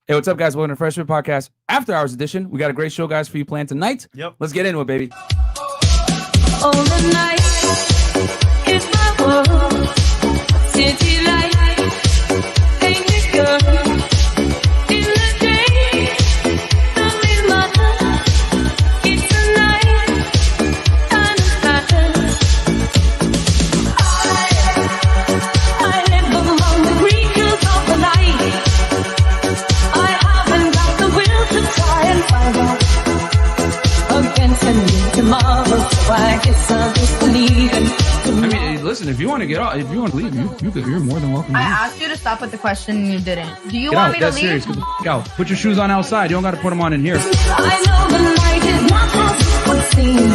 Hey, what's up, guys? Welcome to Fresh&Fit Podcast After Hours Edition. We got a great show, guys, for you planned tonight. Yep. Let's get into it, baby. All the night is my world. City light, ain't it good? In the day, love is mother. It's the night, time is matter. I live among the creatures of the night. I haven't got the will to try and find out. Against a new tomorrow, so I guess I'll just believe in tomorrow. I mean, listen, if you want to get off, if you want to leave, you're more than welcome to I leave. asked you to stop with the question and you didn't. Do you Get want out. me to That's leave? serious. Get the f*** out. Put your shoes on outside. You don't got to put them on in here. I know the night is not as it would seem.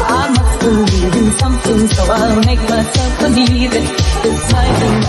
I must believe in something, so I'll make myself believe it. This night is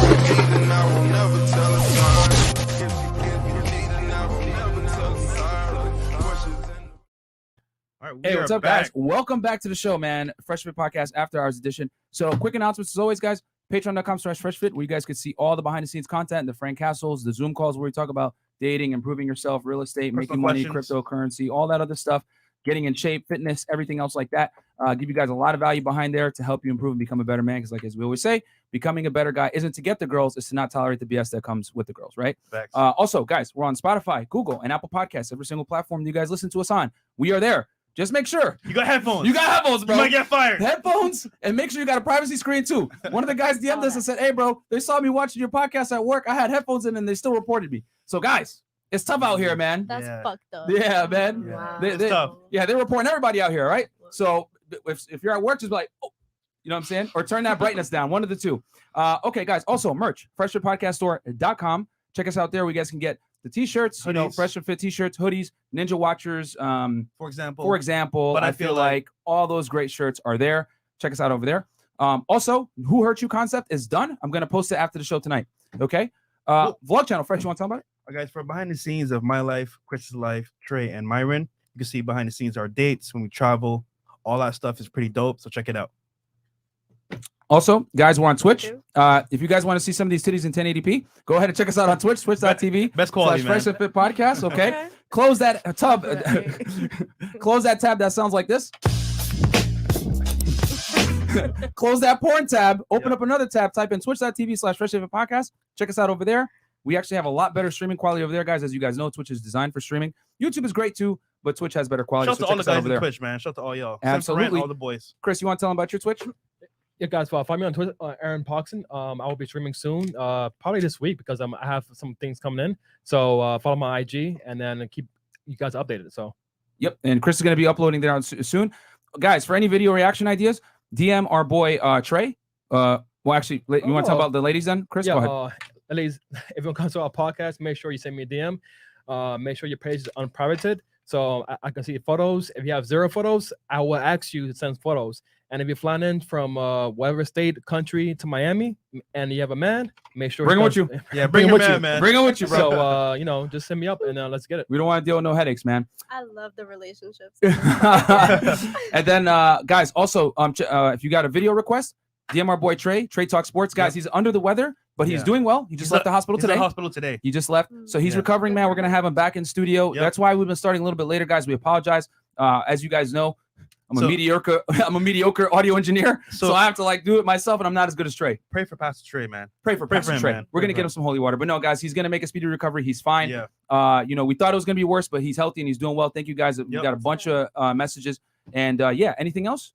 All right, Hey, what's up, guys? Welcome back to the show, man. Fresh&Fit Podcast After Hours Edition. So, quick announcements as always, guys. Patreon.com/FreshFit, where you guys can see all the behind-the-scenes content, the Frank Castles, the Zoom calls where we talk about dating, improving yourself, real estate, making money, cryptocurrency, all that other stuff, getting in shape, fitness, everything else like that. Give you guys a lot of value behind there to help you improve and become a better man. Because, like as we always say, becoming a better guy isn't to get the girls, it's to not tolerate the BS that comes with the girls, right? Facts. Also, guys, we're on Spotify, Google, and Apple Podcasts, every single platform you guys listen to us on. We are there. Just make sure. You got headphones. You got headphones, bro. You might get fired. Headphones, and make sure you got a privacy screen too. One of the guys DM'd us and said, "Hey, bro, they saw me watching your podcast at work. I had headphones in, and they still reported me." So, guys, it's tough out here, man. That's Yeah. fucked up. Yeah, man. Wow. They, It's tough. Yeah, they're reporting everybody out here, right? So, if you're at work, just be like, oh, you know what I'm saying, or turn that brightness down. One of the two. Okay, guys. Also, merch. FreshFitPodcastStore.com. Check us out there. We guys can get the t-shirts, you know, Hoodies. Fresh and Fit t-shirts, hoodies, Ninja Watchers. For example. But But I I feel feel like all those great shirts are there. Check us out over there. Also, Who Hurt You concept is done. I'm gonna post it after the show tonight. Okay. Cool. Vlog channel, Fresh. You want to tell about it? Guys, for behind the scenes of my life, Chris's life, Trey, and Myron, you can see behind the scenes our dates when we travel. All that stuff is pretty dope. So check it out. Also, guys, we're on Twitch. Thank If you guys want to see some of these titties in 1080p, go ahead and check us out on Twitch, twitch.tv. Best quality, man. Fresh and Fit Podcast. Okay. Close that tub. Close that tab that sounds like this. Close that porn tab. Open up another tab. Type in twitch.tv/Fresh and Fit Podcast. Check us out over there. We actually have a lot better streaming quality over there, guys. As you guys know, Twitch is designed for streaming. YouTube is great too, but Twitch has better quality. Shout out So to all check the us out guys over on there. Twitch, man. Shout out to all y'all. Absolutely. Sam Ferrant, all the boys. Chris, you want to tell them about your Twitch? Yeah, guys, find me on Twitter, Aaron Poxon. I will be streaming soon, probably this week because I have some things coming in. So follow my IG and then keep you guys updated. So, Yep. And Chris is going to be uploading there soon. Guys, for any video reaction ideas, DM our boy Trey. Well, actually, you want to talk about the ladies then, Chris? Go ahead. Ladies, if you want to come to our podcast, make sure you send me a DM. Make sure your page is unprivated so I can see photos. If you have 0 photos, I will ask you to send photos. And if you're flying in from whatever state, country to Miami, and you have a man, make sure Bring him with you. Yeah, bring your man. Bring him with you, bro. So just send me up and let's get it. We don't want to deal with no headaches, man. I love the relationships. And then, guys, also, if you got a video request, DM our boy Trey. Trey Talk Sports, guys. He's under the weather, but he's doing well. He just left the hospital today. He just left, so he's recovering, man. We're gonna have him back in studio. Yep. That's why we've been starting a little bit later, guys. We apologize. As you guys know, I'm a mediocre audio engineer, so I have to do it myself, and I'm not as good as Trey. Pray for Pastor Trey, man. Pray for Pastor him, Trey. man. We're gonna get him some holy water, but no, guys, he's gonna make a speedy recovery. He's fine. Yeah. We thought it was gonna be worse, but he's healthy and he's doing well. Thank you, guys. We got a bunch of messages, and anything else?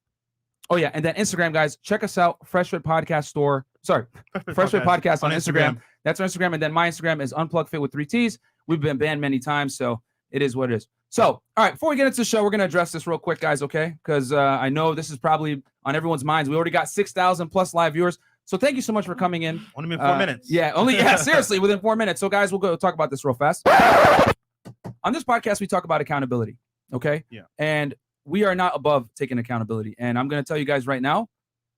Oh yeah, and then Instagram, guys, check us out. FreshFit Podcast Store. Sorry, FreshFit Podcast on Instagram. That's our Instagram, and then my Instagram is UnplugFit with 3 T's. We've been banned many times, so it is what it is. So, all right, before we get into the show, we're gonna address this real quick, guys. Okay, because I know this is probably on everyone's minds. We already got 6,000 plus live viewers. So thank you so much for coming in. Only been 4 minutes. Yeah, seriously, within 4 minutes. So, guys, we'll go talk about this real fast. On this podcast, we talk about accountability. Okay. Yeah. And we are not above taking accountability. And I'm going to tell you guys right now,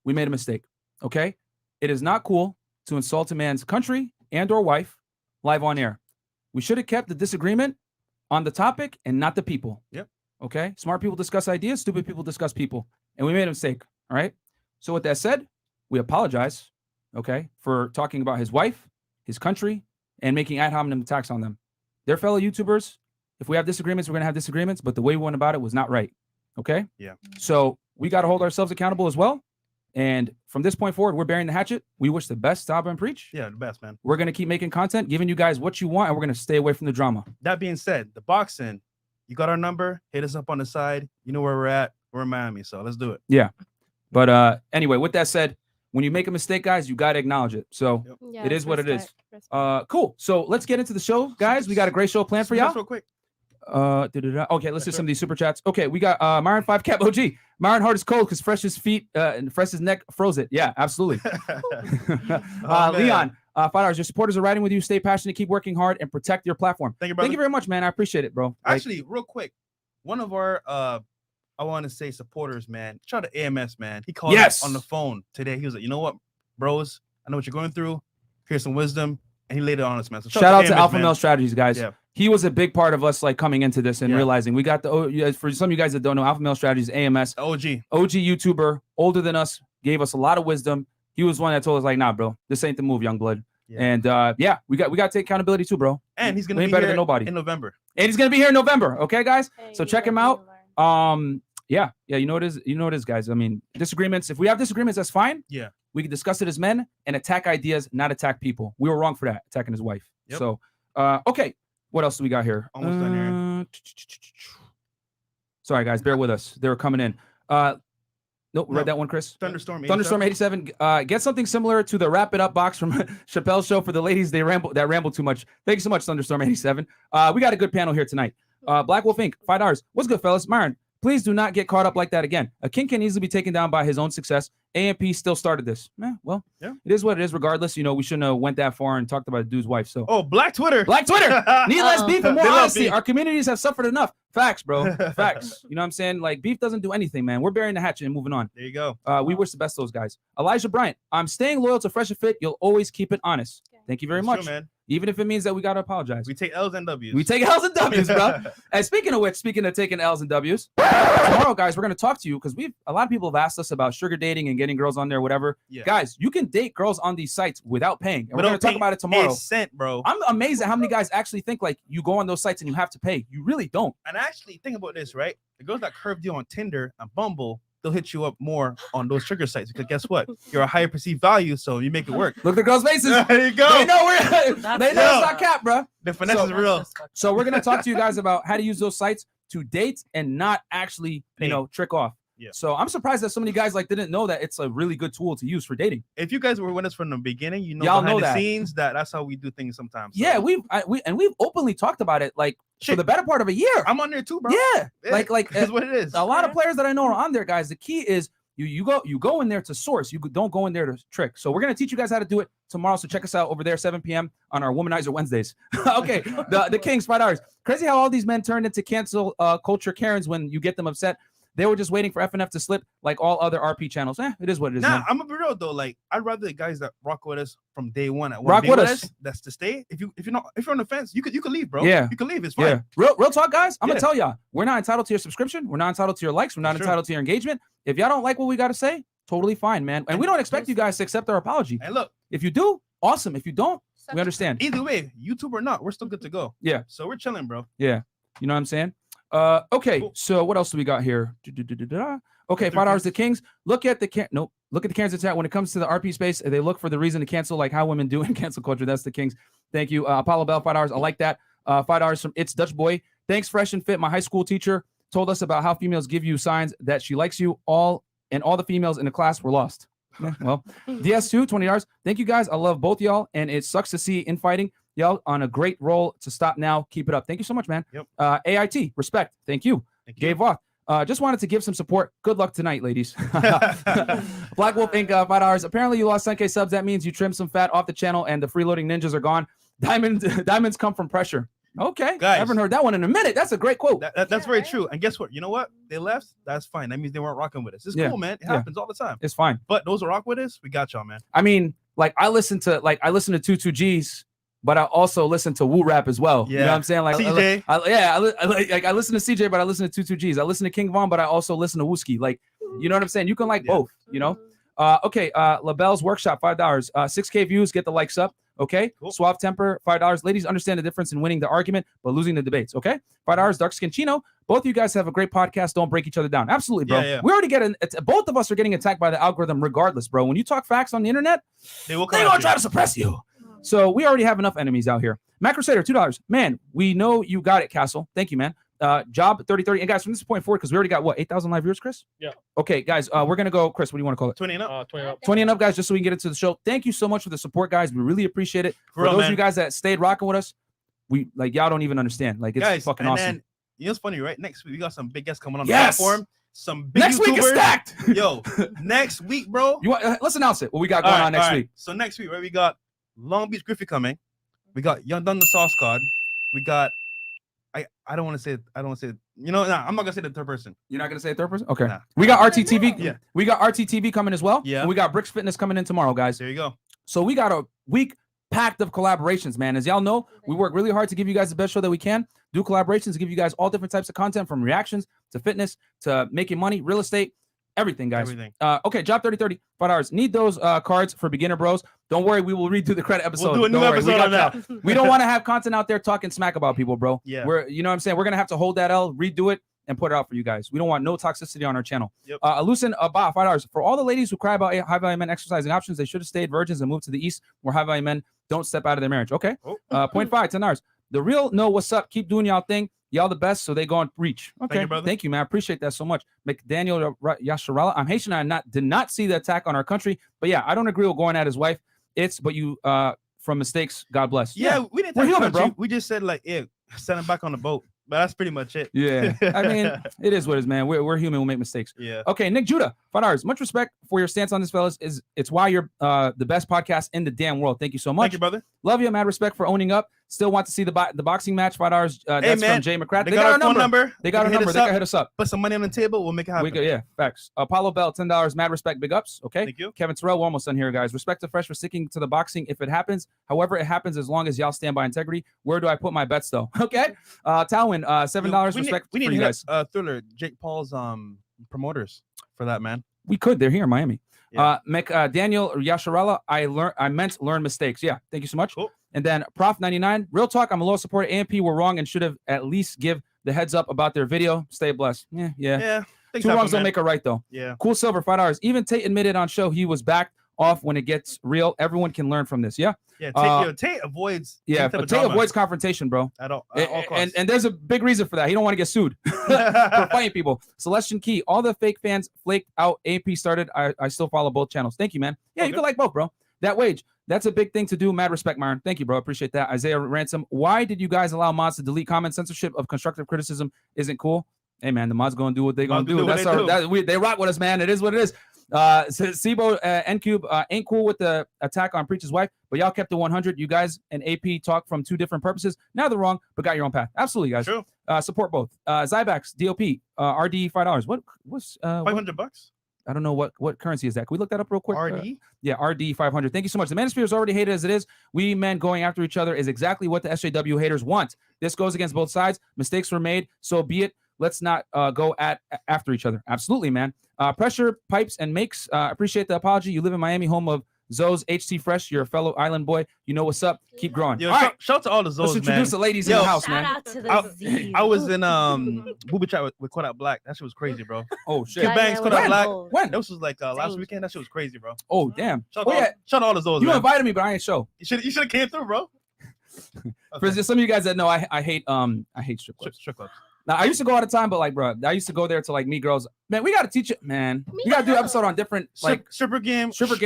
we made a mistake. Okay. It is not cool to insult a man's country and or wife live on air. We should have kept the disagreement on the topic and not the people. Yep. Okay. Smart people discuss ideas. Stupid people discuss people. And we made a mistake. All right. So with that said, we apologize. Okay. For talking about his wife, his country, and making ad hominem attacks on them. they're fellow YouTubers. If we have disagreements, we're gonna have disagreements, but the way we went about it was not right. Okay. Yeah. So we got to hold ourselves accountable as well. And from this point forward, we're bearing the hatchet. We wish the best to Abba and Preach. Yeah, the best, man. We're gonna keep making content, giving you guys what you want, and we're gonna stay away from the drama. That being said, the boxing, you got our number. Hit us up on the side. You know where we're at. We're in Miami, so let's do it. Yeah. But anyway, with that said, when you make a mistake, guys, you got to acknowledge it. So Yeah, it is what it is. respect. Cool. So let's get into the show, guys. We got a great show planned for y'all. Real quick. Okay, let's do some of these super chats. Okay, we got Myron 5 Cap OG. Myron heart is cold because Fresh's feet and Fresh's neck froze it. Yeah, absolutely. Leon, $5. Your supporters are riding with you. Stay passionate, keep working hard, and protect your platform. Thank you, brother. Thank you very much, man. I appreciate it, bro. Like, Actually, real quick, one of our I want to say supporters, man. Shout out to AMS, man. He called us on the phone today. He was like, you know what, bros, I know what you're going through. Here's some wisdom, and he laid it on us, man. So shout out to AMS, Alpha man. Male Strategies, guys. Yeah. He was a big part of us like coming into this and realizing we got the for some of you guys that don't know, Alpha Male Strategies, AMS, OG YouTuber, older than us, gave us a lot of wisdom. He was one that told us like, nah, bro, this ain't the move, young blood. Yeah. And we got to take accountability too, bro. And he's gonna be better here than nobody in November. And he's gonna be here in November. Okay, guys. Hey, So check him out. Yeah, you know what it is, guys. I mean, disagreements. If we have disagreements, that's fine. Yeah. We can discuss it as men and attack ideas, not attack people. We were wrong for that, attacking his wife. Yep. So okay. What else do we got here? Almost done here. Sorry, guys, bear with us. They were coming in. Nope, read that one, Chris. Thunderstorm 87. Get something similar to the Wrap It Up box from Chappelle's show for the ladies that ramble too much. Thank you so much, Thunderstorm 87. We got a good panel here tonight. Black Wolf Inc. $5. What's good, fellas? Myron, please do not get caught up like that again. A king can easily be taken down by his own success. AMP still started this. Well, it is what it is. Regardless, you know, we shouldn't have went that far and talked about the dude's wife. So, Black Twitter. Need less beef and more They love honesty. beef. Our communities have suffered enough. Facts, bro. Facts. You know what I'm saying? Like, beef doesn't do anything, man. We're burying the hatchet and moving on. There you go. We wish the best to those guys. Elijah Bryant, I'm staying loyal to Fresh and Fit. You'll always keep it honest. Thank you very That's much. true, man. Even if it means that we got to apologize. We take L's and W's. We take L's and W's, bro. And speaking of taking L's and W's, tomorrow, guys, we're going to talk to you because a lot of people have asked us about sugar dating and getting girls on there, whatever. Yeah. Guys, you can date girls on these sites without paying. And we're going to talk about it A tomorrow. cent, bro. I'm amazed at how many guys actually think like you go on those sites and you have to pay. You really don't. And actually, think about this, right? The girls that curved you on Tinder and Bumble, they'll hit you up more on those sugar sites because guess what? You're a higher perceived value, so you make it work. Look at the girls' faces. There you go. They know it's not cap, bro. The finesse is real. So we're gonna talk to you guys about how to use those sites to date and not actually, trick off. Yeah. So I'm surprised that so many guys didn't know that it's a really good tool to use for dating. If you guys were with us from the beginning, you know Y'all behind know the that. scenes that's how we do things sometimes. So. Yeah, we've openly talked about it for Shit. the better part of a year. I'm on there too, bro. Yeah, like that's what it is. a lot of players that I know are on there, guys. The key is you go in there to source. You don't go in there to trick. So we're gonna teach you guys how to do it tomorrow. So check us out over there 7 p.m. on our Womanizer Wednesdays. Okay, the Kings $5. Crazy how all these men turned into cancel culture Karens when you get them upset. They were just waiting for FNF to slip like all other RP channels. It is what it is. Nah, Man. I'm gonna be real though. Like, I'd rather the guys that rock with us from day one. Rock with us. That's to stay. If you're on the fence, you could leave, bro. Yeah. You can leave. It's fine. Yeah, real talk, guys. I'm gonna Yeah. tell y'all, we're not entitled to your subscription. We're not entitled to your likes. We're not That's entitled to your engagement. If y'all don't like what we got to say, totally fine, man. And we don't expect you guys to accept our apology. And look, If you do, awesome. If you don't, we understand. either way, YouTube or not, we're still good to go. Yeah. So we're chilling, bro. Yeah, you know what I'm saying? Okay, Cool. so what else do we got here? Okay, $5. The Kings. Look at the Karens attack when it comes to the RP space. They look for the reason to cancel, like how women do in cancel culture. That's the Kings. Thank you, Apollo Bell. $5. I like that. $5 from It's Dutch Boy. Thanks, Fresh and Fit. My high school teacher told us about how females give you signs that she likes you. All the females in the class were lost. Yeah, well, DS2 $20. Thank you guys. I love both y'all, and it sucks to see infighting. Y'all on a great roll to stop now. Keep it up. Thank you so much, man. Yep. AIT, respect. Thank you. Gabe Voth. Just wanted to give some support. Good luck tonight, ladies. Black Wolf Inc. $5. Apparently, you lost 10K subs. That means you trimmed some fat off the channel, and the freeloading ninjas are gone. Diamonds come from pressure. Okay, Guys. I haven't heard that one in a minute. That's a great quote. That's very true. And guess what? You know what? They left. That's fine. That means they weren't rocking with us. It's cool, man. It happens all the time. It's fine. But those who rock with us, we got y'all, man. I mean, I listen to 22Gs, but I also listen to Woo Rap as well. You know what I'm saying? Like CJ. I listen to CJ, but I listen to 22Gs. I listen to King Von, but I also listen to Wooski. Like, you know what I'm saying? You can like both, you know? Okay, LaBelle's Workshop, $5. 6K views, get the likes up. Okay. Cool. Suave temper, $5. Ladies understand the difference in winning the argument, but losing the debates. Okay. $5. Dark skin chino. Both of you guys have a great podcast. Don't break each other down. Absolutely, bro. Yeah. We already both of us are getting attacked by the algorithm regardless, bro. When you talk facts on the internet, They will they're going to try to suppress you. So we already have enough enemies out here. Mac Crusader, $2. Man, we know you got it, Castle. Thank you, man. Job 3030. And guys, from this point forward, because we already got 8,000 live viewers, Chris? Yeah. Okay, guys, we're gonna go. Chris, what do you want to call it? 20 and up. 20 up. 20 and up, guys, just so we can get into the show. Thank you so much for the support, guys. We really appreciate it. For Real, those man. of you guys that stayed rocking with us, we y'all don't even understand. Like, it's Guys, fucking and awesome. then, you know what's funny, right? Next week we got some big guests coming on the Yes! platform. Some big Next YouTubers. week is stacked. Yo, next week, bro. You want? Let's announce it. What we got going on next week? So next week, right? We got Long Beach Griffey coming. We got Young Dun the Sauce God. We got I don't want to say you know, I'm not gonna say the third person. You're not gonna say a third person? Okay. Nah. We got RTTV. Yeah. We got RTTV coming as well. Yeah. And we got Bricks Fitness coming in tomorrow, guys. There you go. So we got a week packed of collaborations, man. As y'all know, we work really hard to give you guys the best show that we can. Do collaborations, give you guys all different types of content, from reactions to fitness to making money, real estate, everything, guys. Everything. Okay, Job 3030, $5. Need those cards for beginner bros. Don't worry, we will redo the credit episode. We'll do a new Don't worry, we episode got on y'all. We don't want to have content out there talking smack about people, bro. Yeah. You know what I'm saying? We're gonna have to hold that L, redo it, and put it out for you guys. We don't want no toxicity on our channel. Yep. Lucen, $5. For all the ladies who cry about high value men exercising options, they should have stayed virgins and moved to the east, where high value men don't step out of their marriage. Okay. Oh. 0.5, $10. The real know what's up. Keep doing y'all thing. Y'all the best, so they go and reach. Okay. you, brother. Thank you, man. I appreciate that so much. McDaniel Yasharala. I'm Haitian. I did not see the attack on our country, but yeah, I don't agree with going at his wife. But you from mistakes, God bless. Yeah, we didn't We're talk human, about you. bro. We just said like, yeah, send him back on the boat. But that's pretty much it. Yeah. I mean, it is what it is, man. We're human. We'll make mistakes. Yeah. Okay, Nick Judah, $5. Much respect for your stance on this, fellas. It's why you're the best podcast in the damn world. Thank you so much. Thank you, brother. Love you. Mad respect for owning up. Still want to see the boxing match. $5. That's man, from Jay McCrath. They got our phone number. They got our number. They can hit us up. Put some money on the table. We'll make it happen. Yeah, facts. Apollo Bell, $10. Mad respect. Big ups. Okay. Thank you. Kevin Terrell, we're almost done here, guys. Respect to Fresh for sticking to the boxing if it happens. However, it happens as long as y'all stand by integrity. Where do I put my bets, though? Okay. Talwin, $7. Respect we need for to you hit guys. Thriller, Jake Paul's promoters for that, man. We could. They're here in Miami. Yeah. Daniel Yasharala, I meant learn mistakes. Yeah. Thank you so much. Cool. And then Prof 99, real talk. I'm a low supporter. AMP were wrong and should have at least give the heads up about their video. Stay blessed. Yeah. Yeah. Two wrongs don't make a right, though. Yeah. Cool Silver, $5. Even Tate admitted on show he was backed off when it gets real. Everyone can learn from this. Yeah. Yeah. Tate avoids. Yeah. any type of Tate drama avoids confrontation, bro. at all costs. And there's a big reason for that. He don't want to get sued for fighting people. Celestian Key, all the fake fans flaked out. AP started. I still follow both channels. Thank you, man. Yeah, you Okay. can like both, bro. That wage. That's a big thing to do. Mad respect, Myron. Thank you, bro. Appreciate that. Isaiah Ransom. Why did you guys allow mods to delete comment censorship of constructive criticism? Isn't cool. Hey, man, the mods gonna do what they gonna do. That's they rock with us, man. It is what it is. Sibo N-Cube ain't cool with the attack on Preach's wife, but y'all kept it 100. You guys and AP talk from two different purposes. Now they're wrong, but got your own path. Absolutely, guys. True. Support both. Zybax, DOP, RD $5. What's $500? I don't know what currency is that. Can we look that up real quick? RD? Yeah, RD 500. Thank you so much. The manosphere is already hated as it is. We men going after each other is exactly what the SJW haters want. This goes against both sides. Mistakes were made, so be it. Let's not go after each other. Absolutely, man. Pressure, pipes, and makes. Appreciate the apology. You live in Miami, home of Zoe's HT Fresh. You're a fellow island boy. You know what's up. Keep growing. Yo, All right, shout out to all the Zoes, let's introduce the ladies in the house, man. Shout out to the Z. I was in booby chat with Kodak Black. That shit was crazy, bro. Oh shit. Kid Banks, Kodak Black. When? That was like last weekend. That shit was crazy, bro. Oh damn. Shout Oh, yeah. out all the Zoes, You man. invited me, but I ain't show. You should have came through, bro. For just some of you guys that know, I hate strip clubs. Strip clubs. Now I used to go all the time, but like, bro, I used to go there to like meet girls. Man, we gotta teach it, man. We gotta do an episode on different like stripper game, sugar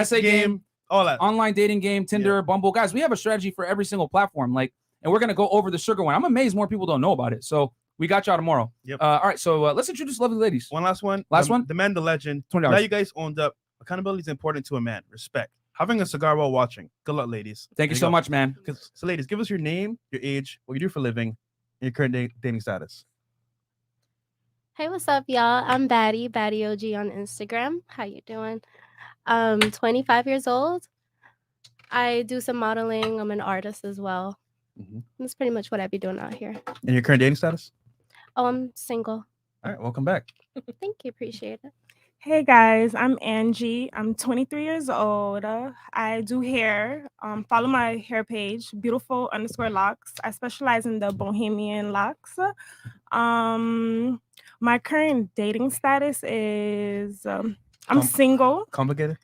SA game, all that. online dating game, Tinder, Bumble. Guys, we have a strategy for every single platform. Like, and we're gonna go over the sugar one. I'm amazed more people don't know about it. So we got y'all tomorrow. Yep. All right, so let's introduce lovely ladies. One last one. Last one? The man, the legend. $20. Now you guys owned up. Accountability is important to a man. Respect. Having a cigar while watching. Good luck, ladies. Thank you There so go. much, man. So, ladies, give us your name, your age, what you do for a living, and your current dating status. Hey, what's up, y'all? I'm Batty OG on Instagram. How you doing? 25 years old. I do some modeling. I'm an artist as well. That's pretty much what I be doing out here. And your current dating status? Oh, I'm single. All right, welcome back. Thank you. Appreciate it. Hey guys, I'm Angie. I'm 23 years old. I do hair. Follow my hair page, beautiful_locks. I specialize in the bohemian locks. My current dating status is I'm single. Complicated?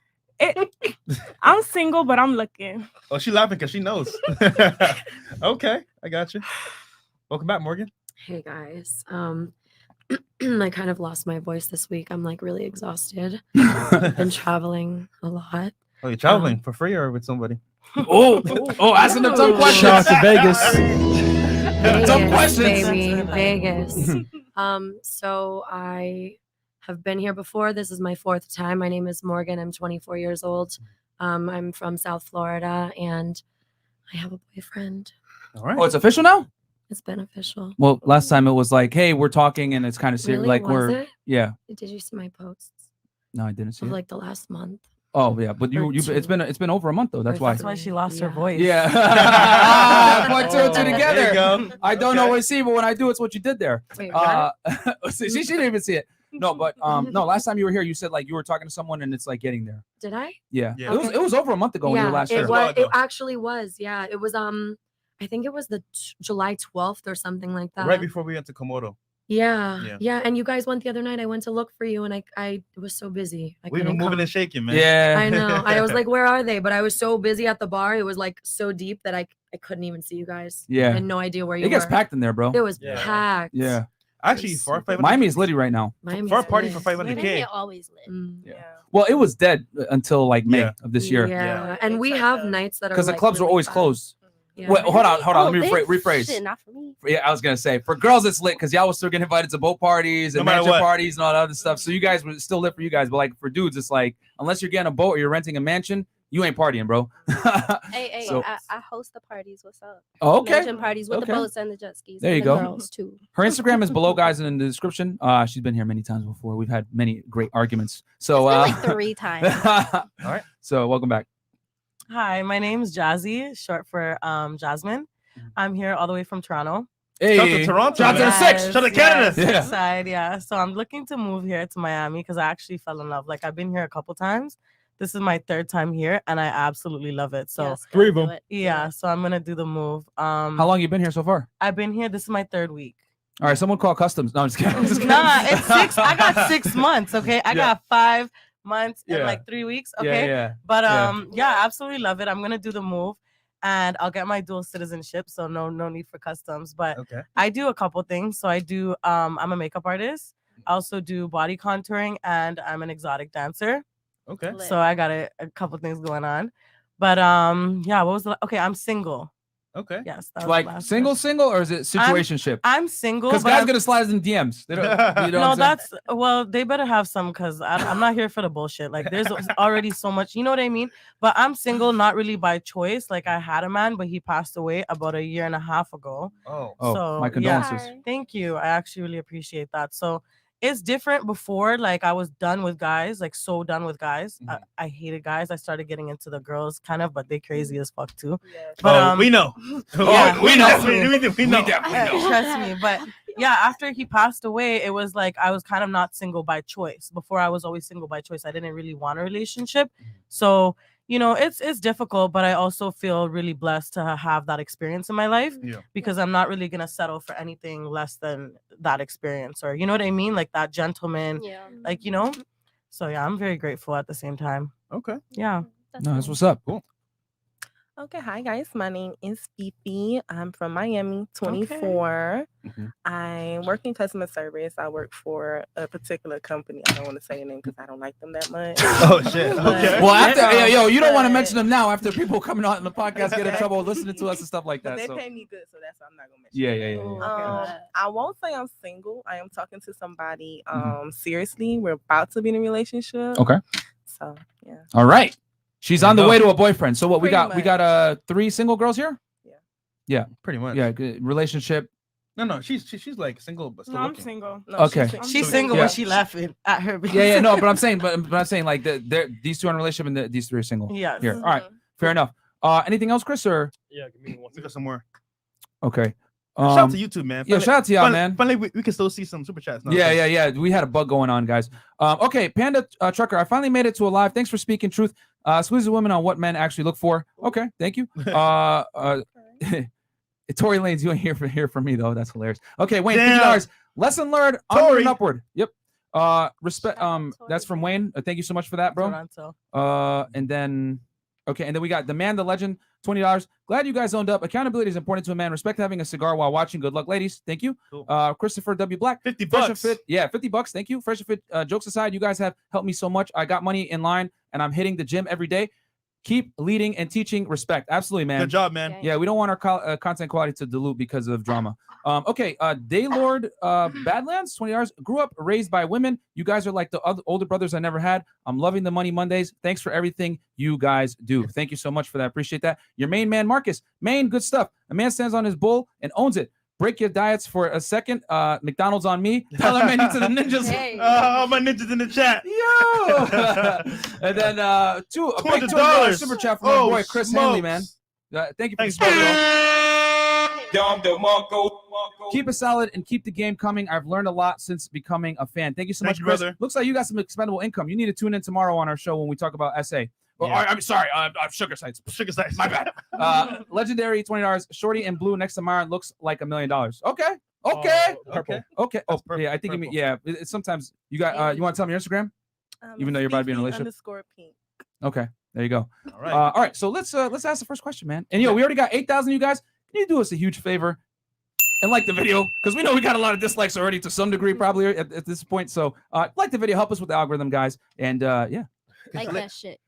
I'm single, but I'm looking. Oh, she laughing because she knows. Okay, I got you. Welcome back, Morgan. Hey guys. I kind of lost my voice this week. I'm like really exhausted. I've been traveling a lot. Oh, you're traveling for free or with somebody? Asking them some questions. Shout out to Vegas. Some questions. Baby, Vegas. So I have been here before. This is my 4th time. My name is Morgan. I'm 24 years old. I'm from South Florida and I have a boyfriend. All right. Oh, it's official now? It's beneficial. Well, last time it was like, hey, we're talking and it's kind of serious. Really? Like Was we're it? yeah. Did you see my posts No, I didn't see of it. like the last month? Oh yeah, but Or it's two. been over a month though. That's why. That's why she lost her voice. Yeah. Put two and two together. There you go. I don't always see, but when I do, it's what you did there. Wait, what? she didn't even see it. No, but no. Last time you were here, you said like you were talking to someone, and it's like getting there. Did I? Yeah, Yeah. it was over a month ago when you were last it year. was. It actually was. Yeah, it was. I think it was the July 12th or something like that. Right before we went to Komodo. Yeah. And you guys went the other night. I went to look for you, and I was so busy. We've been moving and shaking, man. Yeah, I know. I was like, where are they? But I was so busy at the bar. It was like so deep that I couldn't even see you guys. Yeah. I had no idea where you it gets were. packed in there, bro. It was Yeah. packed. Yeah, Actually, for our 500, Miami is litty right now. for our party for Miami 500K. always lit. Yeah. Well, it was dead until like May Yeah. of this year Yeah. And we have nights that are because the like, clubs were really always packed. closed. Yeah. Wait, hold on. Let me they- rephrase. Shit, not for me. Yeah, I was gonna say for girls it's lit because y'all was still getting invited to boat parties and No matter mansion what. parties and all that other stuff. So you guys were still lit for you guys, but like for dudes, it's like unless you're getting a boat or you're renting a mansion, you ain't partying, bro. Hey, So- I host the parties. What's up? Oh, okay. Mansion parties with Okay. the boats and the jet skis. There and you the go. Girls too. Her Instagram is below, guys, in the description. She's been here many times before. We've had many great arguments. So It's been like 3 times. all right. So welcome back. Hi, my name's Jazzy, short for Jasmine. I'm here all the way from Toronto. Hey, Shout to Toronto. Shout to the six. Shout to Canada. Yeah. Yes, side, yeah. So I'm looking to move here to Miami because I actually fell in love. Like I've been here a couple times. This is my 3rd time here, and I absolutely love it. So Yes, Three of do them. it. yeah, so I'm gonna do the move. How long you been here so far? I've been here. This is my 3rd week. All right, someone call customs. No, I'm just kidding. I'm just kidding. Nah, it's 6. I got 6 months. Okay, I got 5 months and Yeah. like 3 weeks. Yeah, Okay, yeah. but Yeah. yeah, absolutely love it. I'm gonna do the move, and I'll get my dual citizenship, so no need for customs. But Okay. I do a couple things. So I do I'm a makeup artist. I also do body contouring, and I'm an exotic dancer. Okay. Lit. So I got a couple things going on. But yeah, what was the okay? I'm single. Okay. Yes, that was the Like last single, one. single, or is it situationship? I'm single. Because but guys I'm- gonna slide in DMs. They don't. You know what no, I'm saying? that's well, they better have some because I'm not here for the bullshit. Like, there's already so much, you know what I mean? But I'm single, not really by choice. Like, I had a man, but he passed away about 1.5 years ago. Oh. Oh, so, my yeah. condolences. Sorry. Thank you. I actually really appreciate that. So it's different before. Like, I was done with guys, like so done with guys. Mhm. I hated guys. I started getting into the girls kind of, but they crazy as fuck too. But we know. Yeah, we know. We know. Trust me. But yeah, after he passed away, it was like I was kind of not single by choice. Before I was always single by choice. I didn't really want a relationship. So, you know, it's difficult, but I also feel really blessed to have that experience in my life Yeah. because I'm not really gonna settle for anything less than that experience, or you know what I mean? Like that gentleman, Yeah. like, you know. So yeah, I'm very grateful at the same time. Okay. Yeah. No, that's what's up. Cool. Okay, hi guys. My name is Fifi. I'm from Miami, 24. Mhm. I work in customer service. I work for a particular company. I don't want to say the name because I don't like them that much. Oh shit. Okay. Well, after Yeah. yo, you don't want to But- mention them now. After people coming on the podcast get in trouble listening to us and stuff like But that. they So pay me good, so that's why I'm not gonna mention. yeah, it. yeah, yeah, yeah. I won't say I'm single. I am talking to somebody Mhm. seriously. We're about to be in a relationship. Okay. So yeah. All right. She's There on you the go. way to a boyfriend. So what we Pretty got? We got 3 single girls here. Pretty much. Yeah, good relationship. No. She's like single but still No, I'm looking. single. No, Okay. She's So- single, yeah. but she laughing at her. Yeah, no, but I'm saying, but I'm saying like these 2 are in a relationship and these 3 are single. Yes. Here. All right. Fair enough. Anything else, Chris? Or Yeah, give me one We second. got some more. okay. Shout out to YouTube, man. Yeah, shout out to y'all, man. Finally, we can still see some super chats now. Yeah. We had a bug going on, guys. Okay, Panda Trucker, I finally made it to a live. Thanks for speaking truth. Squeeze the women on what men actually look for. Okay, thank you. Tory Lane's doing here for me though. That's hilarious. Okay, Wayne, $50. Lesson learned. Onward and upward. Yep. Respect. That's from Wayne. Thank you so much for that, bro. And then we got the man, the legend. $20. Glad you guys owned up. Accountability is important to a man. Respect having a cigar while watching. Good luck, ladies. Thank you. Cool. Christopher W. Black. $50. Fresh and Fit. Yeah, $50. Thank you. Fresh and Fit. Jokes aside, you guys have helped me so much. I got money in line, and I'm hitting the gym every day. Keep leading and teaching. Respect. Absolutely, man. Good job, man. Yeah, we don't want our content quality to dilute because of drama. Daylord Badlands, $20. Grew up raised by women. You guys are like the older brothers I never had. I'm loving the Money Mondays. Thanks for everything you guys do. Thank you so much for that. Appreciate that. Your main man, Marcus. Main, good stuff. A man stands on his bull and owns it. Break your diets for a second. McDonald's on me. Tell our menu to the ninjas. Hey. All my ninjas in the chat. Yo. And then a big $200 super chat from my boy Chris Hanley, man. Thank you for the support, Keep it solid and keep the game coming. I've learned a lot since becoming a fan. Thank you so much, Chris. Brother. Looks like you got some expendable income. You need to tune in tomorrow on our show when we talk about SA. Well, I'm sorry, sugar sites. Sugar sites. My bad. Legendary, $20. Shorty in blue next to Myron looks like $1 million. Okay. Purple. Okay. Oh, yeah. I think you mean sometimes you got. You want to tell me your Instagram? Even though you're about to be in a relationship. _pink. Okay. There you go. All right. All right. So let's ask the first question, man. And we already got 8,000. You guys, can you do us a huge favor and like the video, because we know we got a lot of dislikes already to some degree, probably at this point. So like the video, help us with the algorithm, guys. And yeah. Like that shit.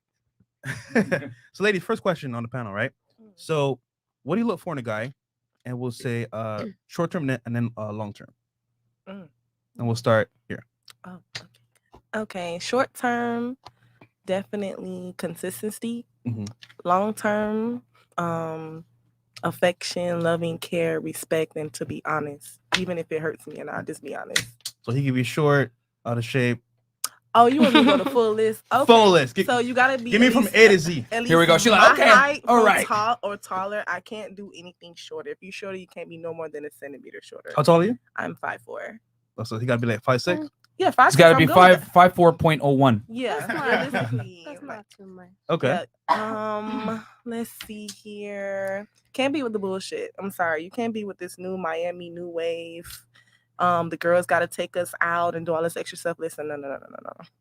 So, ladies, first question on the panel, right? So, what do you look for in a guy? And we'll say short term and then long term. And we'll start here. Oh, okay. Short term, definitely consistency. Long term, affection, loving, care, respect, and to be honest, even if it hurts me, and I'll just be honest. So he can be short, out of shape. Oh, you want me to go to full list? Okay. Full list. So you gotta be. Give me from A to Z. Here we go. She's like, okay, height, all right. Tall or taller, I can't do anything shorter. If you're shorter, you can't be no more than a centimeter shorter. How tall are you? I'm 5'4". Oh, so he gotta be like 5'6". Yeah, 5'6". It's gotta be 5'4.01". Yeah, That's not too much. Okay. Yeah. Let's see here. Can't be with the bullshit. I'm sorry. You can't be with this new Miami new wave. The girls got to take us out and do all this extra stuff. Listen, no.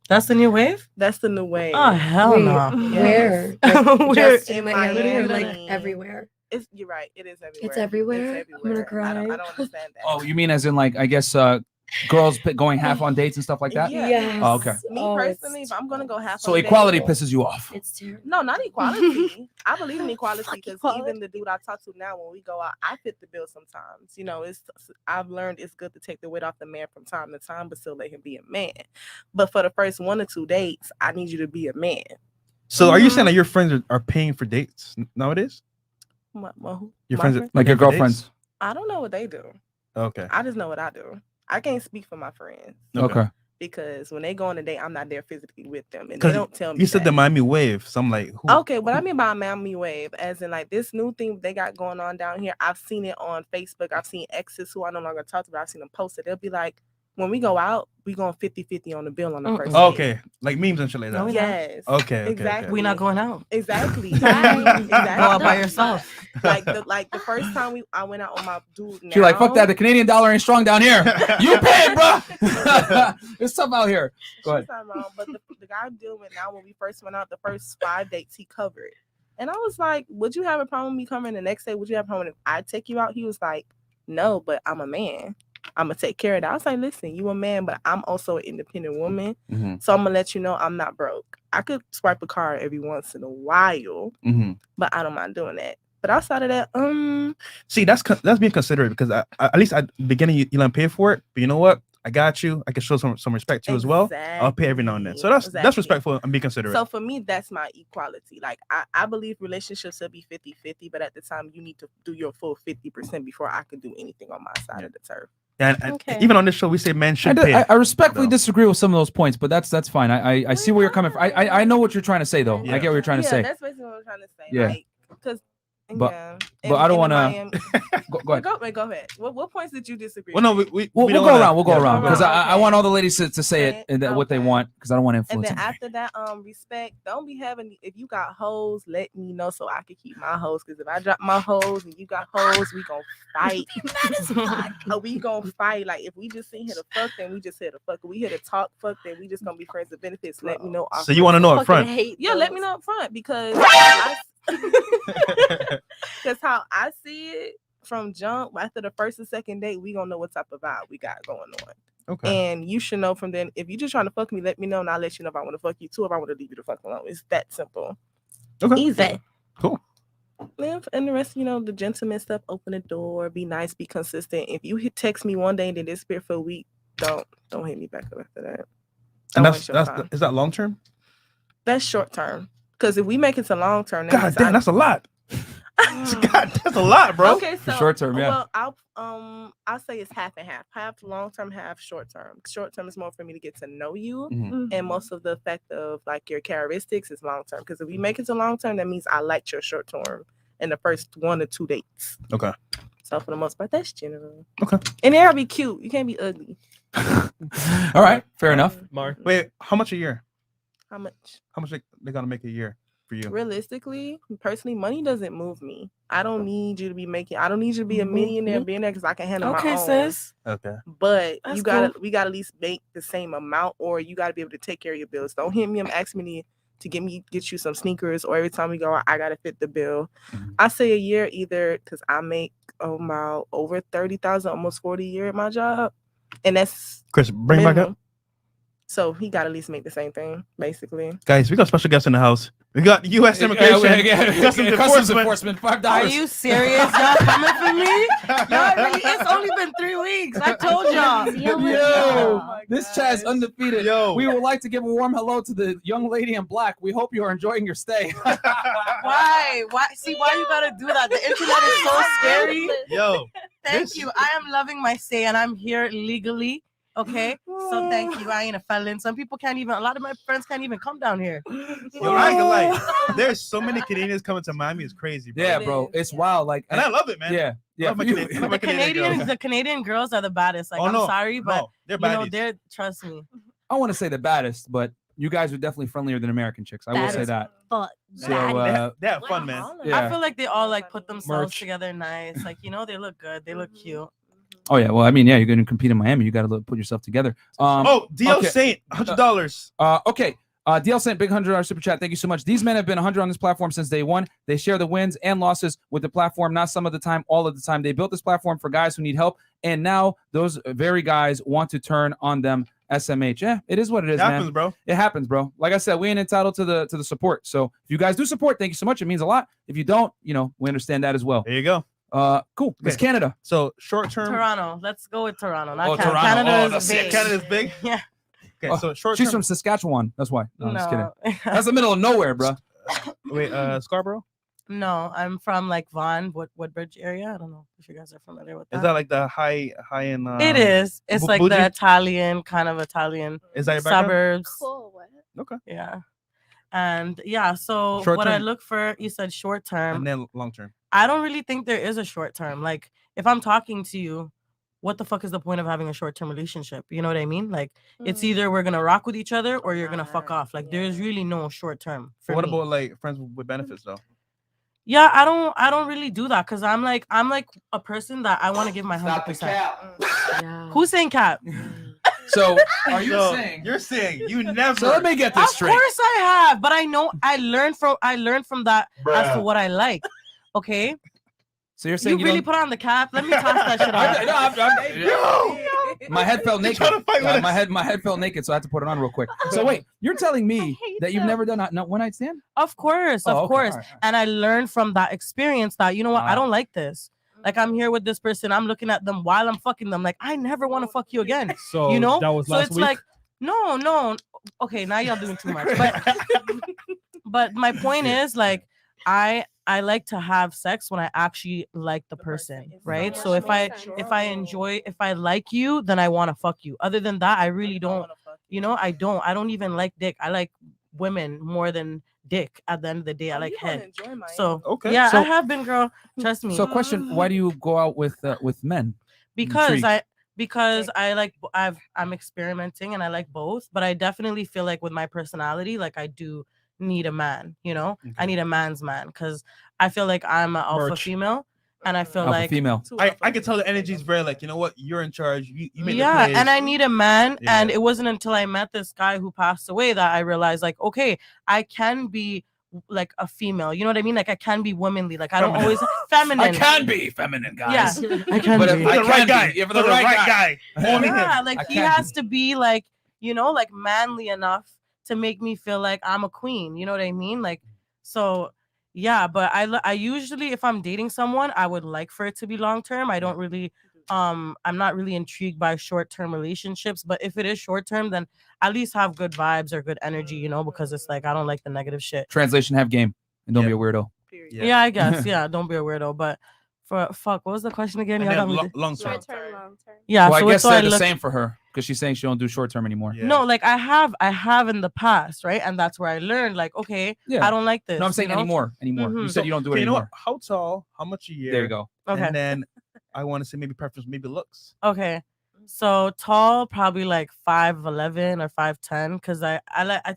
That's the new wave? That's the new wave. Oh, hell no. Where? We're Just in Miami or Miami. like everywhere? You're right. It is everywhere. It's everywhere? It's I'm gonna cry. I don't understand that. Oh, you mean as in like, I guess girls going half on dates and stuff like that? Yeah. Yes. Oh, okay. Me personally, if I'm gonna go half. So on equality date, pisses you off. It's terrible. No, not equality. I believe in equality because even the dude I talk to now, when we go out, I fit the bill sometimes. You know, I've learned it's good to take the weight off the man from time to time, but still let him be a man. But for the first 1 or 2 dates, I need you to be a man. So are you saying that your friends are paying for dates nowadays? Your friends, like your girlfriends? I don't know what they do. Okay. I just know what I do. I can't speak for my friends. Okay. Because when they go on a date, I'm not there physically with them, and they don't tell me. You said the Miami wave, so I'm like, who? Okay, what I mean by Miami wave, as in like this new thing they got going on down here. I've seen it on Facebook. I've seen exes who I no longer talk to, but I've seen them post it. They'll be like, when we go out, we going 50-50 on the bill on the first date. Okay, like memes and shit like that. No, yes. Okay. Exactly. We're not going out. Exactly. Exactly. Go out by yourself. Like the first time I went out on my dude. Now, She's like, fuck that. The Canadian dollar ain't strong down here. You pay, bro. It's tough out here. Go ahead. But the guy I'm dealing with now, when we first went out, the first 5 dates he covered, and I was like, would you have a problem with me coming the next day? Would you have a problem if I take you out? He was like, no, but I'm a man. I'm gonna take care of that. I was like, listen, you a man, but I'm also an independent woman. So I'm gonna let you know I'm not broke. I could swipe a card every once in a while, but I don't mind doing that. But outside of that, see, that's being considerate because I at least at the beginning you let him pay for it. But you know what? I got you. I can show some respect to you as well. I'll pay every now and then. So that's respectful and be considerate. So for me, that's my equality. Like I believe relationships should be 50-50, but at the time you need to do your full 50% before I can do anything on my side of the turf. And even on this show, we say men should pay. I respectfully disagree with some of those points, but that's fine. I see where you're coming from. I know what you're trying to say, though. I get what you're trying to say. That's basically what I'm trying to say. Yeah. Like, because But yeah. but I don't want to. Go ahead. Go ahead. What points did you disagree? Well, no, We'll go around. We'll go around because I Okay. want all the ladies to say it and what they want because I don't want to influence And then them. after that, respect. Don't be having. If you got hoes, let me know so I can keep my hoes. Because if I drop my hoes and you got hoes, we gonna fight. We gonna fight. Like if we just sit here to fuck, then we just here to fuck. If we here to talk, fuck, then we just gonna be friends with benefits. Let me know. So you want to know up front? Yeah, let me know up front because because how I see it from jump after the first and second date, we gonna know what type of vibe we got going on. Okay. And you should know from then. If you just trying to fuck me, let me know, and I'll let you know if I want to fuck you too. If I want to leave you the fuck alone, it's that simple. Okay. Easy. Cool. And the rest, the gentleman stuff. Open the door. Be nice. Be consistent. If you text me one day and then disappear for a week, don't hit me back up after that. And is that long term? That's short term. Because if we make it to long term, God damn, that's a lot. God, that's a lot, bro. Okay, so short term, yeah. Well, I'll say it's half and half. Half long term, half short term. Short term is more for me to get to know you, and most of the effect of like your characteristics is long term. Because if we make it to long term, that means I liked your short term in the first 1 or 2 dates. Okay. So for the most part, that's general. Okay. And it gotta be cute. You can't be ugly. All right, fair enough. Mark. Wait, how much a year? How much? How much they gotta make a year for you? Realistically, personally, money doesn't move me. I don't need you to be a millionaire because I can handle my own. Okay, sis. Okay. But That's we gotta cool. at least make the same amount, or you gotta be able to take care of your bills. Don't hit me and ask me to get you some sneakers, or every time we go out, I gotta fit the bill. I say a year either because I make about over 30,000, almost 40 a year at my job, and that's Chris, bring it back minimum. up. So he got to at least make the same thing, basically. Guys, we got special guests in the house. We got U.S. Immigration, Customs enforcement, $5. Are you serious? Y'all coming for me? Y'all really, it's only been 3 weeks. I told y'all. Yo, this Chaz undefeated. Yo. We would like to give a warm hello to the young lady in black. We hope you are enjoying your stay. Why? See, why you gotta do that? The internet is so scary. Yo. Thank you. I am loving my stay, and I'm here legally. Okay, so thank you. I ain't a felon. Some people can't even. A lot of my friends can't even come down here. Yo, I ain't gonna lie. There's so many Canadians coming to Miami. It's crazy, bro. Yeah, bro, it's wild. Like, and I love it, man. Yeah, yeah. The Canadian girls are the baddest. Like, I'm sorry, but they're trust me. I want to say the baddest, but you guys are definitely friendlier than American chicks. I will say that. So they have fun, man. Yeah. I feel like they all like put themselves together nice. Like, they look good. They look cute. Oh yeah, well, I mean, yeah, you're going to compete in Miami. You got to put yourself together. DL Saint, $100. Okay. DL Saint, big $100 super chat. Thank you so much. These men have been 100 on this platform since day one. They share the wins and losses with the platform, not some of the time, all of the time. They built this platform for guys who need help, and now those very guys want to turn on them. SMH. Yeah, it is what it is, man. It happens, bro. It happens, bro. Like I said, we ain't entitled to the support. So if you guys do support, thank you so much. It means a lot. If you don't, we understand that as well. There you go. Cool. It's Canada. So short term. Toronto. Let's go with Toronto. Not Toronto. Canada is big. Canada's big. Yeah. Okay, so short She's term. from Saskatchewan. That's why. No, I'm just kidding. That's the middle of nowhere, bro. Wait, Scarborough? No, I'm from like Vaughan, Woodbridge area. I don't know if you guys are familiar with that. Is that like the high in? It is. It's like bougie? the Italian kind of Italian. Is that your background? suburbs? Cool. What? Okay. Yeah. And yeah, so Short what I term. look for, you said short term. And then long term. I don't really think there is a short term. Like, if I'm talking to you, what the fuck is the point of having a short term relationship? You know what I mean? Like, it's either we're gonna rock with each other or you're gonna fuck off. Like, there's really no short term. But what about like friends with benefits though? Yeah, I don't really do that because I'm like a person that I want to give my 100%. Who's saying cap? So are you saying you're saying you never? So let me get this straight. Of course I have, but I know I learned from that as to what I like. Okay. So you're saying you really put on the cap? Let me toss that shit off. My head felt naked. My head felt naked, so I had to put it on real quick. So wait, you're telling me that you've never done a one night stand? Of course, of course. Right. And I learned from that experience that you know what, I don't like this. Like, I'm here with this person, I'm looking at them while I'm fucking them. Like, I never want to fuck you again. So that was last it's week? like, no. Okay, now y'all doing too much. But my point is, like, I like to have sex when I actually like the person, right? So if I like you, then I want to fuck you. Other than that, I really don't. I don't even like dick. I like women more than dick. At the end of the day, I like you gonna head. enjoy Miami. So Okay. yeah, So- I have been, girl. Trust me. So, question: why do you go out with men? because Intrigued. I like I'm experimenting and I like both, but I definitely feel like with my personality, like I do need a man. You know, I need a man's man because I feel like I'm an alpha Merch. female, and I feel Alpha like female. I can tell the energy is very like, you know what, you're in charge. You make the yeah, plays. and I need a man. Yeah. And it wasn't until I met this guy who passed away that I realized, like, okay, I can be like a female. You know what I mean? Like I can be womanly. Like I don't Feminine. always feminine. I can be feminine, guys. Yeah, I can But be. if For I the right can guy. be, if For the right guy. Only Yeah, him. like I he can't has to be like, you know, like manly enough to make me feel like I'm a queen. You know what I mean? Like, so yeah, but I usually, if I'm dating someone, I would like for it to be long term. I don't really I'm not really intrigued by short-term relationships, but if it is short-term, then at least have good vibes or good energy, you know, because it's like I don't like the negative shit. Translation: have game and don't Yeah. be a weirdo. Yeah, I guess. Yeah, don't be a weirdo. But for what was the question again? And Y'all then got me. long term. Short term, long term. Yeah, Well, so I guess so I the look. same for her because she's saying she don't do short term anymore. Yeah. No, like I have in the past, right? And that's where I learned, like, okay, Yeah. I don't like this. No, I'm saying you know? anymore. You Mhm. said you don't do it Okay, you know what? anymore. How tall? How much a year? There you go. Okay. And then I want to say maybe preference, maybe looks. Okay. So tall, probably like 5'11" or 5'10", because I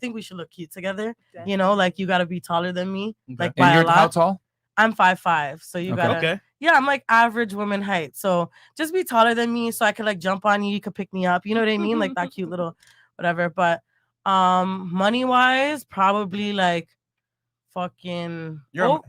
think we should look cute together. You know, like you gotta be taller than me. Okay. Like And by a you're how lot. tall? I'm 5'5", so you Okay. gotta Okay. yeah, I'm like average woman height. So just be taller than me so I could like jump on you, you could pick me up. You know what I mean? Like that cute little whatever. But money wise, probably like fucking You're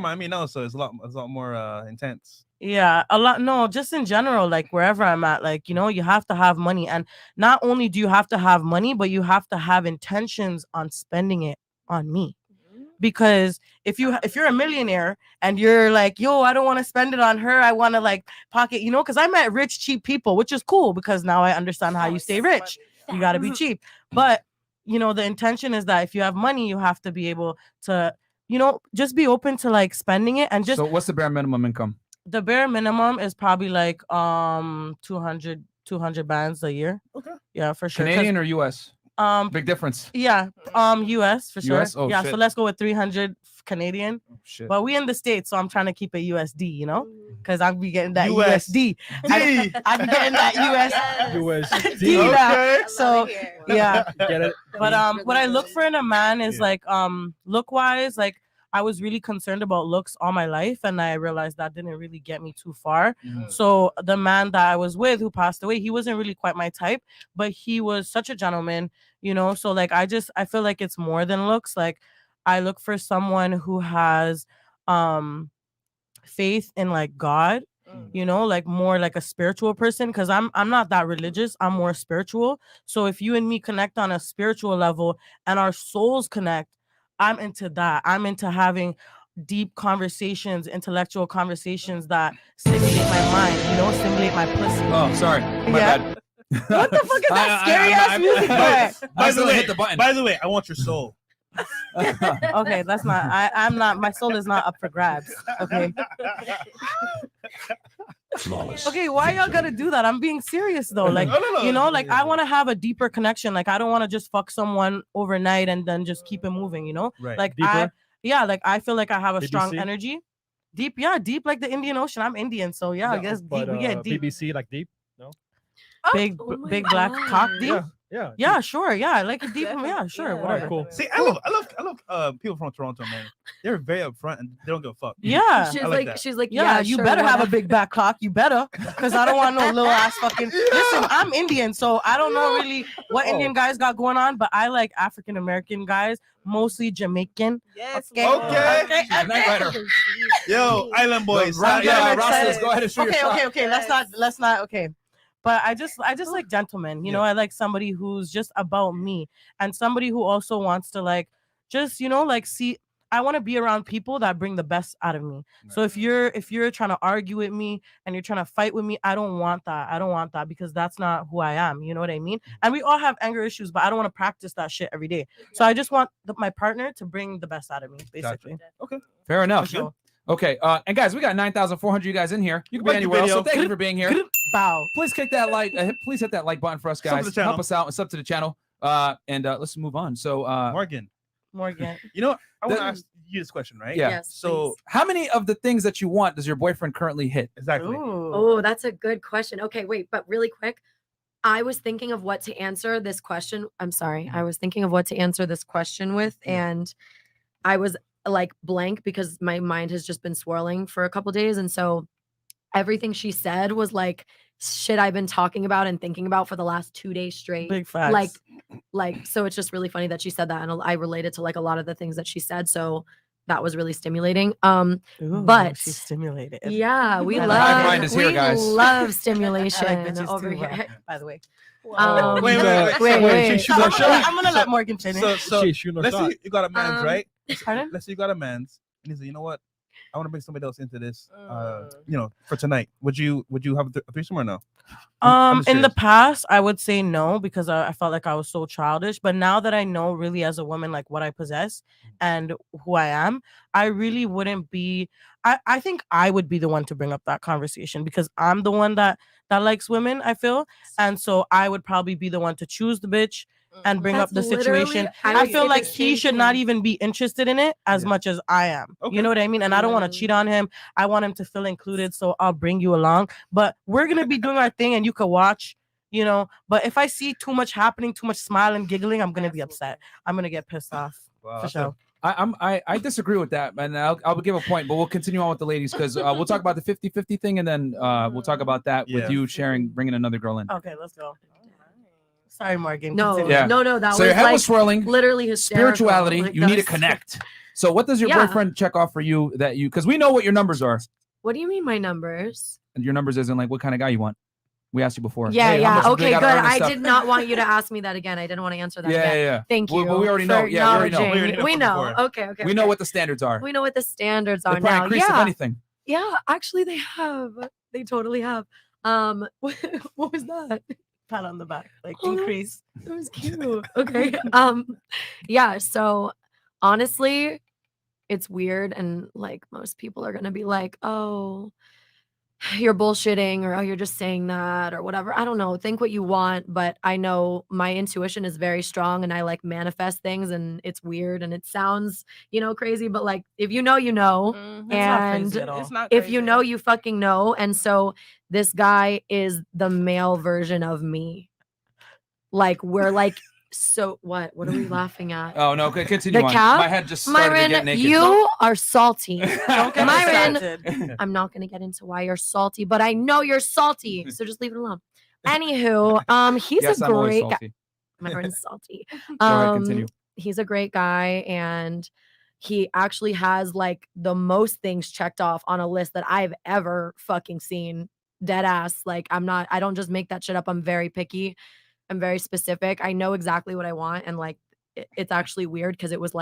Miami now, so it's a lot more intense. yeah, a lot. No, just in general, like wherever I'm at, like, you know, you have to have money. And not only do you have to have money, but you have to have intentions on spending it on me. Because if you're a millionaire and you're like, yo, I don't want to spend it on her, I want to like pocket, you know, because I met rich, cheap people, which is cool because now I understand how you stay rich. You got to be cheap. But, you know, the intention is that if you have money, you have to be able to, you know, just be open to like spending it and just So what's the bare minimum income? the bare minimum is probably like 200 bands a year. Okay. Yeah, for sure. 'Cause, Canadian or US? Big difference. yeah, US for sure. US? Oh, yeah, shit. so let's go with 300 Canadian. Oh, shit. But we in the States, so I'm trying to keep it USD, you know, because I'll be getting that US. USD. I'll be getting that USD. USD. Okay. So yeah, Get it? but what I look for in a man is like look wise, like I was really concerned about looks all my life, and I realized that didn't really get me too far. Mhm. So the man that I was with who passed away, he wasn't really quite my type, but he was such a gentleman, you know. So like I feel like it's more than looks. Like I look for someone who has faith in like God, you know, like more like a spiritual person, because I'm not that religious, I'm more spiritual. So if you and me connect on a spiritual level and our souls connect, I'm into that. I'm into having deep conversations, intellectual conversations that stimulate my mind, you know, stimulate my pussy. Oh, sorry. My Yeah. bad. What the fuck is that scary ass music for? I still hit the button. By the way, I want your soul. Okay, that's not. I'm not. My soul is not up for grabs. Okay. Flawless. Okay, why y'all gotta do that? I'm being serious though. Like, No. you know, like I want to have a deeper connection. Like, I don't want to just fuck someone overnight and then just keep it moving. You know, Right. like Deeper? like I feel like I have a strong BBC? energy. Deep, yeah, deep like the Indian Ocean. I'm Indian, so yeah, I No, guess but, deep. We get deep. BBC like deep. Big, Oh my big black God. cock deep. Yeah. Yeah. Yeah, sure. Yeah, I like it deep. Yeah, sure. Yeah. Whatever. Alright, cool. See, I love people from Toronto, man. They're very upfront and they don't give a fuck. Yeah. She's I like like, that. she's like, Yeah, you sure, better have a whatever." big back cock. You better, because I don't want no little ass fucking. Listen, I'm Indian, so I don't know really what Indian guys got going on, but I like African American guys, mostly Jamaican. Yes. Okay. Okay. She's a night rider. Yo, Island Boys. Right, Yeah, yeah, I'm Rastas, excited. go ahead and shoot your shot. Okay. Let's not. Okay. But I just like gentlemen, you know, I like somebody who's just about me and somebody who also wants to like, just, you know, like I want to be around people that bring the best out of me. So if you're trying to argue with me and you're trying to fight with me, I don't want that. I don't want that because that's not who I am. You know what I mean? And we all have anger issues, but I don't want to practice that shit every day. So I just want my partner to bring the best out of me, basically. Fair enough. So, Okay, and guys, we got 9,400 you guys in here. You can be Like the anywhere else, so video. thank you for being here. bow. Please click that like. Please hit that like button for us, Sub to guys. the channel. Help us out and sub to the channel. And let's move on. So, Morgan, Morgan. You know, I want to ask you this question, right? Yeah. Yes, So how many of the things that you want does your boyfriend currently hit? exactly. Oh, that's a good question. Okay, wait, but really quick. I was thinking of what to answer this question. I'm sorry. I was thinking of what to answer this question with, and I was like blank because my mind has just been swirling for a couple days. And so everything she said was like shit I've been talking about and thinking about for the last 2 days straight. Big facts. Like, so it's just really funny that she said that. And I related to like a lot of the things that she said. So that was really stimulating. Ooh, but she's stimulated. yeah, we I like love, it. Mind is here, we guys. love stimulation I like bitches over too, here. by the way. Wait. I'm gonna let Morgan finish. So She's shooting a let's shot. say you got a man's, right? Pardon? Let's say you got a man's, and he's like, you know what? I want to bring somebody else into this. For tonight. Would you have a threesome or no? I'm just In the curious. past, I would say no because I felt like I was so childish. But now that I know really as a woman, like what I possess and who I am, I really wouldn't be. I think I would be the one to bring up that conversation because I'm the one that likes women. I feel, and so I would probably be the one to choose the bitch and bring up the That's literally- situation. I I would feel say like the he same should not thing. even be interested in it as much as I am. Okay. You know what I mean? And I don't want to cheat on him. I want him to feel included, so I'll bring you along. But we're gonna be doing our thing, and you can watch. But if I see too much happening, too much smiling, giggling, I'm gonna be upset. I'm gonna get pissed off for sure. I disagree with that, and I'll give a point, but we'll continue on with the ladies because we'll talk about the 50-50 thing, and then we'll talk about that with you bringing another girl in. Okay, let's go. Sorry, Morgan. No, continue. Yeah. no, that So was your head like was swirling. literally hysterical. Spirituality, Like, you that need to was- connect. So what does your Yeah. boyfriend check off for you that you? Because we know what your numbers are. What do you mean my numbers? And your numbers isn't like what kind of guy you want. We asked you before. Yeah, Hey, how much yeah. you Okay, gotta good. earn and I stuff. did not want you to ask me that again. I didn't want to answer that Yeah, again. yeah, yeah. Thank you. Well, we already know. for Yeah, we already know. acknowledging. We We already know. Okay. We know what the standards are. We know what the standards They are probably now. increased if Yeah. anything. Yeah, actually they have. They totally have. What was that? Pat on the back, like Oh, increase. It was cute. Okay. Yeah, so honestly, it's weird and like most people are going to be like, "Oh, you're bullshitting," or "Oh, you're just saying that," or whatever. I don't know. Think what you want, but I know my intuition is very strong and I like manifest things and it's weird and it sounds, crazy, but like if you know, you know. It's not crazy And at all. It's not if crazy. you know, you fucking know. And so this guy is the male version of me. Like we're like, so what? What are we laughing at? Oh no, okay, continue The on. cat? My head just started to get Myron, naked. you are salty. Don't get Myron, distracted. I'm not going to get into why you're salty, but I know you're salty. So just leave it alone. Anywho, he's yes, a I'm always great guy. salty. Myron's salty. Go ahead, continue. He's a great guy and he actually has like the most things checked off on a list that I've ever fucking seen. Dead ass. Like I don't just make that shit up. I'm very picky. I'm very specific. I know exactly what I want. And like, it's actually weird because it was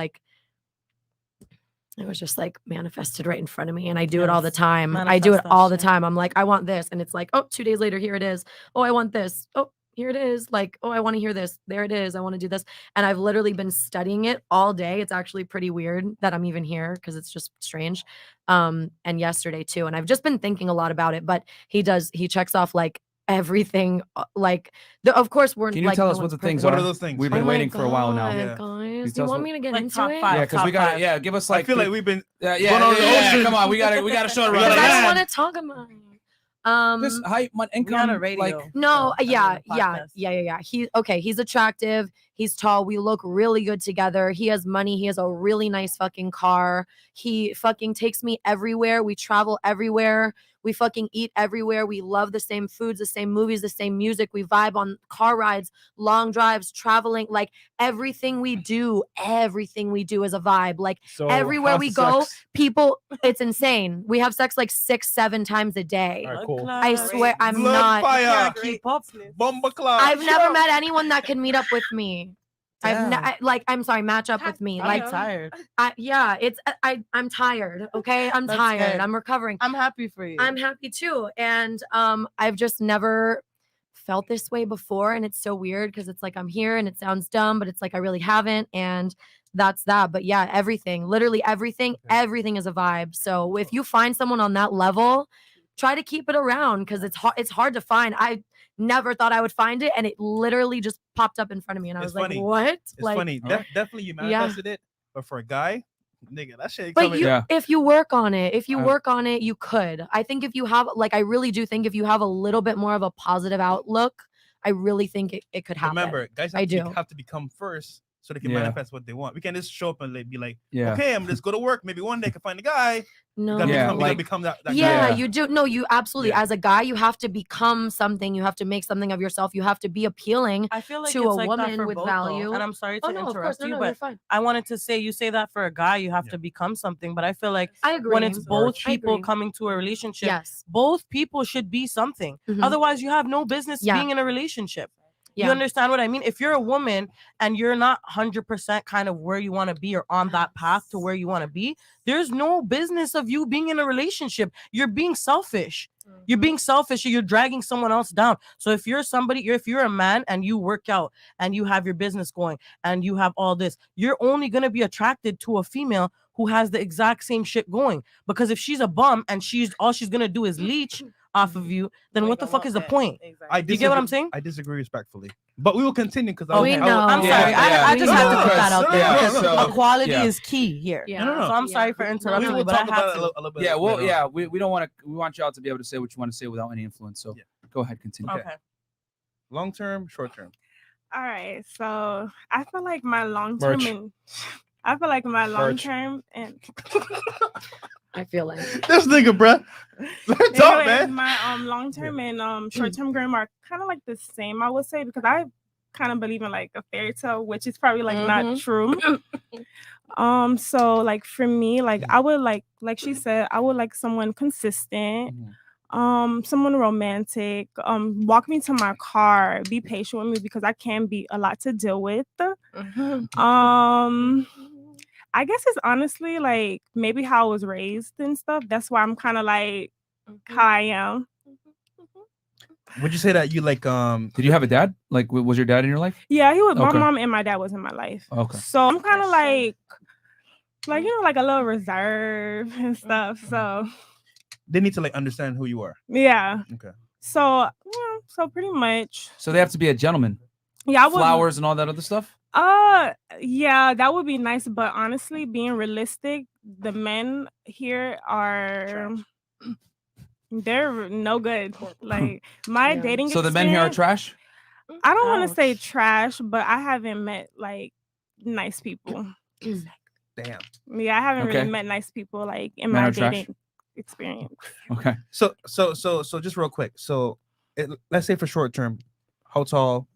just like manifested right in front of me. And I do it all the Yes. time. I do it Manifest that all the shit. time. I'm like, I want this. And it's like, oh, 2 days later, here it is. Oh, I want this. Oh, here it is. Like, oh, I want to hear this. There it is. I want to do this. And I've literally been studying it all day. It's actually pretty weird that I'm even here because it's just strange. And yesterday too. And I've just been thinking a lot about it, but he checks off like everything. Like of course we're Can you like, tell no us what one's the things perfect. What are? are those things? We've Oh been my waiting for a while now. God, Yeah. guys, tell you us want what- me to get Like into top it? five. Yeah, because we Top got five. to give us I like feel like we've been yeah, going on the ocean. come on, we gotta show it We right. gotta Because I land. don't want to talk about it. This height, my income, on a radio. like No, I mean, yeah. podcast. He's attractive. He's tall. We look really good together. He has money. He has a really nice fucking car. He fucking takes me everywhere. We travel everywhere. We fucking eat everywhere. We love the same foods, the same movies, the same music. We vibe on car rides, long drives, traveling. Like everything we do is a vibe. Like So everywhere how's we the go, sex? people, it's insane. We have sex like 6-7 times a day. All right, cool. I swear I'm Blood not. fire. Can't keep up. Bomba cloud. I've never met anyone that can meet up with me. Damn. I'm sorry, match up with me. Like, I'm tired. I'm tired. Okay, I'm That's tired. good. I'm recovering. I'm happy for you. I'm happy too, and I've just never felt this way before, and it's so weird because it's like I'm here, and it sounds dumb, but it's like I really haven't, and that's that. But yeah, everything, literally everything is a vibe. So if you find someone on that level, try to keep it around because it's hard to find. I never thought I would find it, and it literally just popped up in front of me, and I It's was funny. like, "What?" It's funny. Definitely you manifested it. But for a guy, nigga, that shit. But if you work on it, you could. I think if you have, like, I really do think if you have a little bit more of a positive outlook, I really think it could happen. Remember, guys have to become first so they can manifest what they want. We can't just show up and be like, okay, I'm just go to work. Maybe one day I can find a guy. No, you gotta become that guy. You do. No, you absolutely. As a guy, you have to become something. You have to make something of yourself. You have to be appealing I feel like to it's a like that woman for with both, value. though. And I'm sorry to of interrupt course. No, you, you're but fine. I wanted to say you say that for a guy, you have to become something. But I feel like I agree. when it's both I people agree. coming to a relationship, Yes. both people should be something. Mhm. Otherwise, you have no business being in a relationship. You understand what I mean? If you're a woman and you're not 100% kind of where you want to be or on that path to where you want to be, there's no business of you being in a relationship. You're being selfish. You're being selfish or you're dragging someone else down. So if you're if you're a man and you work out and you have your business going and you have all this, you're only going to be attracted to a female who has the exact same shit going. Because if she's a bum and all she's going to do is leech off of you, then what the fuck is the point? Exactly. You get what I'm saying? I disagree respectfully, but we will continue because I'm sorry. I just had to put that out there because equality is key here. So I'm sorry for interrupting you, but I have to. A little bit. We don't want to. We want y'all to be able to say what you want to say without any influence. So go ahead, continue. Okay. Long term, short term. All right. So I feel like my long term and I feel like this nigga, bruh. Let's talk, man. My long term and short term dream are kind of like the same, I would say, because I kind of believe in like a fairy tale, which is probably like not true. So like for me, like I would like she said, I would like someone consistent, someone romantic, walk me to my car, be patient with me because I can be a lot to deal with. I guess it's honestly like maybe how I was raised and stuff. That's why I'm kind of like how I am. Would you say that you like Did you have a dad? Like was your dad in your life? Yeah, he was. My mom and my dad was in my life. Okay. So I'm kind of like you know, like a little reserved and stuff. So they need to like understand who you are. Yeah. Okay. So yeah, so pretty much. So they have to be a gentleman. Yeah, I would. Flowers and all that other stuff. Yeah, that would be nice. But honestly, being realistic, the men here are they're no good. Like my dating. So the men here are trash. I don't want to say trash, but I haven't met like nice people. Damn. Yeah, I haven't really met nice people like in Men my are trash? dating experience. Okay. So just real quick. So let's say for short term, how tall?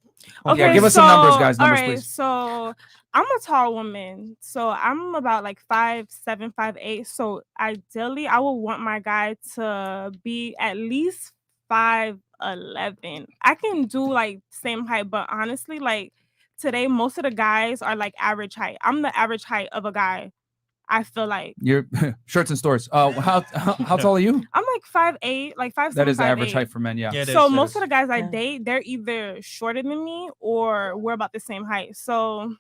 Okay, yeah, give us some numbers, guys. Numbers, all right, please. so I'm a tall woman. So I'm about like 5'7", 5'8". So ideally, I would want my guy to be at least 5'11". I can do like same height, but honestly, like today, most of the guys are like average height. I'm the average height of a guy. I feel like Your shirts and stores. How tall are you? I'm like 5'8", like 5'7". That is the average 5'8". height for men. Yeah. So most of the guys I date, they're either shorter than me or we're about the same height. So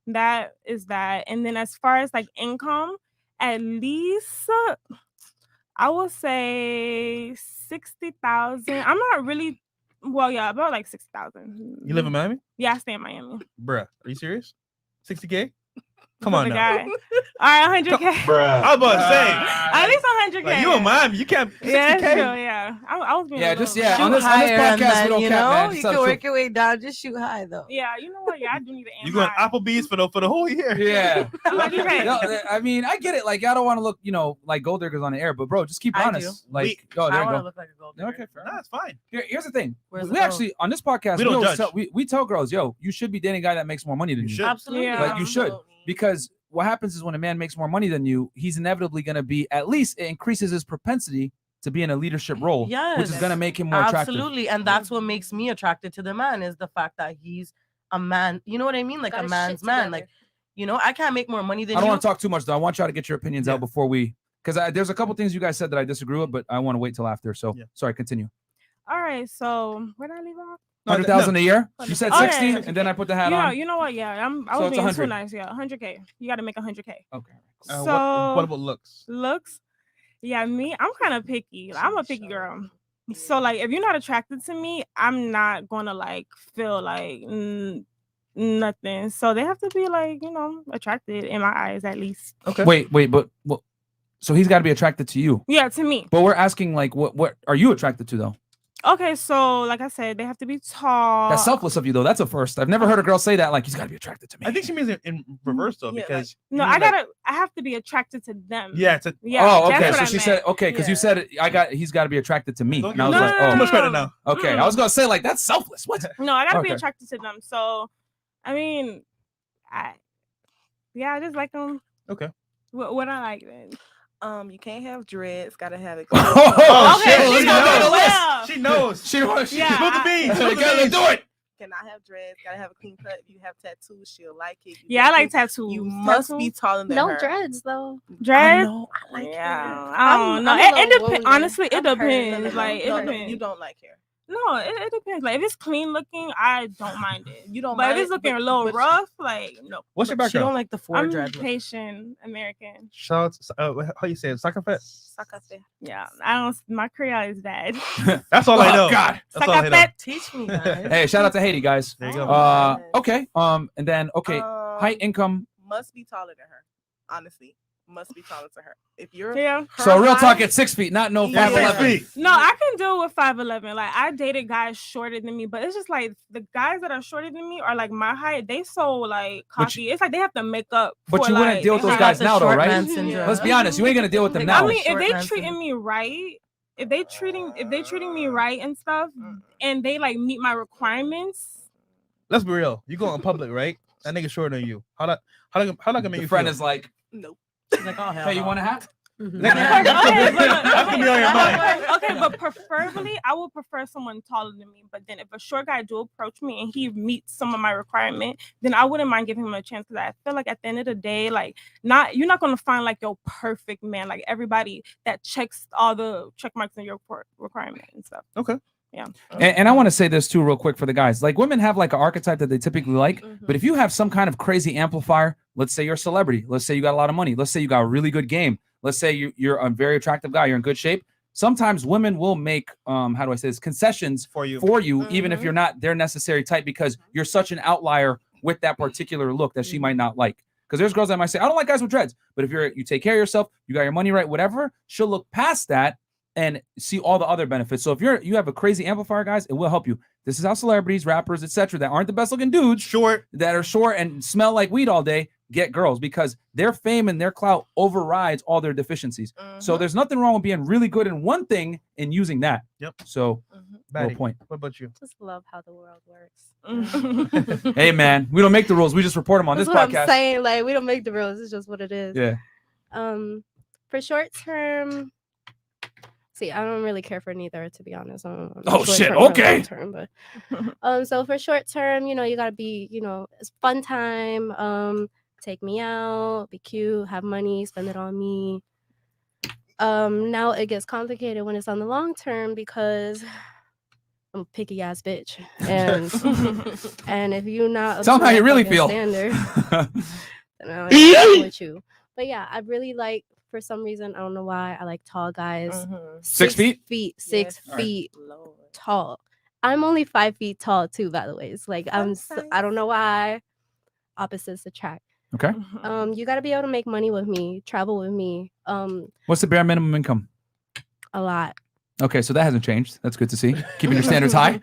that is that. And then as far as like income, at least I would say 60,000. I'm not really about like 60,000. You live in Miami? Yeah, I stay in Miami. Bruh, are you serious? 60K? Come on now. Guy. All right, 100K. Bruh. I was about to say. At least 100K. Like, you in Miami, you can't. 60K. Yeah, that's true, yeah. I was being Yeah, a just little- on this podcast we don't you cap, know, man. you So can true. work your way down. Just shoot high though. Yeah, you know what? Yeah, I do need to aim You going high. Applebee's for the whole year? Yeah. 100K. No, I mean, I get it. Like, I don't want to look, like gold diggers on the air, but bro, just keep I honest. do. Like, I there you want to go. look like a gold. Okay, fair Nah, enough. that's fine. Here's the thing. Where's We the actually on this podcast We don't always judge. we tell girls, yo, you should be dating a guy that makes more money than you. should. Absolutely. Yeah. Like you should, because what happens is when a man makes more money than you, he's inevitably going to be, at least it increases his propensity to be in a leadership role, which is Yes. going to make him more attractive. Absolutely. And that's what makes me attracted to the man is the fact that he's a man. You know what I mean? Like Got a his man's shit man. together. Like, I can't make more money than I don't you. want to talk too much though. I want y'all to get your opinions out before because there's a couple things you guys said that I disagree with, but I want to wait till after. So sorry, continue. All right, so where did I leave off? 100,000 a year. You said 60, Okay. and then I put the hat on. You know what? Yeah, I So was it's being 100. too nice. Yeah, 100K. You got to make 100K. Okay. So what about looks? looks? Yeah, me, I'm kind of picky. Like, I'm a picky girl. So like, if you're not attracted to me, I'm not gonna like feel like Nothing. So they have to be like, attracted in my eyes at least. Okay. Wait, but so he's got to be attracted to you. Yeah, to me. But we're asking like, what are you attracted to though? Okay, so like I said, they have to be tall. That's selfless of you though. That's a first. I've never heard a girl say that. Like, he's got to be attracted to me. I think she means it in reverse though, because no, I have to be attracted to them. Yeah. Oh, okay. So she said, okay, because you said he's got to be attracted to me. And I was like, oh, too much credit now. Okay, I was gonna say like that's selfless. What? No, I gotta be attracted to them. So, I mean, I just like them. Okay. What I like then. You can't have dreads. Gotta have it. Oh, okay, she knows. She knows. She put the beans. Let's do it. Cannot have dreads. Gotta have a clean cut. If you have tattoos, she'll like it. I like tattoos. You must be taller than her. No dreads though. Dreads? I like hair. I don't know. It depends. Honestly, it depends. Like it depends. You don't like hair. No, it depends. Like if it's clean looking, I don't mind it. You don't. But mind if it's looking a little rough, like no. What's your background? She don't like the I'm dread. Haitian American. Shout out, how you say it? Sakafet? Yeah, I don't. My Creole is bad. That's all I know. God. That's all I know. Teach me, guys. Hey, shout out to Haiti, guys. There you go. Okay. And then height, income. Must be taller than her. Honestly, must be taller to her. If you're So real talk at 6 feet, not no 5'11". No, I can deal with 5'11". Like I dated guys shorter than me, but it's just like the guys that are shorter than me are like my height. They so like cocky. It's like they have to make up. But you wouldn't deal with those guys now, though, right? Let's be honest. You ain't gonna deal with them now. I mean, if they treating me right, if they treating me right and stuff, and they like meet my requirements. Let's be real. You go in public, right? That nigga shorter than you. How that gonna make you friend feel? Is like, nope. She's like, oh hell. Hey, you want a hat? Okay, but preferably, I would prefer someone taller than me. But then, if a short guy do approach me and he meets some of my requirement, then I wouldn't mind giving him a chance because I feel like at the end of the day, like you're not gonna find like your perfect man, like everybody that checks all the check marks in your requirement and stuff. Okay. Yeah. And I want to say this too, real quick for the guys. Like women have like an archetype that they typically like, but if you have some kind of crazy amplifier, let's say you're a celebrity, let's say you got a lot of money, let's say you got a really good game, let's say you're a very attractive guy, you're in good shape. Sometimes women will make how do I say this, concessions for you, even if you're not their necessary type, because you're such an outlier with that particular look that she might not like. Because there's girls that might say, I don't like guys with dreads, but if you take care of yourself, you got your money right, whatever, she'll look past that and see all the other benefits. So if you have a crazy amplifier, guys, it will help you. This is how celebrities, rappers, etc., that aren't the best looking dudes, that are short and smell like weed all day, get girls, because their fame and their clout overrides all their deficiencies. So there's nothing wrong with being really good in one thing and using that. Yep. So no point. What about you? Just love how the world works. Hey man, we don't make the rules. We just report them on That's this what podcast. I'm saying. Like we don't make the rules. It's just what it is. Yeah. For short term. See, I don't really care for neither, to be honest. Oh shit! Okay. Term, but so for short term, you gotta be, it's fun time. Take me out, be cute, have money, spend it on me. Now it gets complicated when it's on the long term because I'm a picky ass bitch, and if you're not, tell them how you really feel. Standard, then I like with you. But yeah, I really like. For some reason, I don't know why, I like tall guys. 6 feet? 6 feet tall. I'm only 5 feet tall too, by the way. It's like I don't know why. Opposites attract. Okay. You got to be able to make money with me, travel with me. What's the bare minimum income? A lot. Okay, so that hasn't changed. That's good to see. Keeping your standards high.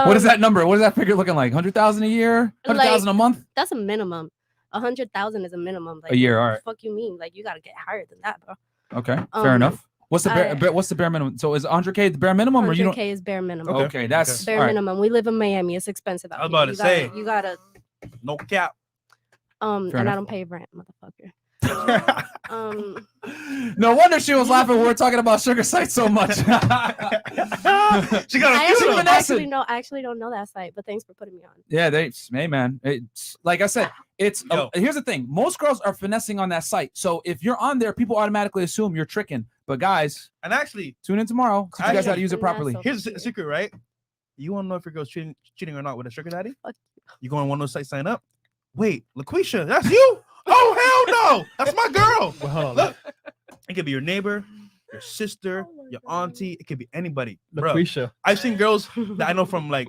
What is that number? What is that figure looking like? 100,000 a year? 100,000 a month? That's a minimum. 100,000 is a minimum. Like, a year, all right. What the fuck you mean? Like you gotta get higher than that, bro. Okay, fair enough. What's the bare minimum? So is 100K the bare minimum, or you don't? 100K is bare minimum. Okay, that's bare minimum. We live in Miami. It's expensive out I was about to say. You gotta. No cap. And I don't pay rent, motherfucker. No wonder she was laughing when we were talking about sugar site so much. She got I actually don't know that site, but thanks for putting me on. Yeah, hey man, it's like I said, it's here's the thing. Most girls are finessing on that site. So if you're on there, people automatically assume you're tricking. But guys, and actually tune in tomorrow. Teach you guys how to use it properly. Here's a secret, right? You want to know if your girl's cheating or not with a sugar daddy? You go on one of those sites, sign up. Wait, LaQuisha, that's you? Oh hell no, that's my girl. Well, look, it could be your neighbor, your sister, your auntie. It could be anybody. Bro, Lucretia. I've seen girls that I know from my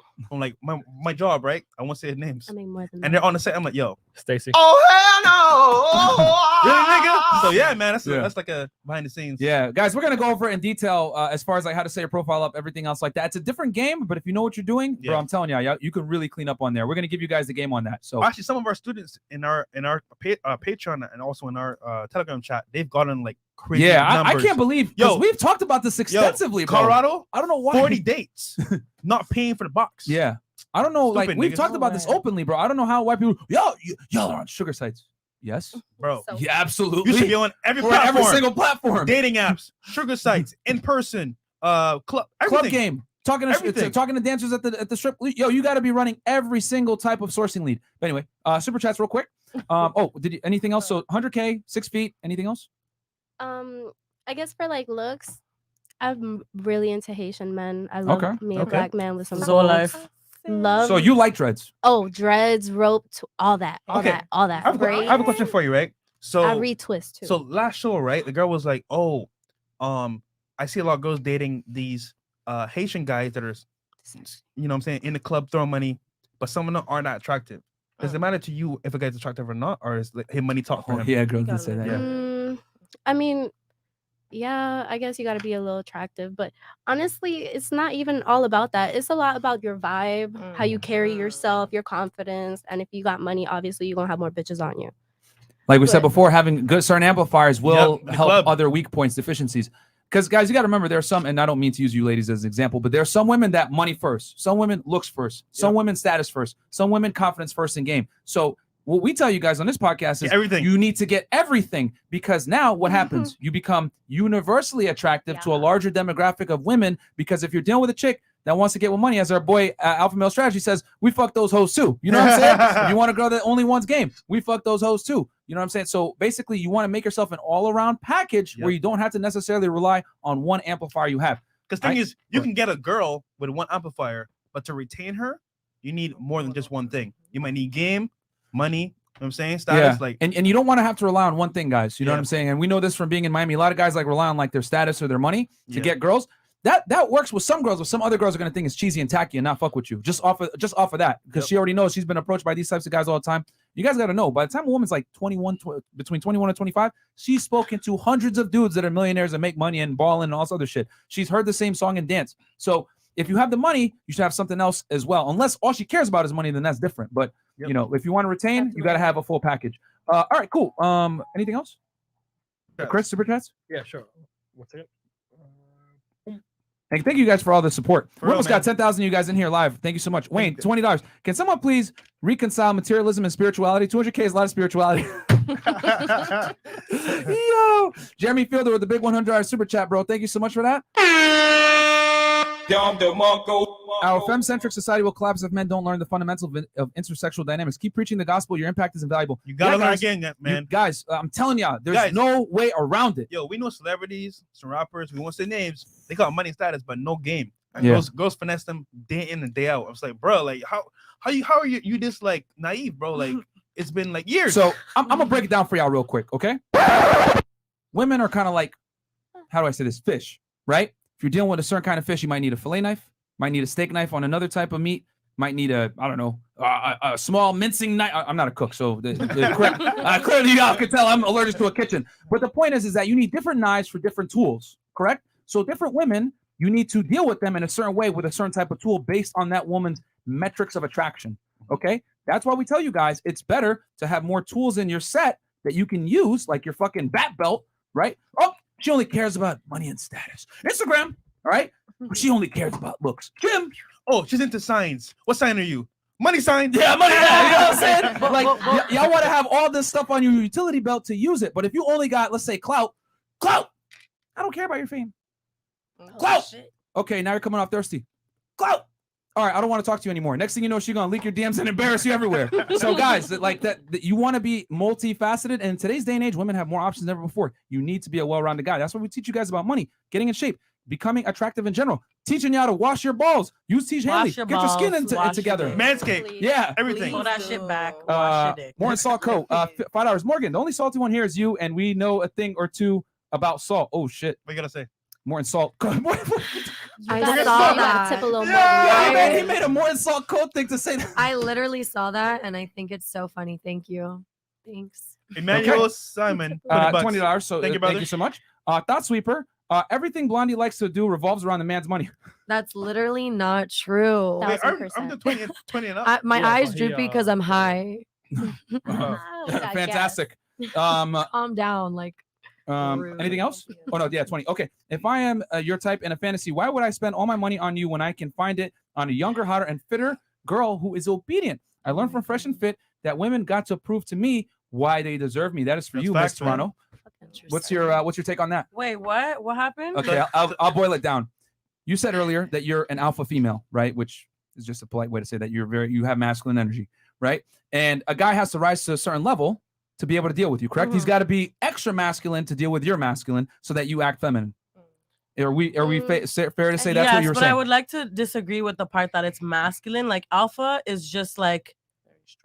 job, right? I won't say their names. I make more than And they're on the set. I'm like, yo, Stacy. oh hell no! Really, nigga? So yeah, man, that's like a behind the scenes. Yeah, guys, we're gonna go over it in detail as far as like how to set your profile up, everything else like that. It's a different game, but if you know what you're doing, bro, I'm telling you, you can really clean up on there. We're gonna give you guys the game on that. So actually, some of our students in our Patreon and also in our Telegram chat, they've gotten like crazy numbers. I can't believe, we've talked about this extensively, bro. Colorado, I don't know why 40 dates not paying for the box. Yeah, I don't know. Stupid like we've niggas. talked about this openly, bro. I don't know how white people y'all are on sugar sites. Yes, bro. Yeah, absolutely. You should be on every We're on platform, every single platform. dating apps, sugar sites, in person, club game. Talking to dancers at the strip. Yo, you got to be running every single type of sourcing lead. But anyway, super chats real quick. Anything else? So 100K, 6 feet. Anything else? I guess for like looks, I'm really into Haitian men. I love me a black man with some Zoe life. Love. So you like dreads? Oh, dreads, rope, all that. I have a question for you, right? So I retwist too. So last show, right? The girl was like, "Oh, I see a lot of girls dating these Haitian guys that are, you know what I'm saying, in the club throwing money, but some of them are not attractive. Does it matter to you if a guy's attractive or not, or is his money talk for him?" Yeah, girls did say that. Yeah. I mean, yeah, I guess you got to be a little attractive, but honestly, it's not even all about that. It's a lot about your vibe, how you carry yourself, your confidence, and if you got money, obviously you're gonna have more bitches on you. Like we said before, having good certain amplifiers will help club. other weak points, deficiencies. Because guys, you got to remember, there are some, and I don't mean to use you ladies as an example, but there are some women that money first, some women looks first, some women status first, some women confidence first in game. So what we tell you guys on this podcast is everything. You need to get everything, because now what happens? You become universally attractive to a larger demographic of women, because if you're dealing with a chick that wants to get with money, as our boy Alpha Male Strategy says, we fuck those hoes too. You know what I'm saying? If you want a girl that only wants game, we fuck those hoes too. You know what I'm saying? So basically, you want to make yourself an all-around package where you don't have to necessarily rely on one amplifier you have. Because thing is, you can get a girl with one amplifier, but to retain her, you need more than just one thing. You might need game, money. You know what I'm saying? Status, like, and you don't want to have to rely on one thing, guys. You know what I'm saying? And we know this from being in Miami. A lot of guys like rely on like their status or their money to get girls. That works with some girls, but some other girls are gonna think it's cheesy and tacky and not fuck with you just off of that, because she already knows she's been approached by these types of guys all the time. You guys got to know, by the time a woman's like between 21 and 25, she's spoken to hundreds of dudes that are millionaires and make money and balling and all this other shit. She's heard the same song and dance. So if you have the money, you should have something else as well. Unless all she cares about is money, then that's different. But you know, if you want to retain, you got to have a full package. All right, cool. Anything else? Chris, super chats? Yeah, sure. What's it? And thank you guys for all the support. For We almost real, got 10,000 of you guys in here live. Thank you so much. Wayne, $20. Can someone please reconcile materialism and spirituality? 200K is a lot of spirituality. Yo, Jeremy Fielder with the big $100 super chat, bro. Thank you so much for that. Our femme-centric society will collapse if men don't learn the fundamentals of intersexual dynamics. Keep preaching the gospel. Your impact is invaluable. You gotta learn guys, again, man. Guys, I'm telling y'all, there's no way around it. Yo, we know celebrities, some rappers. We won't say names. They got money status, but no game. Yeah. Girls finesse them day in and day out. I was like, bro, like how are you this like naive, bro? Like it's been like years. So I'm gonna break it down for y'all real quick, okay? Women are kind of like, how do I say this? Fish, right? If you're dealing with a certain kind of fish, you might need a fillet knife, might need a steak knife on another type of meat, might need a small mincing knife. I'm not a cook, so clearly y'all can tell I'm allergic to a kitchen. But the point is that you need different knives for different tools, correct? So different women, you need to deal with them in a certain way with a certain type of tool based on that woman's metrics of attraction, okay? That's why we tell you guys it's better to have more tools in your set that you can use, like your fucking bat belt, right? Oh, she only cares about money and status. Instagram, all right? She only cares about looks. Jim. Oh, she's into signs. What sign are you? Money sign. Yeah, money. Yeah, you know what I'm saying? But like, y'all want to have all this stuff on your utility belt to use it. But if you only got, let's say, clout, I don't care about your fame. Clout. Okay, now you're coming off thirsty. Clout. All right, I don't want to talk to you anymore. Next thing you know, she's gonna leak your DMs and embarrass you everywhere. So, guys, like that you want to be multifaceted. And in today's day and age, women have more options than ever before. You need to be a well-rounded guy. That's why we teach you guys about money, getting in shape, becoming attractive in general, teaching you how to wash your balls. Use Teach Hanley. Get your skin together. Manscaped. Yeah, everything. Pull that shit back. Wash your dick. Morgan Salt Co. $5. Morgan, the only salty one here is you, and we know a thing or two about salt. Oh shit. What you gotta say? More salt. I I saw that. Tip a little more. Yeah, man, he made a more salt coat thing to say that. I literally saw that, and I think it's so funny. Thank you. Thanks. Emmanuel Simon, $20. So thank you, thank you so much. Thought Sweeper. Everything Blondie likes to do revolves around the man's money. That's literally not true. Wait, I'm the 20 and up. My eyes droopy because I'm high. Fantastic. Calm down, like. Anything else? Oh no, yeah, 20. Okay. If I am your type in a fantasy, why would I spend all my money on you when I can find it on a younger, hotter, and fitter girl who is obedient? I learned from Fresh and Fit that women got to prove to me why they deserve me. That is for you, Miss Toronto. What's your take on that? Wait, what? What happened? Okay, I'll boil it down. You said earlier that you're an alpha female, right? Which is just a polite way to say that you have masculine energy, right? And a guy has to rise to a certain level to be able to deal with you, correct? He's got to be extra masculine to deal with your masculine so that you act feminine. Are we fair to say that's what you're but saying? I would like to disagree with the part that it's masculine. Like alpha is just like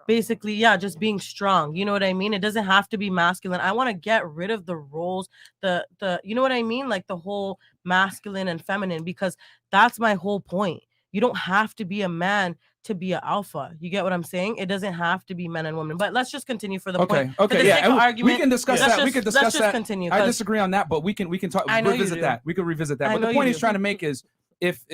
basically, just being strong. You know what I mean? It doesn't have to be masculine. I want to get rid of the roles, the you know what I mean? Like the whole masculine and feminine, because that's my whole point. You don't have to be a man to be an alpha. You get what I'm saying? It doesn't have to be men and women. But let's just continue for the point. Okay, for the sake of argument, we can discuss that. We can discuss let's that. Just continue. I disagree on that, but we can talk. Revisit that. We could revisit that. But the point he's trying to make is, if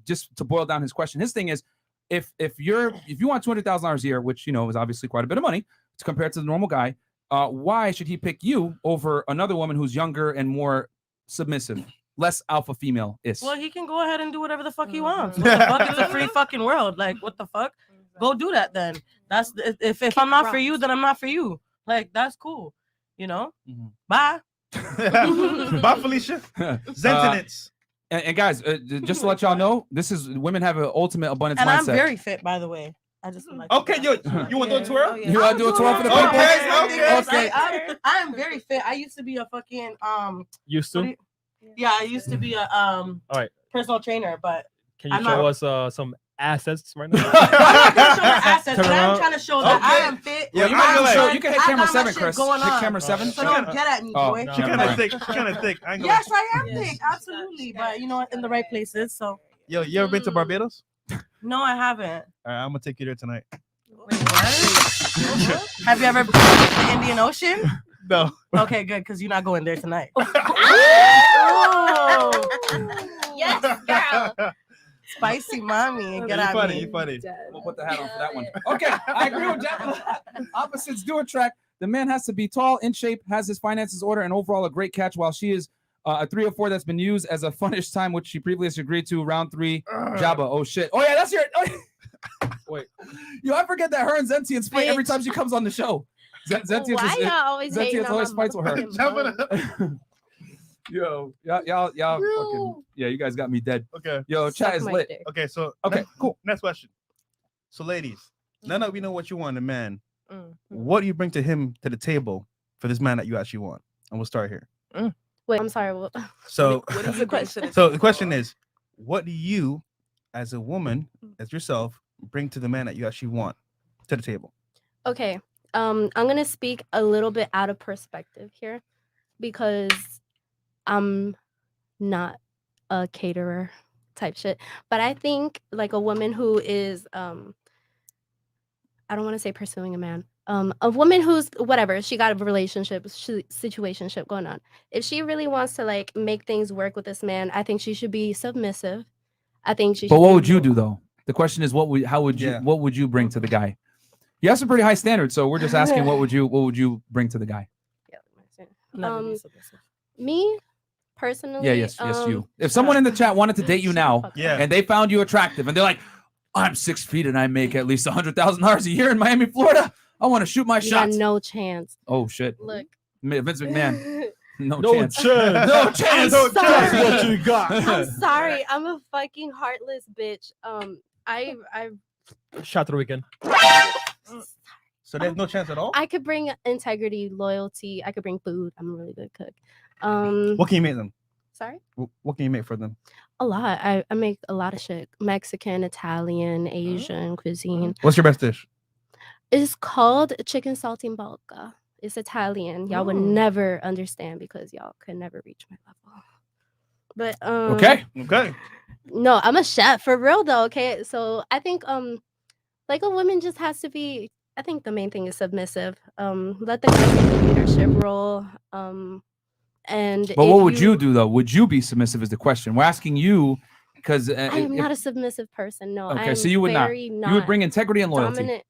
just to boil down his question, his thing is, if you want $200,000 a year, which is obviously quite a bit of money compared to the normal guy, why should he pick you over another woman who's younger and more submissive? Less alpha female is. Well, he can go ahead and do whatever the fuck he wants. What the fuck? It's a free fucking world. Like, what the fuck? Go do that then. That's if I'm not for you, then I'm not for you. Like, that's cool. Bye. Bye, Felicia. Sentiments. And guys, just to let y'all know, women have an ultimate abundance and mindset. I'm very fit, by the way. I just like you want to do a tour? You want to do a tour for the people? Okay. I am very fit. I used to be a fucking Used to? I used to be a personal trainer, but can you show us some assets right now? I'm not gonna show my assets, but I'm trying to show that I am fit. Yeah, you can hit camera 7, Chris. Hit camera 7. So don't get at me, boy. She kind of thick. Yes, I am thick, absolutely. But you know what? In the right places. So. Yo, you ever been to Barbados? No, I haven't. All right, I'm gonna take you there tonight. Wait, what? Have you ever been to the Indian Ocean? No. Okay, good, because you're not going there tonight. Yes, girl. Spicy mommy. Get at me. You funny. We'll put the hat on for that one. Okay, I agree with Jack. Opposites do attract. The man has to be tall, in shape, has his finances order, and overall a great catch, while she is a 304 that's been used as a funnish time, which she previously agreed to. Round 3, Jabba. Oh, shit. Oh, yeah, that's your... Wait. Yo, I forget that her and Zentians fight every time she comes on the show. Why y'all always hating always on fights with her. her? Yo, y'all fucking, you guys got me dead. Okay. Yo, chat is lit. Okay, so cool. Next question. So, ladies, now that we know what you want in a man, what do you bring to the table for this man that you actually want? And we'll start here. Wait, I'm sorry. What? So, What is the question? So the question is, what do you, as a woman, as yourself, bring to the man that you actually want to the table? Okay. I'm gonna speak a little bit out of perspective here because I'm not a caterer type shit. But I think like a woman who is I don't want to say pursuing a man. A woman who's whatever, she got a relationship, situationship going on. If she really wants to like make things work with this man, I think she should be submissive. I think she. But what would you do though? The question is, what would you bring to the guy? You have some pretty high standards, so we're just asking, what would you bring to the guy? Me personally. Yes, you. If someone in the chat wanted to date you now, and they found you attractive, and they're like, I'm 6 feet and I make at least $100,000 a year in Miami, Florida. I want to shoot my shots. No chance. Oh shit. Look, Vince McMahon. No chance. No chance. That's what you got. I'm sorry. I'm a fucking heartless bitch. I Shot the weekend. So there's no chance at all? I could bring integrity, loyalty. I could bring food. I'm a really good cook. What can you make them? Sorry? What can you make for them? A lot. I make a lot of shit. Mexican, Italian, Asian cuisine. What's your best dish? It's called chicken saltimbocca. It's Italian. Y'all would never understand because y'all could never reach my level. But Okay. No, I'm a chef for real though. Okay, so I think like a woman just has to be. I think the main thing is submissive. Let the girl take the leadership role. And But what would you do though? Would you be submissive? Is the question. We're asking you because I am not a submissive person. No. Okay, I'm so you would not. You would bring integrity and loyalty. Dominant.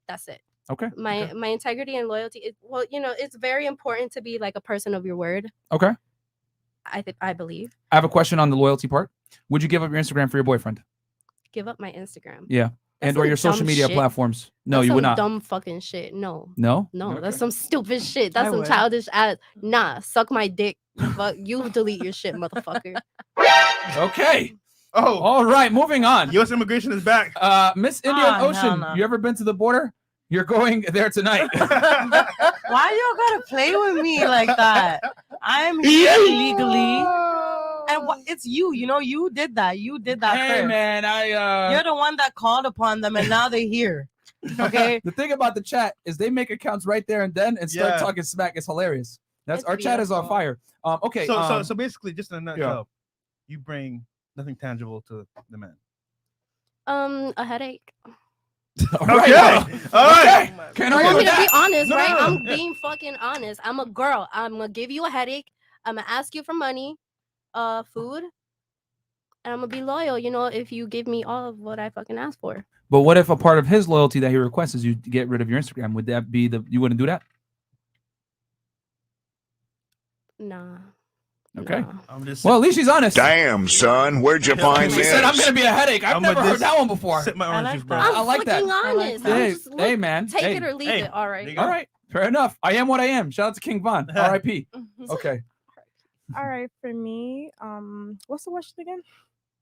That's it. Okay. My integrity and loyalty. Well, you know, it's very important to be like a person of your word. Okay. I believe. I have a question on the loyalty part. Would you give up your Instagram for your boyfriend? Give up my Instagram. Yeah. That's or your some social dumb media shit. platforms? No, That's you would some not. Dumb fucking shit. No. No. No, that's some stupid shit. That's I some would. childish ass. Nah, suck my dick. Fuck you. Delete your shit, motherfucker. Okay. Oh, all right. Moving on. U.S. immigration is back. Miss Indian hell Ocean. no. You ever been to the border? You're going there tonight. Why you gotta play with me like that? I'm here illegally. And it's you. You know, you did that. You did that Hey first. man, You're the one that called upon them, and now they're here. Okay. The thing about the chat is they make accounts right there and then and start Yeah. talking smack. It's hilarious. That's It's our chat is on beautiful. fire. Okay. So basically, just in a nutshell, you bring nothing tangible to the man. A headache. all right. Okay. All right. Can You I want get me to be that? honest, No, right? no, no. I'm being fucking honest. I'm a girl. I'm gonna give you a headache. I'm gonna ask you for money, food, and I'm gonna be loyal. You know, if you give me all of what I fucking asked for. But what if a part of his loyalty that he requests is you get rid of your Instagram? Would that be you wouldn't do that? Nah. Okay. Nah. I'm just Well, at least she's honest. Damn, son, where'd you find She this? said, "I'm gonna be a headache." I've I'm never with heard this- that one before. Sip my I orange like juice, bro. that. I like that. Fucking honest. Hey, Just look, hey, man. Take Hey. it or leave Hey. it. All right. There you go. All right. Fair enough. I am what I am. Shout out to King Von. R.I.P. Okay. All right, for me, what's the question again?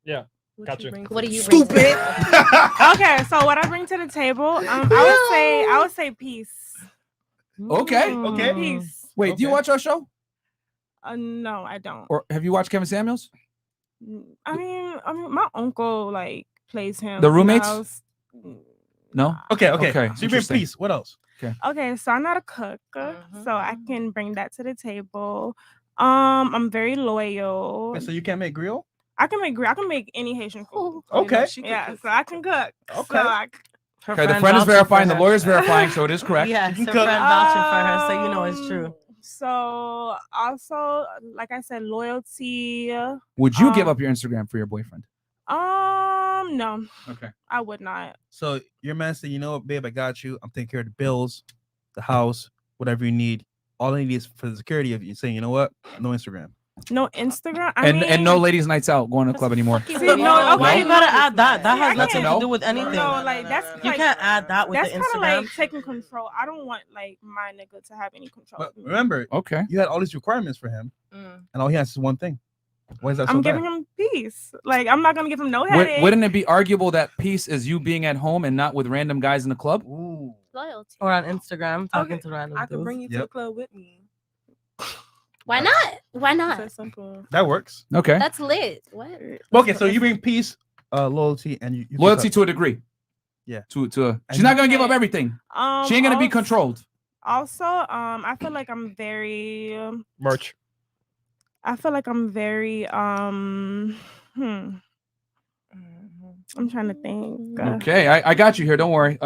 Yeah. What Got you you. bring to What do the you table? bring to the Okay, so what I bring to the table, I would say peace. Okay. Okay. Peace. Wait, do you Okay. watch our show? No, I don't. Or have you watched Kevin Samuels? I mean, my uncle like plays him. The in roommates? house. No? Okay. Okay, So you bring interesting. peace. What else? Okay, so I'm not a cook, so I can bring that to the table. I'm very loyal. So you can't make grill? I can make any Haitian food. Okay. Yeah, so I can cook. Okay. So I, Her Okay, the friend friend is vouching verifying, for the her. lawyer's verifying, so it is correct. Yes, her cook. friend vouching for her, so you know it's true. So also, like I said, loyalty. Would you give up your Instagram for your boyfriend? No, Okay. I would not. So your man said, you know what, babe, I got you. I'm taking care of the bills, the house, whatever you need. All I need is for the security of you saying, you know what, no Instagram. No Instagram. And no ladies' nights out going to the club anymore. See, no, Why okay. you gotta add that? That Yeah, I has nothing can't. to do with anything. No, like that's You like, can't add that with that's the kind of Instagram. like taking control. I don't want like my nigga to have any control. But of me. remember, Okay. you had all these requirements for him, and all he has is one thing. Why is that so I'm bad? giving him peace. Like I'm not gonna give him no headache. Wouldn't it be arguable that peace is you being at home and not with random guys in the club? Ooh. loyalty. Or on Instagram, talking Okay, to random I could dudes. bring you to the club with me. Why not? Why It's not? that simple. That works. Okay. That's lit. What? Okay, so you bring peace, loyalty, and you Loyalty to a degree. Yeah. She's not gonna give up everything. She ain't gonna be controlled. Also, I feel like I'm very. Merch. I feel like I'm very. I'm trying to think. Okay, I got you here. Don't worry.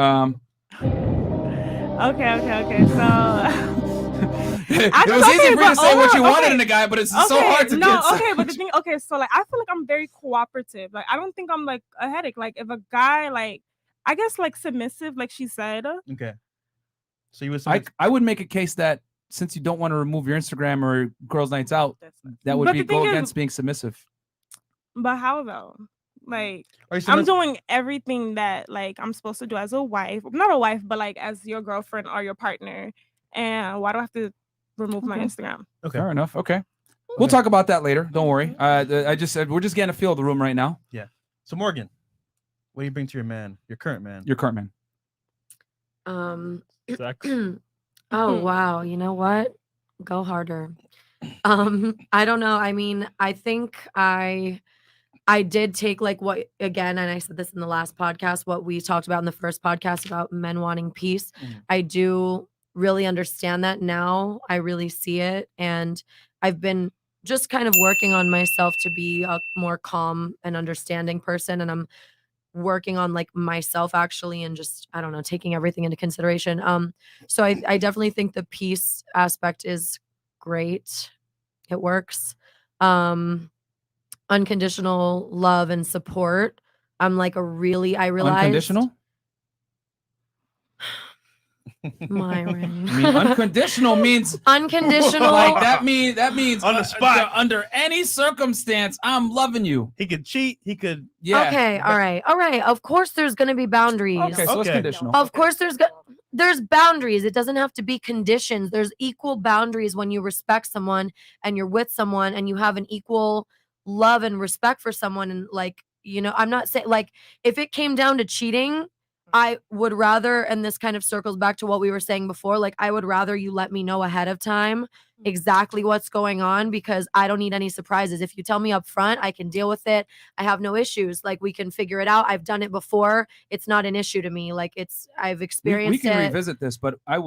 Okay. So. It was easy for you to say what you wanted in a guy, but it's so hard to get. Okay, but the thing, so like I feel like I'm very cooperative. Like I don't think I'm like a headache. Like if a guy like, I guess like submissive, like she said. Okay. So you would. I would make a case that since you don't want to remove your Instagram or girls' nights out, that would But be the thing go is- against being submissive. But how though? Like Are you I'm submissive? doing everything that like I'm supposed to do as a wife, not a wife, but like as your girlfriend or your partner. And why do I have to remove my Instagram? Okay. Fair enough. Okay. We'll talk about that later. Don't worry. I just said we're just getting a feel of the room right now. Yeah. So Morgan, what do you bring to your man, your current man? Your current man. Sex. Oh wow, you know what? Go harder. I don't know. I mean, I think I did take like what again, and I said this in the last podcast, what we talked about in the first podcast about men wanting peace. I do really understand that now. I really see it, and I've been just kind of working on myself to be a more calm and understanding person. And I'm working on like myself actually, and just, I don't know, taking everything into consideration. So I definitely think the peace aspect is great. It works. Unconditional love and support. I'm like I realized Unconditional? Myron. I mean, unconditional means unconditional. Like that means on the spot. Under any circumstance, I'm loving you. He could cheat. He could. Yeah. Okay. All right. Of course, there's gonna be boundaries. Okay, so it's conditional. Of course, there's boundaries. It doesn't have to be conditions. There's equal boundaries when you respect someone and you're with someone and you have an equal love and respect for someone. And like, you know, I'm not saying like if it came down to cheating, I would rather, and this kind of circles back to what we were saying before, like I would rather you let me know ahead of time exactly what's going on, because I don't need any surprises. If you tell me up front, I can deal with it. I have no issues. Like we can figure it out. I've done it before. It's not an issue to me. Like I've experienced we can it. revisit this, but I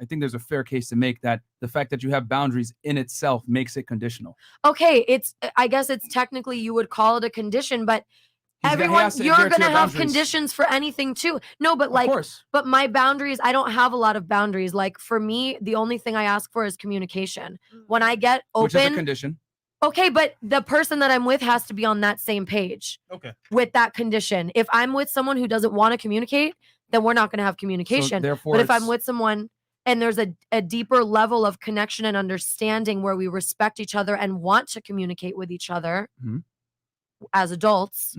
think there's a fair case to make that the fact that you have boundaries in itself makes it conditional. Okay, I guess it's technically you would call it a condition, but everyone, you're going to have conditions for anything too. No, but like, but my boundaries, I don't have a lot of boundaries. Like for me, the only thing I ask for is communication. When I get open, which is a condition. Okay, but the person that I'm with has to be on that same page. Okay. With that condition. If I'm with someone who doesn't want to communicate, then we're not going to have communication. So but if I'm with someone and there's a deeper level of connection and understanding where we respect each other and want to communicate with each other as adults,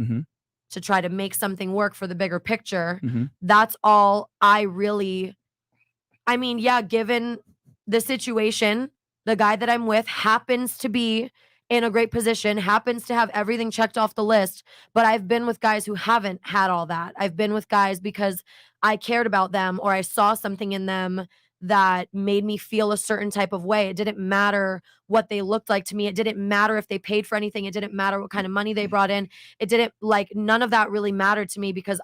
to try to make something work for the bigger picture. That's all I mean, yeah, given the situation, the guy that I'm with happens to be in a great position, happens to have everything checked off the list. But I've been with guys who haven't had all that. I've been with guys because I cared about them or I saw something in them that made me feel a certain type of way. It didn't matter what they looked like to me. It didn't matter if they paid for anything. It didn't matter what kind of money they brought in. It didn't, like, none of that really mattered to me because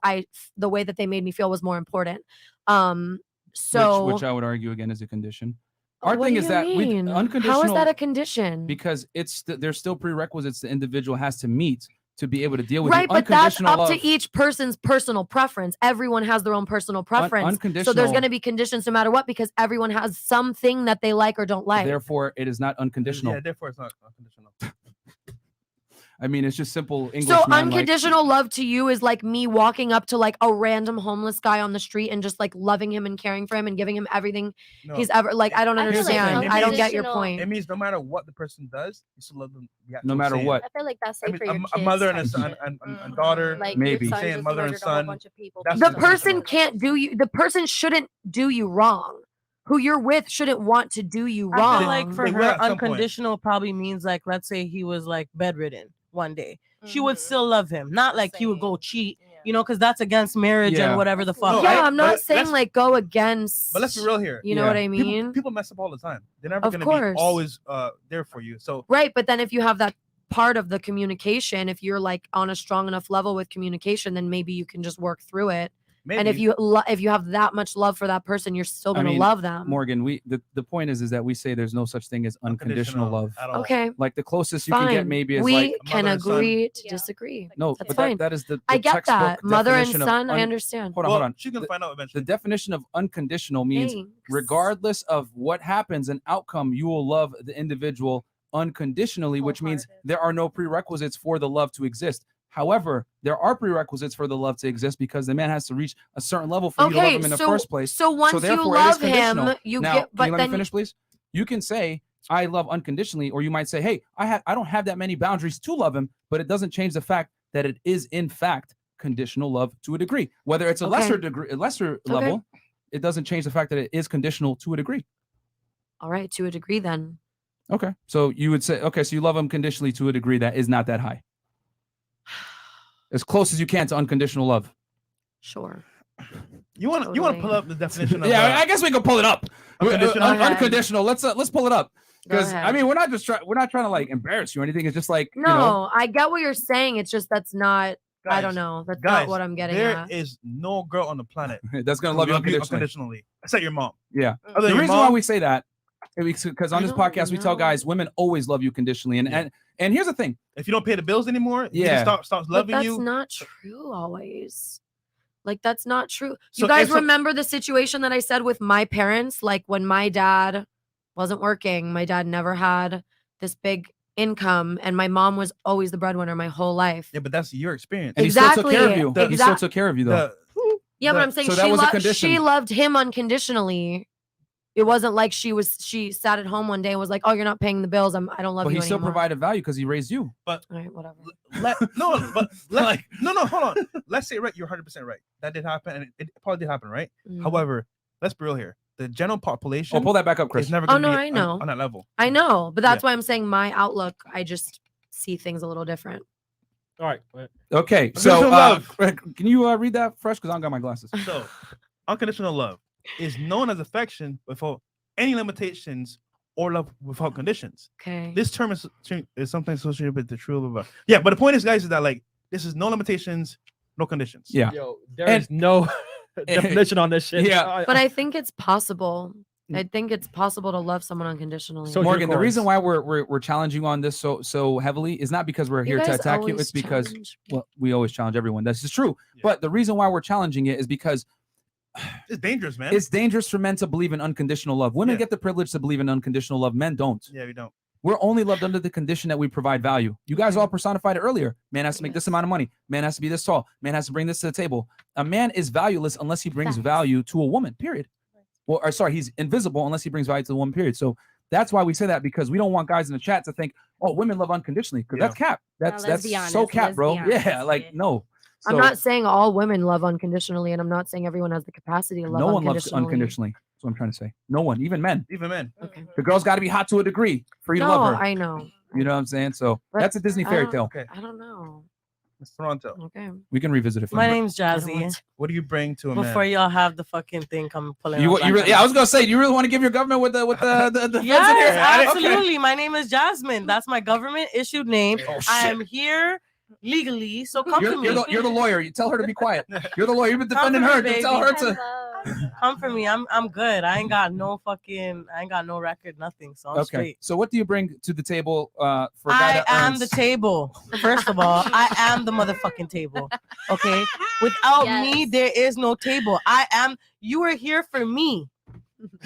the way that they made me feel was more important. So which I would argue again is a condition. Our what thing do is you that mean? unconditional. How is that a condition? Because there's still prerequisites the individual has to meet to be able to deal with right, you. But that's up love, to each person's personal preference. Everyone has their own personal preference. Unconditional. So there's going to be conditions no matter what, because everyone has something that they like or don't like. Therefore, it is not unconditional. Yeah, therefore it's not unconditional. I mean, it's just simple English. So man, unconditional love to you is like me walking up to like a random homeless guy on the street and just like loving him and caring for him and giving him everything he's ever like. I don't understand. I don't get your point. It means no matter what the person does, you still love them. No matter what. I feel like that's safe for your a kids. mother and a son and a daughter. Like maybe your son saying just mother and murdered a whole son. bunch of people. The person can't do you. The person shouldn't do you wrong. Who you're with shouldn't want to do you wrong. I feel like for her, unconditional probably means like, let's say he was like bedridden one day. She would still love him. Not like he would go cheat, you know, because that's against marriage and whatever the fuck. No, I'm not saying like go against. But let's be real here. You know what I mean? People mess up all the time. They're never going to be always there for you. So right, but then if you have that part of the communication, if you're like on a strong enough level with communication, then maybe you can just work through it. Maybe. And if you have that much love for that person, you're still going to love them. Morgan, the point is that we say there's no such thing as unconditional love. Okay. Like the closest you can get maybe is we like can agree to disagree. No, that's but fine. That is the I get that. Mother and definition son, I understand. Hold on. She's going to find out eventually. The definition of unconditional means regardless of what happens and outcome, you will love the individual unconditionally, which means there are no prerequisites for the love to exist. However, there are prerequisites for the love to exist because the man has to reach a certain level for you to love him in the first place. So once you love him, you now, get. But can you then let me finish, please? You can say I love unconditionally, or you might say, "Hey, I don't have that many boundaries to love him," but it doesn't change the fact that it is in fact conditional love to a degree. Whether it's a lesser level, it doesn't change the fact that it is conditional to a degree. All right, to a degree, then. Okay, so you would say, so you love him conditionally to a degree that is not that high. As close as you can to unconditional love. Sure. You want to pull up the definition of I guess we can pull it up. Unconditional. Let's pull it up. Because I mean, we're not trying to like embarrass you or anything. It's just like I get what you're saying. It's just that's not. Guys, I don't know. That's not what I'm getting at. There is no girl on the planet that's gonna love you unconditionally. Except your mom. Yeah. The reason why we say that Because on this podcast we tell guys women always love you conditionally, and here's the thing: if you don't pay the bills anymore, stops loving that's you. That's not true always. Like that's not true. So you guys remember the situation that I said with my parents? Like when my dad wasn't working, my dad never had this big income, and my mom was always the breadwinner my whole life. Yeah, but that's your experience. And exactly. He still took care of you. He still took care of you though. Yeah, but I'm saying she loved him unconditionally. It wasn't like she sat at home one day and was like, "Oh, you're not paying the bills. I don't love you anymore." But he still provided value because he raised you. But all right, whatever. No, hold on. Let's say you're 100% right. That did happen, and it probably did happen, right? However, let's be real here. The general population. Oh, pull that back up, Chris. Is never going to be on that level. I know, but that's why I'm saying my outlook. I just see things a little different. All right. Okay, so can you read that fresh? Because I don't got my glasses. So, unconditional love is known as affection without any limitations or love without conditions. Okay. This term is something associated with the true love. Yeah, but the point is, guys, is that like this is no limitations, no conditions. Yeah. Yo, there is no definition on this shit. Yeah. But I think it's possible. I think it's possible to love someone unconditionally. So Morgan, the reason why we're challenging you on this so heavily is not because we're here to attack you. It's because we always challenge everyone. That's just true. Yeah. But the reason why we're challenging it is because it's dangerous, man. It's dangerous for men to believe in unconditional love. Women get the privilege to believe in unconditional love. Men don't. Yeah, we don't. We're only loved under the condition that we provide value. You guys all personified it earlier. Man has to make this amount of money. Man has to be this tall. Man has to bring this to the table. A man is valueless unless he brings value to a woman, period. Well, or sorry, he's invisible unless he brings value to the woman, period. So that's why we say that, because we don't want guys in the chat to think, oh, women love unconditionally, because that's cap. That's so cap, bro. Yeah, like, no. So, I'm not saying all women love unconditionally, and I'm not saying everyone has the capacity to love unconditionally. No one loves unconditionally. That's what I'm trying to say. No one, even men. Even men. Okay. The girl's got to be hot to a degree for you to love her. I know. You know what I'm saying? So that's a Disney fairy tale. Okay. I don't know. It's Toronto. Okay. We can revisit it. My name's Jazzy. What do you bring to a man? Before y'all have the fucking thing come pulling. You really, I was gonna say, do you really want to give your government with the yes, absolutely. Okay. My name is Jasmine. That's my government issued name. Oh, I am here legally, so come to me. You're the lawyer. You tell her to be quiet. You're the lawyer. You've been defending her. You tell her to come for me. I'm good. I ain't got no record, nothing. So I'm straight. So what do you bring to the table for I am the table. First of all, I am the motherfucking table. Okay. Without me, there is no table. You are here for me.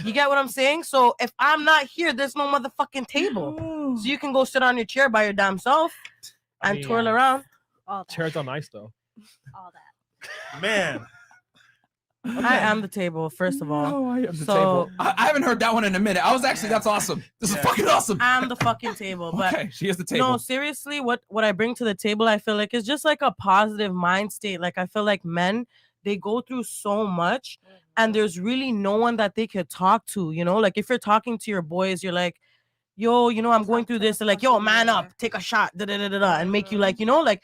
You get what I'm saying? So if I'm not here, there's no motherfucking table. So you can go sit on your chair by your damn self and twirl around. Chairs are nice though. All that. Man. Okay. I am the table, first of all. Oh, I am the table. I haven't heard that one in a minute. I was actually, that's awesome. This is fucking awesome. I'm the fucking table. But okay, she is the table. No, seriously, what I bring to the table, I feel like is just like a positive mind state. Like I feel like men, they go through so much and there's really no one that they could talk to, you know? Like if you're talking to your boys, you're like, yo, you know, I'm going through this. They're like, yo, man up, take a shot, and make you like, you know, like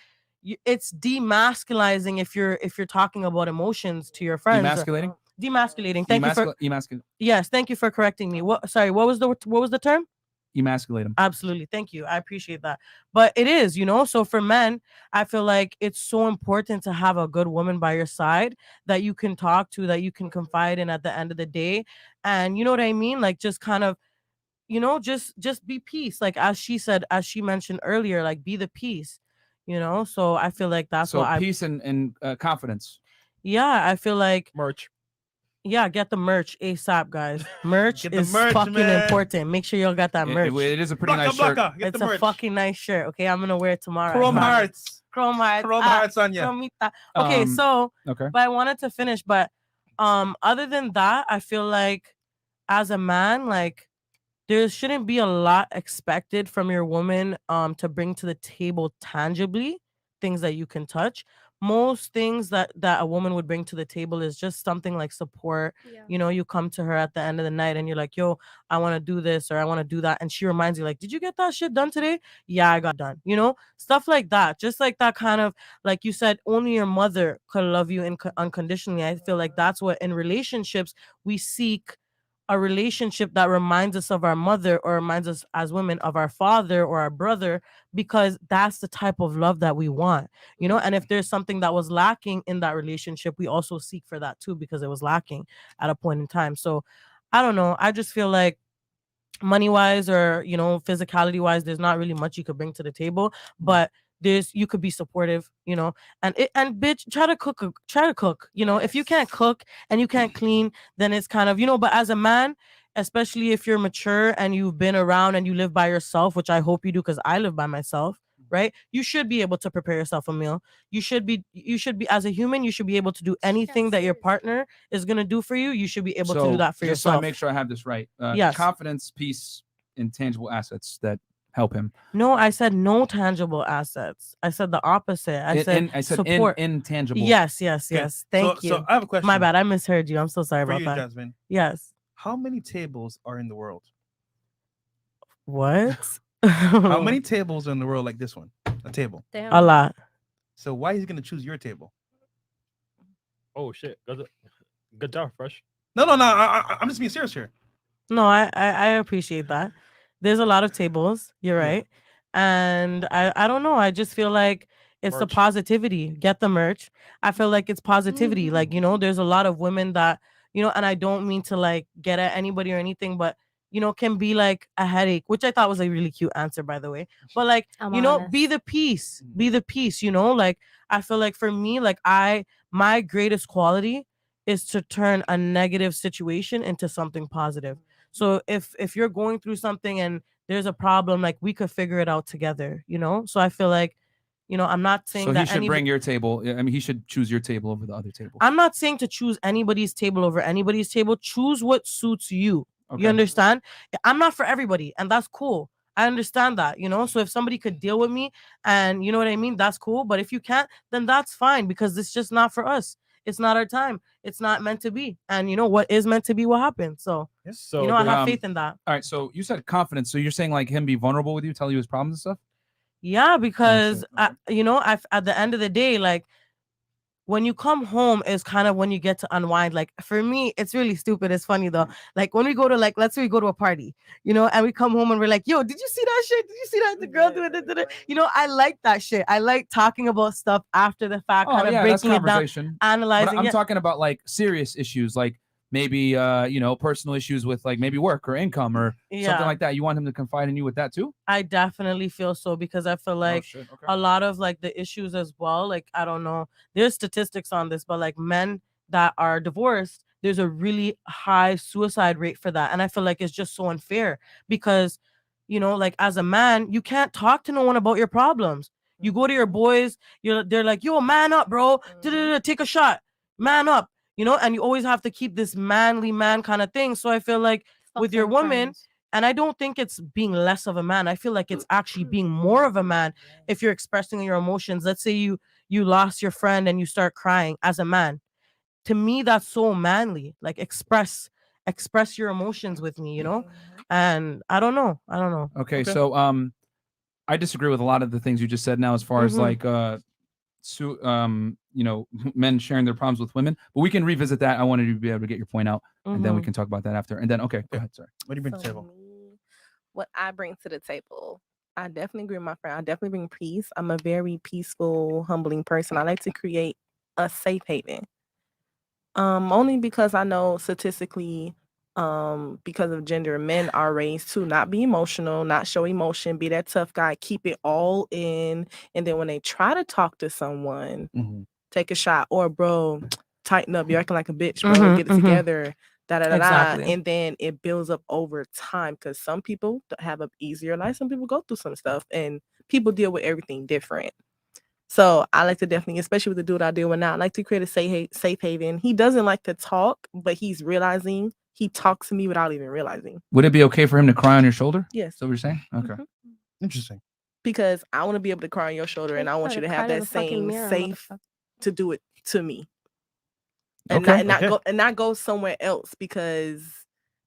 it's demasculizing if you're talking about emotions to your friends. Demasculating. Thank you for Yes, thank you for correcting me. What was the term? Emasculate them. Absolutely. Thank you. I appreciate that. But it is, you know, so for men, I feel like it's so important to have a good woman by your side that you can talk to, that you can confide in at the end of the day. And you know what I mean? Like just kind of, you know, just be peace. Like as she mentioned earlier, like be the peace, you know? So I feel like that's what peace and confidence. Yeah. I feel like merch. Yeah, get the merch ASAP, guys. Merch is fucking important. Make sure y'all got that merch. It is a pretty nice shirt. It's a fucking nice shirt. Okay, I'm gonna wear it tomorrow. Chrome hearts on you. Okay, but I wanted to finish. But other than that, I feel like as a man, like there shouldn't be a lot expected from your woman to bring to the table tangibly, things that you can touch. Most things that a woman would bring to the table is just something like support. You know, you come to her at the end of the night and you're like, yo, I want to do this or I want to do that. And she reminds you like, did you get that shit done today? Yeah, I got done. You know, stuff like that. Just like that kind of, like you said, only your mother could love you unconditionally. I feel like that's what in relationships we seek, a relationship that reminds us of our mother or reminds us as women of our father or our brother, because that's the type of love that we want, you know? And if there's something that was lacking in that relationship, we also seek for that too, because it was lacking at a point in time. So I don't know. I just feel like money wise or physicality wise, there's not really much you could bring to the table, but you could be supportive, and bitch, try to cook. If you can't cook and you can't clean, then it's kind of, but as a man, especially if you're mature and you've been around and you live by yourself, which I hope you do because I live by myself, right? You should be able to prepare yourself a meal. You should be as a human, you should be able to do anything that your partner is going to do for you. You should be able to do that for just yourself. So I make sure I have this right. Yes. Confidence, peace, intangible assets that help him. No, I said no tangible assets. I said the opposite. I said support. Intangible. Yes. Thank you. So I have a question. My bad. I misheard you. I'm so sorry for about you, that. Jasmine. Yes. How many tables are in the world? What? How many tables are in the world like this one? A table. Damn. A lot. So why is he gonna choose your table? Oh shit! Good job, Fresh. No. I'm just being serious here. No, I appreciate that. There's a lot of tables. You're right. And I don't know. I just feel like it's the positivity. Get the merch. I feel like it's positivity. Like, there's a lot of women that, and I don't mean to like get at anybody or anything, but can be like a headache, which I thought was a really cute answer, by the way. But like, be the peace. Be the peace, like I feel like for me, like my greatest quality is to turn a negative situation into something positive. So if you're going through something and there's a problem, like we could figure it out together, So I feel like, I'm not saying so that he should bring your table. I mean, he should choose your table over the other table. I'm not saying to choose anybody's table over anybody's table. Choose what suits you. Okay. You understand? I'm not for everybody, and that's cool. I understand that, So if somebody could deal with me and you know what I mean, that's cool. But if you can't, then that's fine because it's just not for us. It's not our time. It's not meant to be. And what is meant to be will happen. So, I have faith in that. All right. So you said confidence. So you're saying like him be vulnerable with you, tell you his problems and stuff? Yeah, because at the end of the day, like when you come home is kind of when you get to unwind. Like for me, it's really stupid. It's funny though. Like when we go to let's say we go to a party, and we come home and we're like, yo, did you see that shit? Did you see that the girl doing it? I like that shit. I like talking about stuff after the fact, kind of breaking it down, analyzing. But I'm talking about like serious issues, like maybe personal issues with like maybe work or income or something like that. You want him to confide in you with that too? I definitely feel so because I feel like a lot of like the issues as well, like I don't know, there's statistics on this, but like men that are divorced, there's a really high suicide rate for that. And I feel like it's just so unfair because like as a man, you can't talk to no one about your problems. You go to your boys, they're like, yo, man up, bro. Take a shot, man up. And you always have to keep this manly man kind of thing. So I feel like with your woman, and I don't think it's being less of a man. I feel like it's actually being more of a man if you're expressing your emotions. Let's say you lost your friend and you start crying as a man. To me, that's so manly. Like express your emotions with me, And I don't know. Okay. So I disagree with a lot of the things you just said now as far as like men sharing their problems with women, but we can revisit that. I wanted you to be able to get your point out, and then we can talk about that after. And then, okay, go ahead. Sorry. What do you bring to the table? What I bring to the table, I definitely agree with my friend. I definitely bring peace. I'm a very peaceful, humbling person. I like to create a safe haven. Only because I know statistically, because of gender, men are raised to not be emotional, not show emotion, be that tough guy, keep it all in. And then when they try to talk to someone, take a shot, or bro, tighten up, you're acting like a bitch, bro, get it together, Exactly. And then it builds up over time because some people have an easier life, some people go through some stuff, and people deal with everything different. So I like to definitely, especially with the dude I deal with now, I like to create a safe haven. He doesn't like to talk, but he's realizing he talks to me without even realizing. Would it be okay for him to cry on your shoulder? Yes. So we're saying? Okay. Interesting. Because I want to be able to cry on your shoulder, and I want you to have that same safe to do it to me. And not go somewhere else because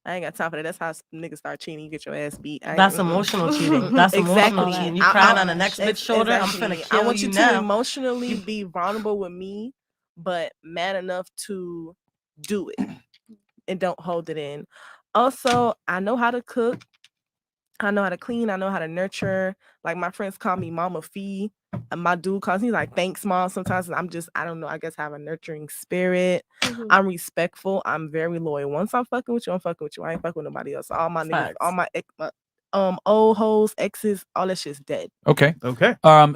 I ain't got time for that. That's how niggas start cheating. You get your ass beat. That's emotional cheating. That's emotional cheating. You crying on the next bitch shoulder. Exactly. I'm finna kill you. I want you to emotionally be vulnerable with me, but man enough to do it and don't hold it in. Also, I know how to cook. I know how to clean. I know how to nurture. Like my friends call me Mama Fee. And my dude calls me like, thanks, Mom. Sometimes I don't know, I guess I have a nurturing spirit. I'm respectful. I'm very loyal. Once I'm fucking with you, I'm fucking with you. I ain't fucking with nobody else. All my niggas, all my old hoes, exes, all that shit's dead. Okay.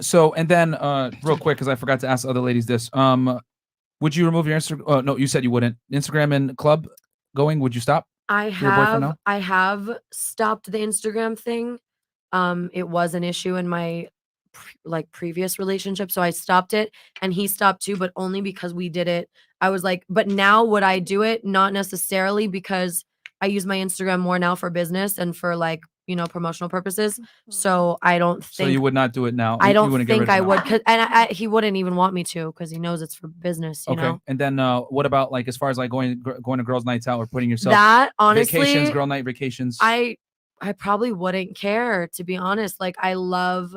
So and then real quick, because I forgot to ask the other ladies this. Would you remove your Instagram? Oh no, you said you wouldn't. Instagram and club going, would you stop? I have stopped the Instagram thing. It was an issue in my previous relationship, so I stopped it, and he stopped too, but only because we did it. I was like, but now would I do it? Not necessarily, because I use my Instagram more now for business and for like, promotional purposes. So I don't think. So you would not do it now. I don't think I would, and he wouldn't even want me to, because he knows it's for business. You know. And then what about like as far as like going to girls' nights out or putting yourself that honestly vacations, girl night vacations? I probably wouldn't care, to be honest. Like I love,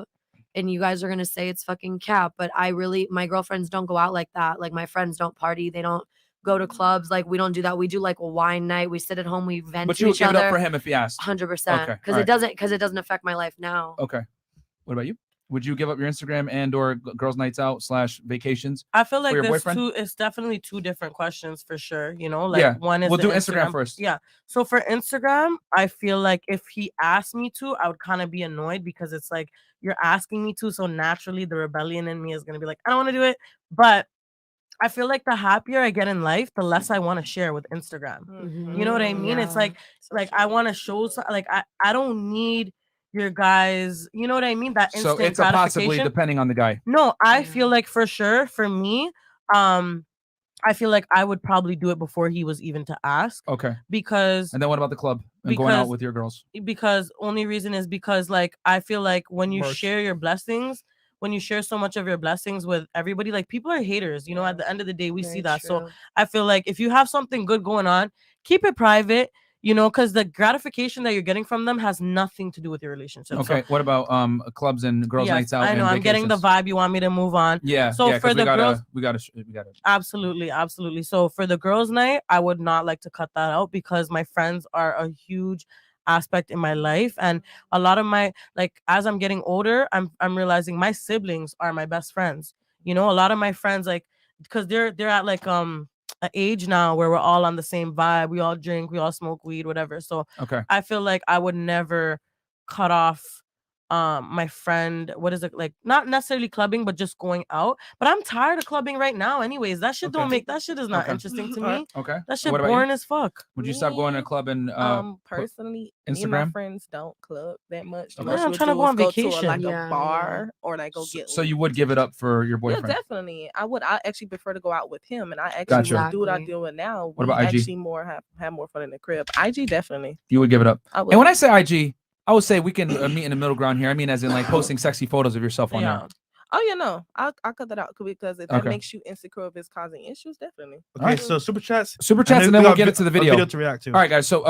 and you guys are gonna say it's fucking cap, but my girlfriends don't go out like that. Like my friends don't party. They don't go to clubs. Like we don't do that. We do like a wine night. We sit at home. We vent But to you would each give other. it up for him if he asked. 100%. Because it doesn't affect my life now. Okay. What about you? Would you give up your Instagram and or girls' nights out / vacations? I feel like for your there's boyfriend? it's definitely two different questions for sure. Like one is we'll the do Instagram first. Yeah. So for Instagram, I feel like if he asked me to, I would kind of be annoyed, because it's like you're asking me to. So naturally the rebellion in me is gonna be like, I don't want to do it. But I feel like the happier I get in life, the less I want to share with Instagram. You know what I mean? It's like I want to show like I don't need your guys, you know what I mean? That instant So it's a possibly gratification. depending on the guy. No, I feel like for sure for me, I feel like I would probably do it before he was even to ask. Okay. Because And then what about the club and going out with your girls? Because only reason is because like I feel like when you share your blessings, when you share so much of your blessings with everybody, like people are haters, at the end of the day, we see that. So I feel like if you have something good going on, keep it private, because the gratification that you're getting from them has nothing to do with your relationship. Okay. So, what about clubs and girls' nights out? I know. I'm getting the vibe. You want me to move on? Yeah. So for the girls, we gotta. Absolutely. So for the girls' night, I would not like to cut that out, because my friends are a huge aspect in my life, and a lot of my as I'm getting older, I'm realizing my siblings are my best friends. A lot of my friends, like, because they're at like an age now where we're all on the same vibe. We all drink, we all smoke weed, whatever. So I feel like I would never cut off my friend, what is it, like, not necessarily clubbing, but just going out. But I'm tired of clubbing right now anyways. That shit is not interesting to me. That shit boring as fuck. Would you stop going to a club and personally, Instagram? me and my friends don't club that much. Okay. I'm trying to go on vacation, to a bar or like go get. So you would give it up for your boyfriend? Yeah, definitely. I would. I actually prefer to go out with him, and I actually would do what I do with now. What about IG? Actually, have more fun in the crib. IG definitely. You would give it up. I would. And when I say IG, I would say we can meet in the middle ground here. I mean, as in like posting sexy photos of yourself on there. Oh yeah, no, I'll cut that out, because if that makes you insecure, if it's causing issues, definitely. Okay, so super chats, and then we'll get into the video. A video to react to. All right, guys. So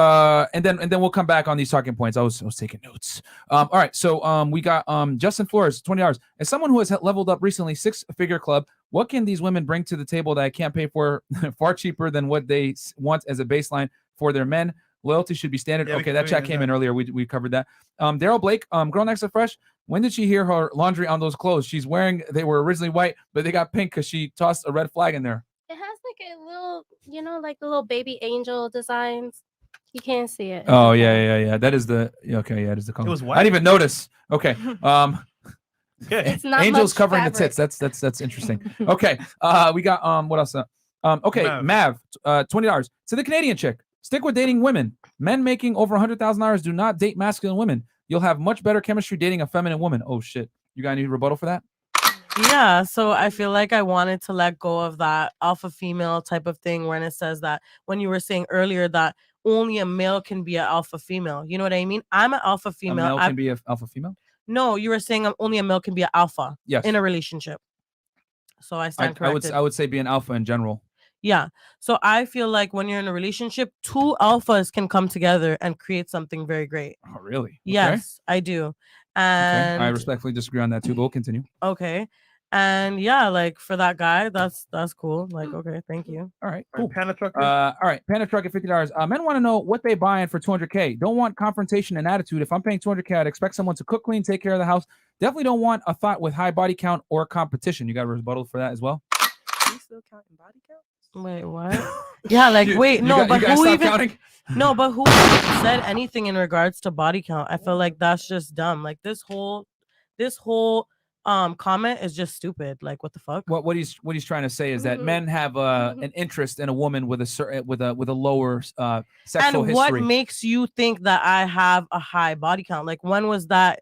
and then we'll come back on these talking points. I was taking notes. All right, so we got Justin Flores, $20. As someone who has leveled up recently, 6-figure club, what can these women bring to the table that I can't pay for far cheaper than what they want as a baseline for their men? Loyalty should be standard. Yeah, okay, that chat came in earlier. We covered that. Daryl Blake, girl next to Fresh. When did she hear her laundry on those clothes she's wearing? They were originally white, but they got pink because she tossed a red flag in there. It has like a little, like the little baby angel designs. You can't see it. Oh yeah. That is the that is the color. It was white. I didn't even notice. Okay. It's not angels much covering fabric. the tits. That's interesting. Okay. We got what else? Okay, Mav, $20 to the Canadian chick. Stick with dating women. Men making over $100,000 do not date masculine women. You'll have much better chemistry dating a feminine woman. Oh shit. You got any rebuttal for that? Yeah, so I feel like I wanted to let go of that alpha female type of thing, when it says that, when you were saying earlier that only a male can be an alpha female. You know what I mean? I'm an alpha female. A male can be an alpha female? No, you were saying only a male can be an alpha in a relationship. So I stand corrected. I would say be an alpha in general. Yeah. So I feel like when you're in a relationship, 2 alphas can come together and create something very great. Oh, really? Yes, I do. And I respectfully disagree on that too, but we'll continue. Okay. And yeah, like for that guy, that's cool. Like, okay, thank you. All right, cool. Panda trucker. All right, Panda truck at $50. Men want to know what they buying for $200K. Don't want confrontation and attitude. If I'm paying $200K, I'd expect someone to cook, clean, take care of the house. Definitely don't want a thought with high body count or competition. You got a rebuttal for that as well? You still counting body count? Wait, what? Yeah, like wait, no, but who even? Counting? No, but who said anything in regards to body count? I feel like that's just dumb. Like this whole comment is just stupid. Like what the fuck? What he's trying to say is that men have an interest in a woman with a certain with a lower sexual And history. what makes you think that I have a high body count? Like when was that?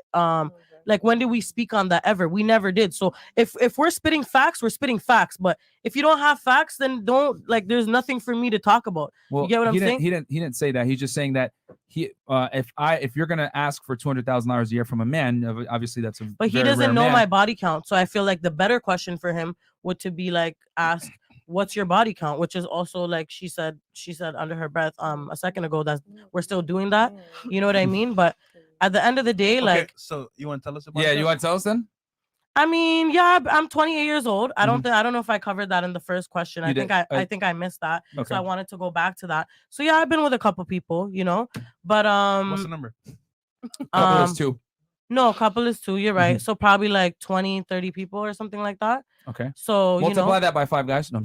Like when did we speak on that ever? We never did. So if we're spitting facts, we're spitting facts. But if you don't have facts, then don't like. There's nothing for me to talk about. Well, you get what I'm saying? He didn't say that. He's just saying that if you're gonna ask for $200,000 a year from a man, obviously that's a. But he doesn't know my body count, so I feel like the better question for him would to be like ask, "What's your body count?" Which is also like she said under her breath a second ago that we're still doing that. You know what I mean? But at the end of the day, like, so you want to tell us about? Yeah, you want to tell us then? I mean, yeah, I'm 28 years old. I don't know if I covered that in the first question. I think I missed that. Okay. So I wanted to go back to that. So yeah, I've been with a couple people, you know, but what's the number? Couple is 2. No, couple is 2. You're right. So probably like 20, 30 people or something like that. Okay. So multiply that by 5 guys. No,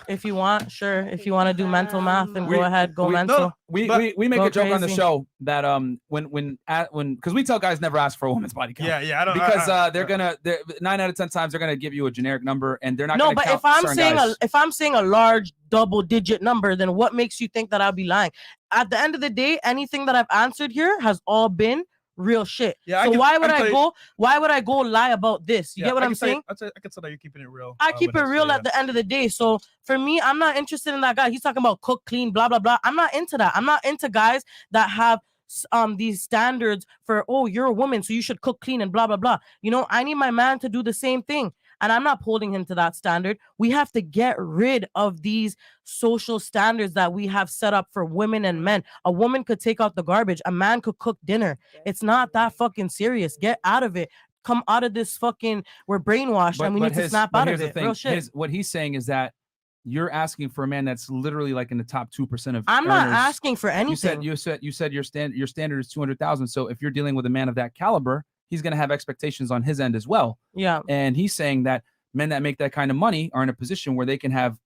if you want, sure. If you want to do mental math, and go ahead, go mental. No, we make a joke on the show that when because we tell guys never ask for a woman's body count. Yeah, I don't because they're 9 out of 10 times they're gonna give you a generic number and they're not. No, gonna but count if I'm saying a large double-digit number, then what makes you think that I'll be lying? At the end of the day, anything that I've answered here has all been real shit. Yeah. So why would I go lie about this? You get what I'm saying? I can tell that you're keeping it real. I keep it real at the end of the day. So for me, I'm not interested in that guy. He's talking about cook, clean, blah blah blah. I'm not into that. I'm not into guys that have these standards for, oh, you're a woman, so you should cook, clean, and blah blah blah. You know, I need my man to do the same thing. And I'm not holding him to that standard. We have to get rid of these social standards that we have set up for women and men. A woman could take out the garbage. A man could cook dinner. It's not that fucking serious. Get out of it. Come out of this fucking, we're brainwashed and we need to snap out of it. Real shit. What he's saying is that you're asking for a man that's literally like in the top 2% of. I'm not asking for anything. You said your standard is 200,000. So if you're dealing with a man of that caliber, he's going to have expectations on his end as well. Yeah. And he's saying that men that make that kind of money are in a position where they can have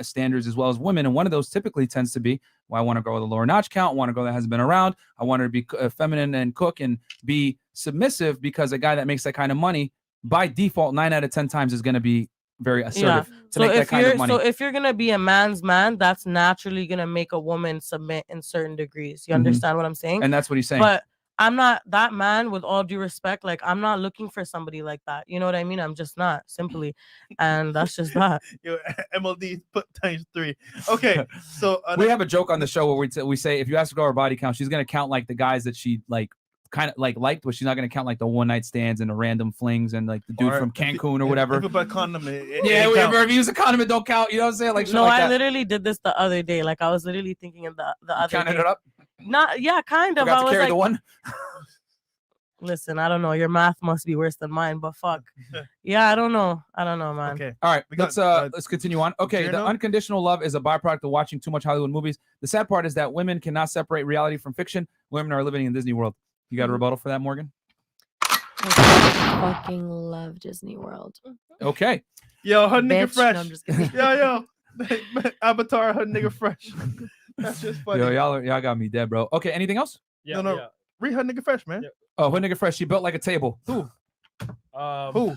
standards as well as women. And one of those typically tends to be, well, I want to go with a lower notch count. I want to go that hasn't been around. I want her to be feminine and cook and be submissive, because a guy that makes that kind of money by default 9 out of 10 times is going to be very assertive to make that kind of money. So if you're going to be a man's man, that's naturally going to make a woman submit in certain degrees. You understand what I'm saying? And that's what he's saying. But I'm not that man, with all due respect. Like, I'm not looking for somebody like that. You know what I mean? I'm just not, simply. And that's just that. Yo, MLD put ×3. Okay, so we have a joke on the show where we say if you ask her to go her body count, she's going to count like the guys that she like kind of like liked, but she's not going to count like the one night stands and the random flings and like the dude from Cancun or whatever. If a condom, if you use a condom, it don't count. You know what I'm saying? Like, no, like I literally did this the other day. Like, I was literally thinking in the other counted day. it up. Not, yeah, kind of. Forgot to I was carry like, the one. Listen, I don't know. Your math must be worse than mine, but fuck. Yeah, I don't know, man. Okay. All right, let's continue on. Okay, the unconditional love is a byproduct of watching too much Hollywood movies. The sad part is that women cannot separate reality from fiction. Women are living in Disney World. You got a rebuttal for that, Morgan? I fucking love Disney World. Okay. Yo, her nigga fresh. No, I'm just kidding. Yo. Avatar, her nigga fresh. That's just funny. Yo, y'all got me dead, bro. Okay, anything else? Yeah, no. Yeah. Read her nigga fresh, man. Yeah. Oh, her nigga fresh. She built like a table. Who? Who?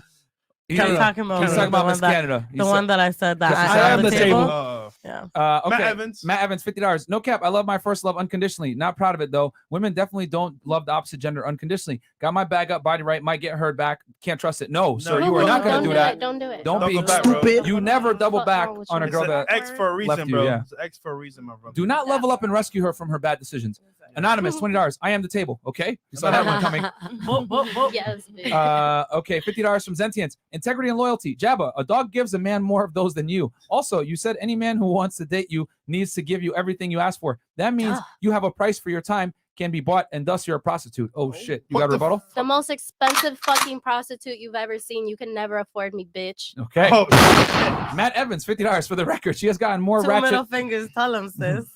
He's talking about Miss Canada. The one that I said that I am the table. Yeah. Okay. Matt Evans, $50. No cap. I love my first love unconditionally. Not proud of it though. Women definitely don't love the opposite gender unconditionally. Got my bag up, body right, might get heard back. Can't trust it. No, sir, you are not gonna do that. Don't do it. Don't be back, stupid. You never double back on a girl that X for a reason, bro. Yeah. It's X for a reason, my brother. Do not level up and rescue her from her bad decisions. Anonymous, $20. I am the table. Okay, you saw that one coming. Yes. Okay, $50 from Zentians. Integrity and loyalty. Jabba, a dog gives a man more of those than you. Also, you said any man who wants to date you needs to give you everything you ask for. That means you have a price for your time. can be bought, and thus you're a prostitute. Oh shit! You got a rebuttal? The most expensive fucking prostitute you've ever seen. You can never afford me, bitch. Okay. Matt Evans, $50 for the record. She has gotten more Two ratchet. middle fingers. Tell him, sis.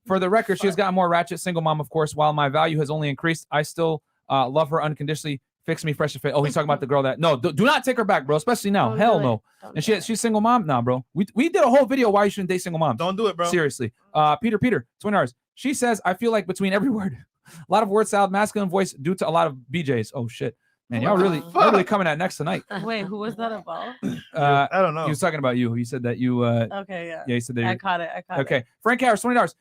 For the record, she has gotten more ratchet. Single mom, of course. While my value has only increased, I still love her unconditionally. Fix me, fresh and fit. Oh, he's talking about the girl that. No, do not take her back, bro. Especially now. Don't Hell do no. it. And she's single mom. Nah, bro. We did a whole video why you shouldn't date single moms. Don't do it, bro. Seriously. Peter, $20. She says, I feel like between every word, a lot of word salad, masculine voice due to a lot of BJs. Oh shit. Man, y'all really coming at next tonight. Wait, who was that about? I don't know. He was talking about you. He said that you Okay, yeah. Yeah, he said that I you caught it. Okay. Frank Harris, $20.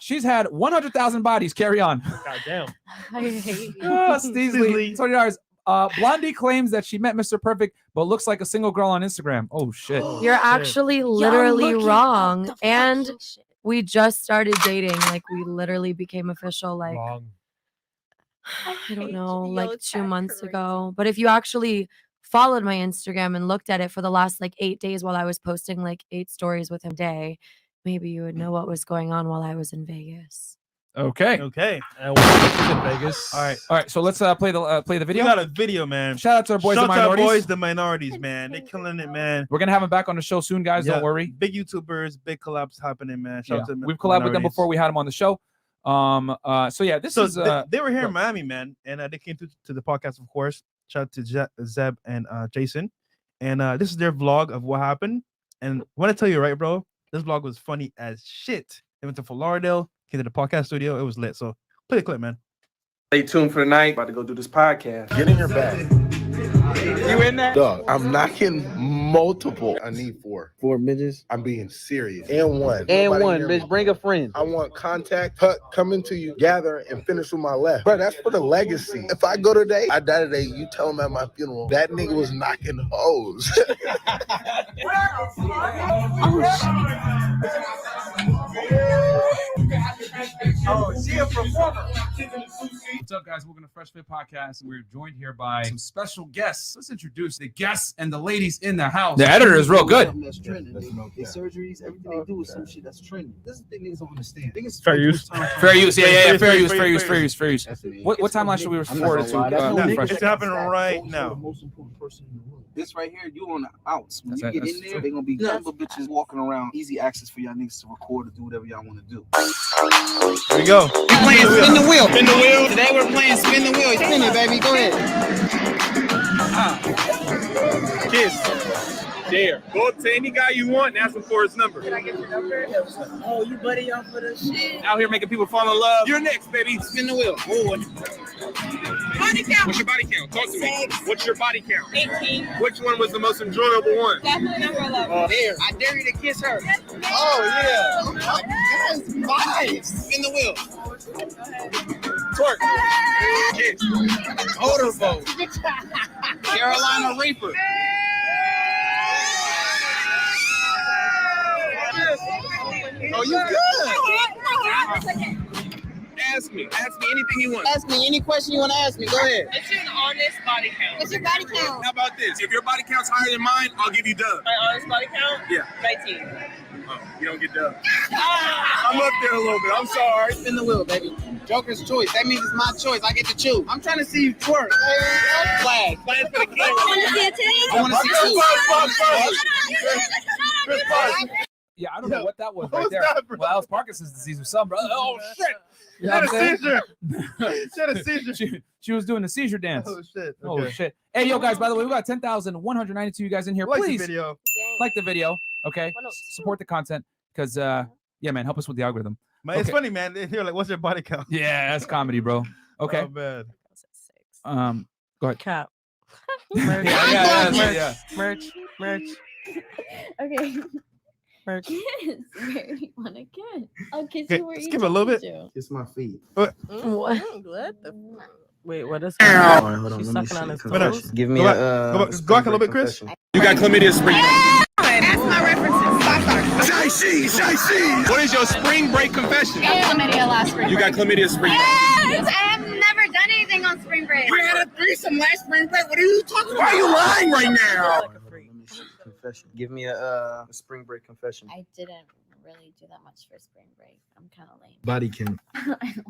She's had 100,000 bodies. Carry on. God damn. I hate you. Steesley, $20. Blondie claims that she met Mr. Perfect, but looks like a single girl on Instagram. Oh shit. You're actually literally looking wrong. the And fucking shit. we just started dating. Like we literally became official like Wrong. I don't know, Yo, like 2 chat months crazy. ago. But if you actually followed my Instagram and looked at it for the last like 8 days while I was posting like 8 stories with him a day, maybe you would know what was going on while I was in Vegas. Okay. Okay. And we're in Vegas. All right. All right. So let's play the We video. got a video, man. Shout out to our boys, Shout the out to our minorities. boys, the minorities, man. They're killing it, man. We're gonna have them back on the show soon, guys. Yeah. Don't worry. Big YouTubers, big collabs happening, man. Shout Yeah. out to the We've collabed with them minorities. before we had them on the show. So yeah, this So is they were here go. in Miami, man, and they came to the podcast, of course. Shout out to Zeb and Jason, and this is their vlog of what happened. And when I tell you, right, bro, this vlog was funny as shit. They went to Fort Lauderdale, came to the podcast studio. It was lit. So play the clip, man. Stay tuned for the night. About to go do this podcast. Get in your bag. You in that? Dog, I'm knocking multiple. I need 4. 4 midgets. I'm being serious. And one. And Nobody one, near bitch. me. Bring a friend. I want contact, Hut, coming to you, gather, and finish with my left. Bro, that's for the legacy. If I go today, I die today, you tell him at my funeral, that nigga was knocking hoes. Oh, she a performer. What's up, guys? Welcome to Fresh Fit Podcast. We're joined here by some special guests. Let's introduce the guests and the ladies in the house. The editor is real good. That's trending. They surgeries, everything they do is some shit that's trending. This is the thing niggas don't understand. Niggas Fair use. Fair use. Yeah. Fair use. Fair use. What timeline should we refer it to? Fresh? It's happening right now. The most important person in the world. This right here, you on the outs. When That's you it. get That's in there, true. they gonna be nothing but bitches walking around. Easy access for y'all niggas to record or do whatever y'all want to do. Here we go. Playing spin the wheel. Spin the wheel. Today we're playing spin the wheel. Spin it, baby. Go ahead. Kiss. Dare. Go up to any guy you want and ask him for his number. Can I get your number? Oh, you buddy off for the shit. Out here making people fall in love. You're next, baby. Spin the wheel. Oh. Body count. What's your body count? Talk to me. 6. What's your body count? 18. Which one was the most enjoyable one? Definitely number 11. There. I dare you to kiss her. Oh, yeah. Oh, that's nice. Spin the wheel. Twerk. Kiss. Motorboat. Carolina Reaper. Oh, you good. Ask me anything you want. Ask me any question you want to ask me. Go ahead. It's an honest body count. What's your body count? How about this? If your body count's higher than mine, I'll give you dub. My honest body count? Yeah. 19. Oh, you don't get dub. I'm up there a little bit. I'm sorry. Spin the wheel, baby. Joker's choice. That means it's my choice. I get to choose. I'm trying to see you twerk. Flag. Flag for the king. Want to see a titty? I want to see you. Yeah, I don't know what that was What right was there. that, bro? Well, that was Parkinson's disease or something, bro. Oh shit! She had a seizure. She had a seizure. She was doing the seizure dance. Oh shit. Oh Okay. shit! Hey, yo, guys. By the way, we got 10,192 you guys in here. Like the Please video. like the video. Okay, 102. support the content because yeah, man, help us with the algorithm. Man, it's Okay. funny, man. They're like, what's your body count? Yeah, that's comedy, bro. Okay. Oh, man. Go ahead. Cap. Yeah. Merch. Okay. Merch. Kiss. Where do you want to kiss? I'll kiss Okay, you where you skip a little told bit. you. Kiss my feet. What? What the? Wait, what is All that? right, hold on. She's Let me sucking on see. his Finish. toes. Give me Go back. a Go back a little bit, Chris. You got chlamydia spring. Ask my references. What is your spring break confession? I got chlamydia last spring You got break. chlamydia spring. Yes! I have never done anything on spring break. We had a threesome last spring break. What are you talking about? Why are you lying right now? Let me see. Confession. Give me a spring break confession. I didn't really do that much for spring break. I'm kind of lame. Body can.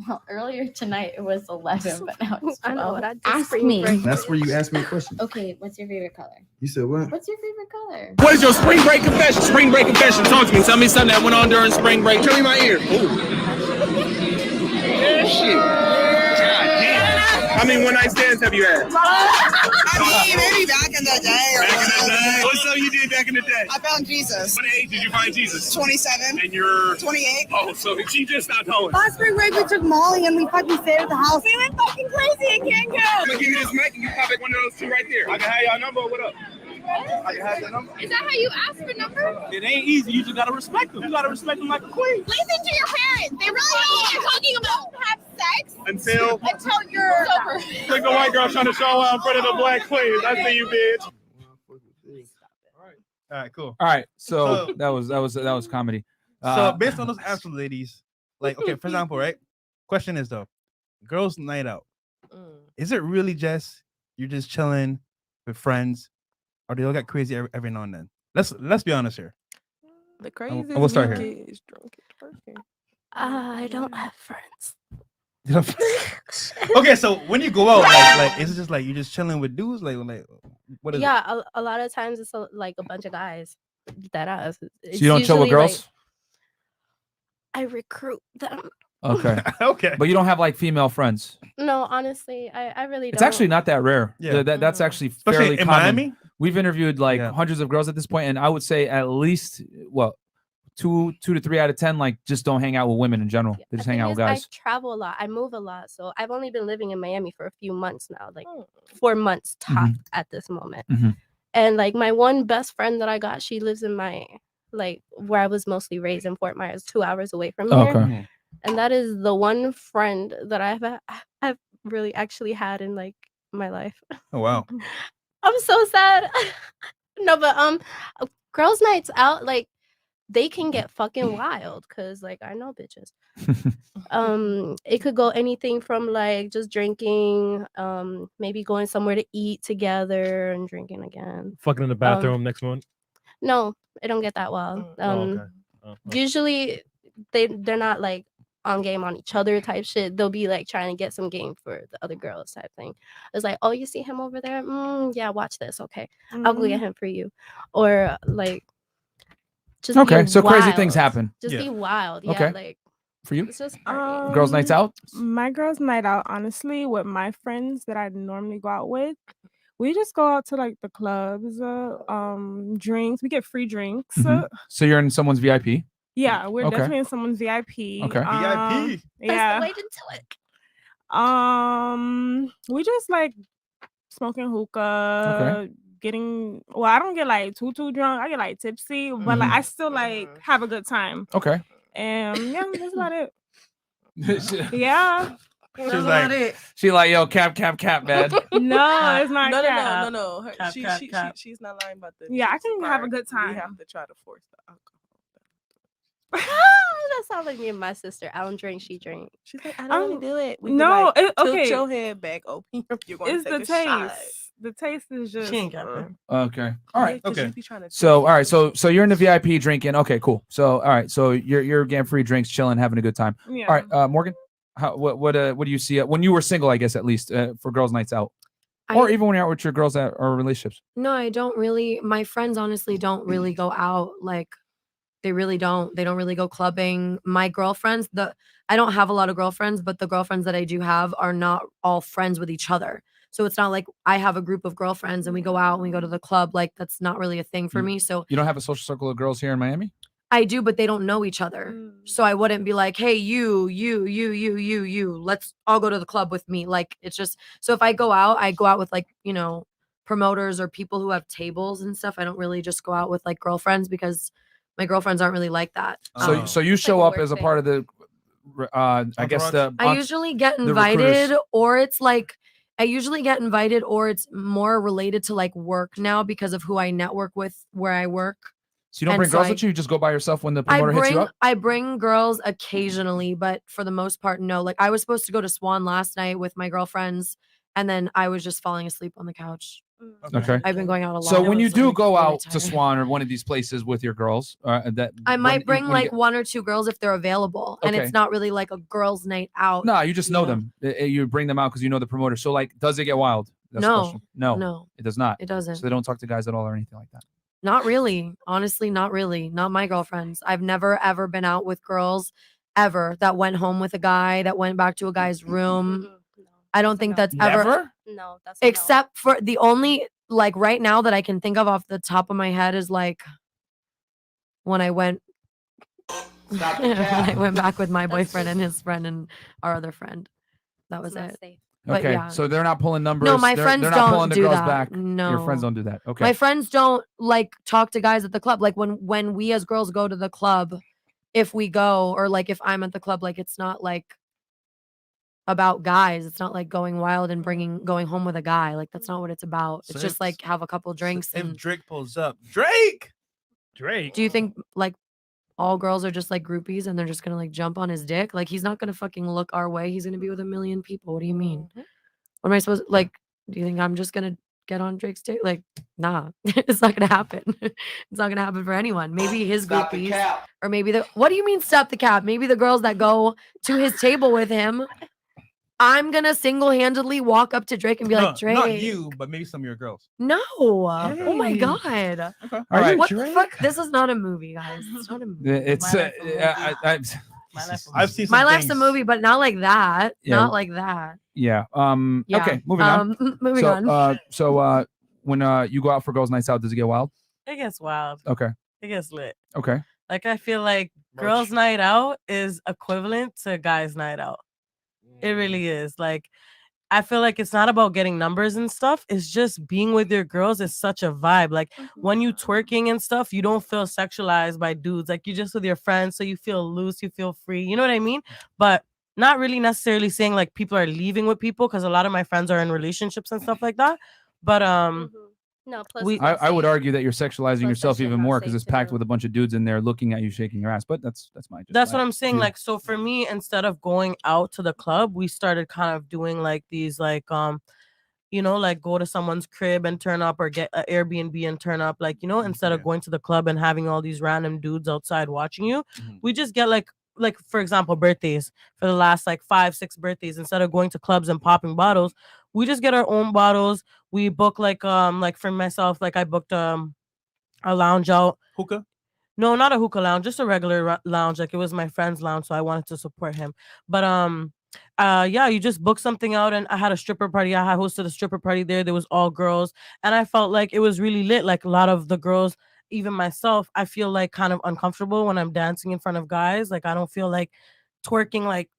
Well, earlier tonight it was 11, but now it's 12. I know what I did. Ask spring me. break. That's where you asked me a question. Okay, what's your favorite color? You said what? What's your favorite color? What is your spring break confession? Spring break confession. Talk to me. Tell me something that went on during spring break. Tell me my ear. Shit. How many one night stands have you had? I mean, maybe back in the day. Back in the day? What's something you did back in the day? I found Jesus. What age did you find Jesus? 27. And you're 28. Oh, so she just stopped hoeing. Last spring break, we took Molly and we fucking stayed at the house. We went fucking crazy in Cancun. I'm gonna give you this mic and you pop it one of those two right there. I can have y'all number. What up? I can have that number. Is that how you ask for number? It ain't easy. You just gotta respect them. You gotta respect them like a queen. Listen to your parents. They really know what you're talking about. Have sex Until you're sober. like the white girl trying to show out in front of the black queens. I see you, bitch. All right, cool. All right, so that was comedy. So based on those answers, ladies, like, okay, for example, right? Question is though, girls' night out. Is it really just you're just chilling with friends, or do they all get crazy every now and then? Let's be honest here. The craziest we'll start here. is drunk at working. I don't have friends. Okay, so when you go out, like is it just like you're just chilling with dudes, like what is it? Yeah, a lot of times it's like a bunch of guys that us. So you don't chill with girls? I recruit them. Okay. Okay. But you don't have like female friends. No, honestly, I really don't. It's actually not that rare. Yeah. That's actually Especially fairly in common. Miami? We've interviewed like hundreds of girls at this point, and I would say at least two to 3 out of 10 like just don't hang out with women in general. They just hang out with guys. I travel a lot. I move a lot. So I've only been living in Miami for a few months now, like 4 months top at this moment. And like my one best friend that I got, she lives in my like where I was mostly raised in Fort Myers, 2 hours away from here. Okay. And that is the one friend that I've really actually had in like my life. Oh wow. I'm so sad. No, but girls' nights out, like they can get fucking wild because like I know bitches. It could go anything from like just drinking, maybe going somewhere to eat together and drinking again. Fucking in the bathroom next month. No, it don't get that wild. Usually they're not like on game on each other type shit. They'll be like trying to get some game for the other girls type thing. It's like, oh, you see him over there? Yeah, watch this. Okay, I'll go get him for you. Or like, just okay, so wild. crazy things happen. Just be wild. Yeah, okay. like for you, it's just girls' nights out. My girls' night out, honestly, with my friends that I normally go out with, we just go out to like the clubs, drinks. We get free drinks. So you're in someone's VIP. Yeah, we're Okay. definitely in someone's VIP. Okay. VIP. Yeah. Wait until it. We just like smoking hookah, getting. Well, I don't get like too drunk. I get like tipsy, but like I still like have a good time. Okay. And yeah, that's about it. Yeah. She like, yo, cap, man. No, it's not cap. No. Her, Cap, she's not lying about the. Yeah, I can have a good time. We have to try to force the alcohol. That sounds like me and my sister. I don't drink, she drink. She's like, I don't want to do it. We No, be like, okay. Tilt your head back, open. You're going It's to the take a shot. taste. The taste is just. She ain't got that. Okay. All right. Yeah, 'cause Okay. you be trying to So all right. So you're in the VIP drinking. Okay. Cool. So all right. So you're getting free drinks, chilling, having a good time. Yeah. All right. Morgan, what do you see when you were single? I guess at least for girls' nights out, or even when you're out with your girls that are relationships. No, I don't really. My friends honestly don't really go out. Like they really don't. They don't really go clubbing. My girlfriends, I don't have a lot of girlfriends, but the girlfriends that I do have are not all friends with each other. So it's not like I have a group of girlfriends and we go out and we go to the club. Like that's not really a thing for me. So You don't have a social circle of girls here in Miami? I do, but they don't know each other. So I wouldn't be like, hey, you, let's all go to the club with me. Like it's just, so if I go out with like, promoters or people who have tables and stuff. I don't really just go out with like girlfriends because my girlfriends aren't really like that. So you show up as a part of the, I guess I usually get invited or it's more related to like work now because of who I network with where I work. So you don't bring girls with you? You just go by yourself when the promoter hits you up? I bring girls occasionally, but for the most part, no. Like I was supposed to go to Swan last night with my girlfriends, and then I was just falling asleep on the couch. Okay. I've been going out a lot. So when you do go really out to tired. Swan or one of these places with your girls, that I might bring when you like get- one or two girls if they're available, and Okay. it's not really like a girls' night out. No, you just know them. You bring them out because you know the promoter. So like, does it get wild? That's the No, question. No, no, it does not. it doesn't. So they don't talk to guys at all or anything like that. Not really. Honestly, not really. Not my girlfriends. I've never ever been out with girls ever that went home with a guy, that went back to a guy's room. I don't think that's ever. Never? No, that's Except for the only like right now that I can think of off the top of my head is like when I went when I went back with my boyfriend and his friend and our other friend. That was it. But Okay, yeah. so they're not pulling numbers. No, my they're, friends they're not pulling don't the do girls that. back. No, your friends don't do that. Okay, My friends don't like talk to guys at the club. Like when we as girls go to the club, if we go or like if I'm at the club, like it's not like about guys. It's not like going wild and going home with a guy. Like that's not what it's about. So It's just like have a couple drinks. If And Drake pulls up, Drake. Drake. do you think like all girls are just like groupies and they're just gonna like jump on his dick? Like he's not gonna fucking look our way. He's gonna be with a million people. What do you mean? What am I supposed like? Do you think I'm just gonna get on Drake's dick? Like, nah, it's not gonna happen. It's not gonna happen for anyone. Maybe his Stop the groupies, cap. or maybe the. What do you mean stop the cap? Maybe the girls that go to his table with him. I'm gonna single-handedly walk up to Drake and be No, like, Drake. not you, but maybe some of your girls. No. Oh my Hey. god. Okay. All right. What the fuck? This is not a movie, guys. It's not a movie. It's I've seen some My life's a things. movie, but not like that. Yeah. Not like that. yeah. Yeah. Okay, moving on. Moving so, on. When you go out for girls' nights out, does it get wild? It gets wild. Okay. It gets lit. Okay. Like I feel like girls' night out is equivalent to guys' night out. It really is. Like I feel like it's not about getting numbers and stuff. It's just being with your girls is such a vibe. Like when you twerking and stuff, you don't feel sexualized by dudes. Like you're just with your friends, so you feel loose, you feel free. You know what I mean? But not really necessarily saying like people are leaving with people because a lot of my friends are in relationships and stuff like that. But No, plus I would argue that you're sexualizing yourself even more because it's packed with a bunch of dudes in there looking at you shaking your ass. But that's my. That's what I'm saying. Like, so for me, instead of going out to the club, we started kind of doing like these, like, you know, like go to someone's crib and turn up or get an Airbnb and turn up. Like, you know, instead of going to the club and having all these random dudes outside watching you, we just get like for example, birthdays for the last like 5-6 birthdays. Instead of going to clubs and popping bottles, we just get our own bottles. We book like for myself, like I booked a lounge out. Hookah? No, not a hookah lounge, just a regular lounge. Like it was my friend's lounge, so I wanted to support him. But yeah, you just book something out, and I had a stripper party. I had hosted a stripper party there. There was all girls, and I felt like it was really lit. Like a lot of the girls, even myself, I feel like kind of uncomfortable when I'm dancing in front of guys. Like I don't feel like twerking like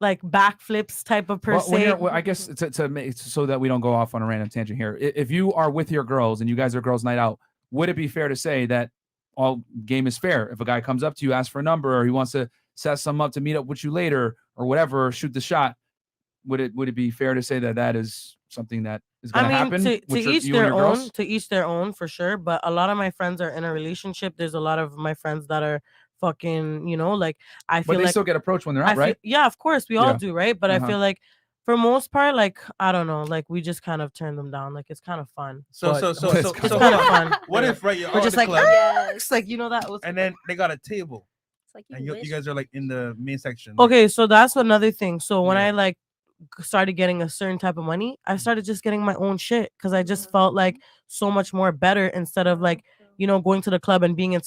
like backflips type of person. Well, I guess to make so that we don't go off on a random tangent here. If you are with your girls and you guys are girls' night out, would it be fair to say that all game is fair? If a guy comes up to you, asks for a number, or he wants to set some up to meet up with you later, or whatever, shoot the shot, would it be fair to say that that is something that is going to happen? To each their own. To each their own, for sure. But a lot of my friends are in a relationship. There's a lot of my friends that are fucking, you know, like I feel but they like still get approached when they're out, right? Yeah, of course, we all Yeah. do, right? But Uh-huh. I feel like for most part, like I don't know, like we just kind of turn them down. Like it's kind of fun. So it's kind of fun. What if you're We're out just at the like, club, yes, like you know that was. and then they got a table, like and you guys are like in the main section. Okay, so that's another thing. So when I like started getting a certain type of money, I started just getting my own shit because I just felt like so much more better instead of like, you know, going to the club and being in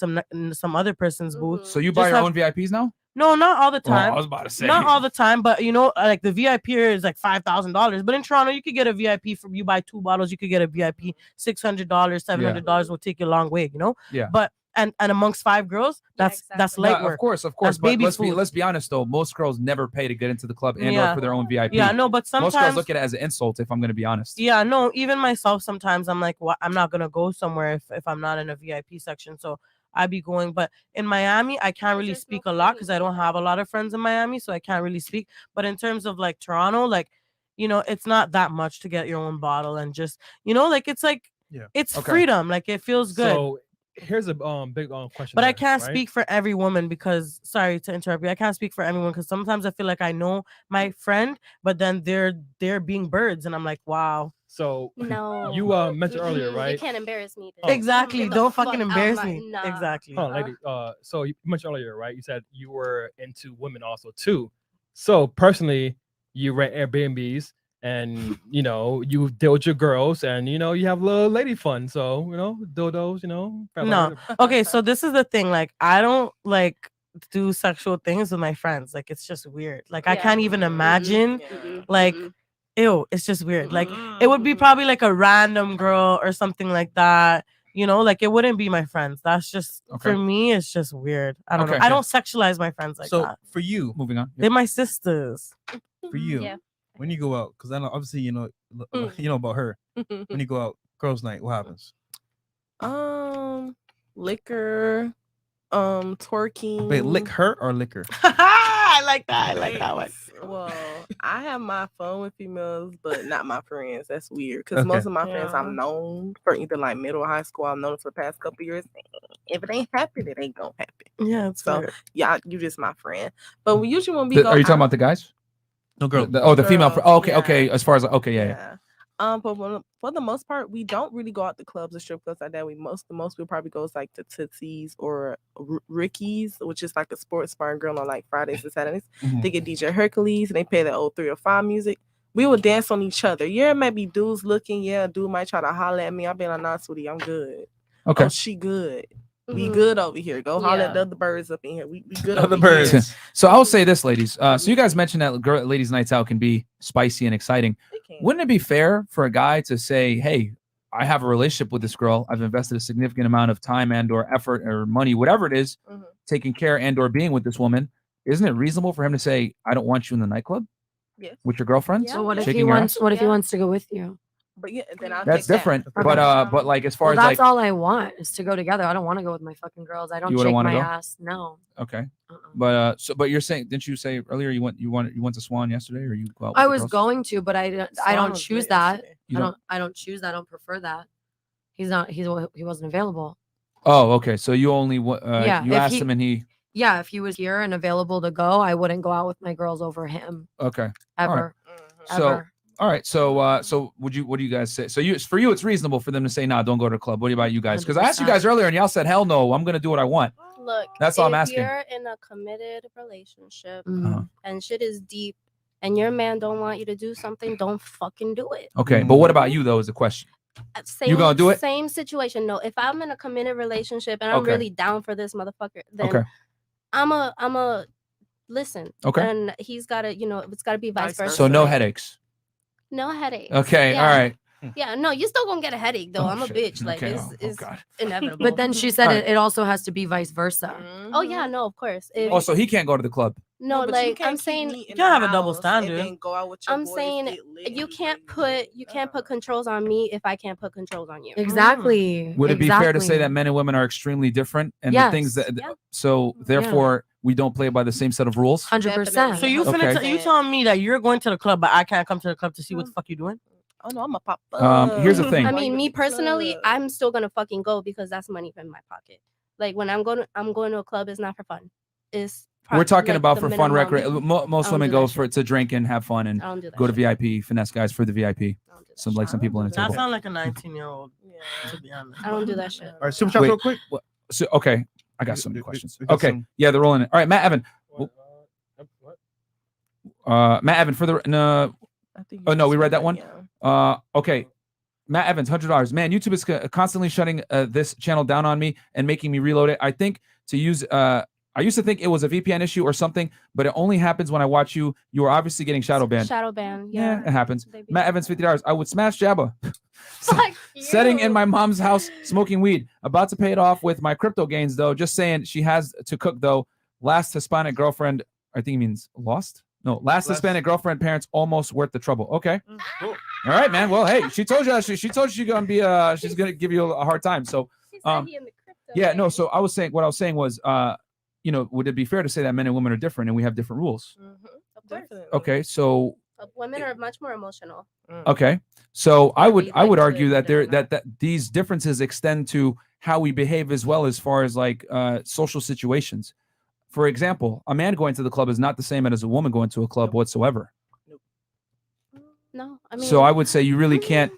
some other person's booth. So you buy your own VIPs now? No, not all the Well, time. I was about to say. Not all the time, but you know, like the VIP here is like $5,000. But in Toronto, you could get a VIP from you buy 2 bottles, you could get a VIP $600, $700 will take you a long way, you know. Yeah. But and amongst 5 girls, that's light No, work. of course. That's But baby let's food. be honest though. Most girls never pay to get into the club and Yeah. or for their own VIP. Yeah, no, but most girls sometimes- look at it as an insult. If I'm going to be honest. Yeah, no, even myself sometimes I'm like, well, I'm not gonna go somewhere if I'm not in a VIP section. So I be going. But in Miami, I can't really speak a lot because I don't have a lot of friends in Miami, so I can't really speak. But in terms of like Toronto, like, you know, it's not that much to get your own bottle and just, you know, like it's like it's Okay. freedom. Like it feels good. So here's a big question. But I there, can't right? speak for every woman because, sorry to interrupt you, I can't speak for everyone because sometimes I feel like I know my friend, but then they're being birds, and I'm like, wow. So No, you mentioned earlier, You right? can't embarrass me. Exactly. Get the Don't fuck fucking out embarrass my- me. Nah. Exactly. Hold on, lady. So you mentioned earlier, right? You said you were into women also too. So personally, you rent Airbnbs and you deal with your girls and you have a little lady fun. So dildos, No. Okay, so this is the thing. Like, I don't like do sexual things with my friends. Like, it's just weird. Like, I can't even imagine. Like, ew, it's just weird. Like, it would be probably like a random girl or something like that. Like it wouldn't be my friends. That's just for me. It's just weird. I don't know. I don't sexualize my friends like that. For you, moving on. They're my sisters. For you, Yeah. when you go out, because I know obviously you know about her. When you go out, girls' night, what happens? Liquor, twerking. Wait, lick her or liquor? I like that. I like that one. Well, I have my fun with females, but not my friends. That's weird because Okay. most of my friends I'm known for either like middle or high school. I'm known for the past couple of years. If it ain't happen, it ain't gonna happen. Yeah, it's so weird. yeah, you just my friend. But we usually when we go, Are you talking out- about the guys? No, girl. The female. Girls, Okay, yeah. okay. As far as yeah. But for the most part, we don't really go out to clubs or strip clubs like that. The most we probably go is like to Tootsie's or Ricky's, which is like a sports bar and grill on like Fridays and Saturdays. They get DJ Hercules and they play the old 3 or 5 music. We will dance on each other. Yeah, maybe dudes looking. Yeah, a dude might try to holler at me. I'll be like, nah, sweetie, I'm good. Okay. Oh, she good. We good over here. Go holler at the other birds up in here. We good Other over here. birds. So I'll say this, ladies. So you guys mentioned that ladies' nights out can be spicy and exciting. Wouldn't it be fair for a guy to say, "Hey, I have a relationship with this girl. I've invested a significant amount of time and/or effort or money, whatever it is, taking care and/or being with this woman. Isn't it reasonable for him to say, I don't want you in the nightclub with your girlfriends? So what if shaking he your wants? ass? What if he wants to go with you? But yeah, then I'll That's take different. That. But like as far as that's like all I want is to go together. I don't want to go with my fucking girls. I don't You wouldn't shake wanna my go? ass. No. okay. But you're saying, didn't you say earlier you went to Swan yesterday, or you go out with I the was girls? going to, but I don't Swan was choose lit that. yesterday. You I don't choose that. I don't prefer that. He wasn't available. Oh, okay. So you only Yeah, you if asked he- him and he Yeah, if he was here and available to go, I wouldn't go out with my girls over him okay. All right. ever. So Ever. all right. So what do you guys say? So for you it's reasonable for them to say, nah, don't go to the club. What about you guys? Because I asked you guys earlier and y'all said, hell no, I'm gonna do what I want. Look, That's all I'm if asking. you're in a committed relationship Uh-huh. and shit is deep, and your man don't want you to do something, don't fucking do it. Okay, but what about you though? Is the question. Same, gonna do it? Same situation. No, if I'm in a committed relationship and I'm Okay. really down for this motherfucker, then Okay. I'm a listen. Okay. And he's gotta, it's gotta be vice versa. So no headaches. No headaches. Okay. Yeah. All right. Yeah, no, you still gonna get a headache though. Oh, I'm a shit. bitch. Like Okay. it's God. inevitable. But then she said All it also has to be vice versa. Oh yeah, no, of course. If, Oh, so he can't go to the club. no, but you like can't I'm keep saying, me in You the can't have a double house standard. and then go out with your I'm boys, saying get lit, you and can't put controls on me if I can't put controls on you. Exactly. Would it be fair to say Exactly. that men and women are extremely different and the things Yes. that so therefore we don't play by the same set of rules? 100%. So you finna Okay. you telling me that you're going to the club, but I can't come to the club to see what the fuck you doing? Oh no, I'm a pop. Here's the thing. I mean, me personally, I'm still gonna fucking go because that's money in my pocket. Like when I'm going to a club, it's not for fun. It's We're talking like, about the for fun minimum. recreation. Most I don't women do go that for to drink and have fun and I don't do that go to VIP, finesse guys for the VIP. Some people in the That table. sound like a 19-year-old. To be honest. I don't do that shit. All right, super chat Wait, real quick. So okay, I got so many questions. we got Okay, some- yeah, they're rolling it. All right, Matt Evan. Matt Evan for the no. Oh no, we read that one. Okay. Matt Evans, $100. Man, YouTube is constantly shutting this channel down on me and making me reload it. I think to use I used to think it was a VPN issue or something, but it only happens when I watch you. You are obviously getting shadow banned. Shadow ban. Yeah, Yeah. it happens. Matt Evans, $50. I would smash Jabba. Setting in my mom's house, smoking weed. About to pay it off with my crypto gains, though. Just saying, she has to cook, though. Last Hispanic girlfriend, I think he means lost. No, last Hispanic girlfriend, parents almost worth the trouble. Okay. Cool. All right, man. Well, hey, she told you she told you she's gonna be she's gonna give you a hard time. So yeah, no. So I was saying what I was saying was would it be fair to say that men and women are different and we have different rules? Definitely. Okay, so Women are much more emotional. Okay, so I would like argue to that that these differences extend to how we behave as well, as far as like social situations. For example, a man going to the club is not the same as a woman going to a club whatsoever. No, I mean. So I would say you really can't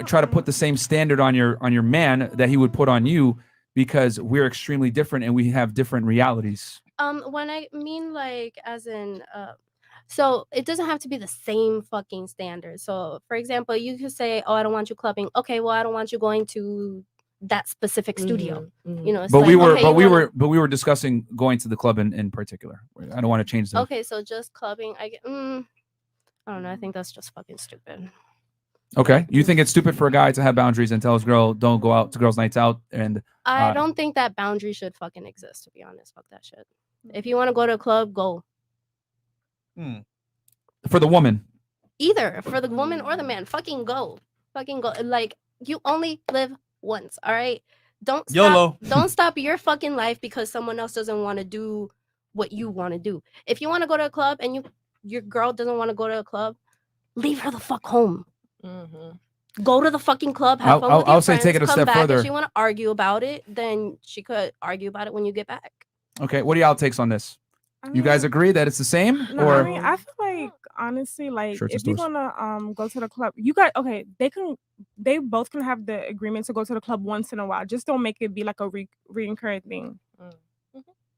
try to put the same standard on your man that he would put on you, because we're extremely different and we have different realities. When I mean like as in so it doesn't have to be the same fucking standard. So for example, you could say, "Oh, I don't want you clubbing." Okay, well, I don't want you going to that specific studio. You know, it's But like, we were okay, we were discussing going to the club in particular. I don't want to change the okay, so just clubbing. I don't know. I think that's just fucking stupid. Okay. You think it's stupid for a guy to have boundaries and tell his girl don't go out to girls' nights out? And I don't think that boundary should fucking exist, to be honest. Fuck that shit. If you want to go to a club, go. For the woman. Either for the woman or the man, fucking go. Fucking go. Like, you only live once, all right? Don't stop, YOLO. don't stop your fucking life because someone else doesn't want to do what you want to do. If you want to go to a club and your girl doesn't want to go to a club, leave her the fuck home. Go to the fucking club, have fun with your I'll say friends, take it a come step back. further. If she want to argue about it, then she could argue about it when you get back. Okay. What are y'all takes on this? You guys agree that it's the same? No, or I mean, I feel like honestly, like Shirts and if you're stores. gonna go to the club, you guys they both can have the agreement to go to the club once in a while. Just don't make it be like a recurring thing.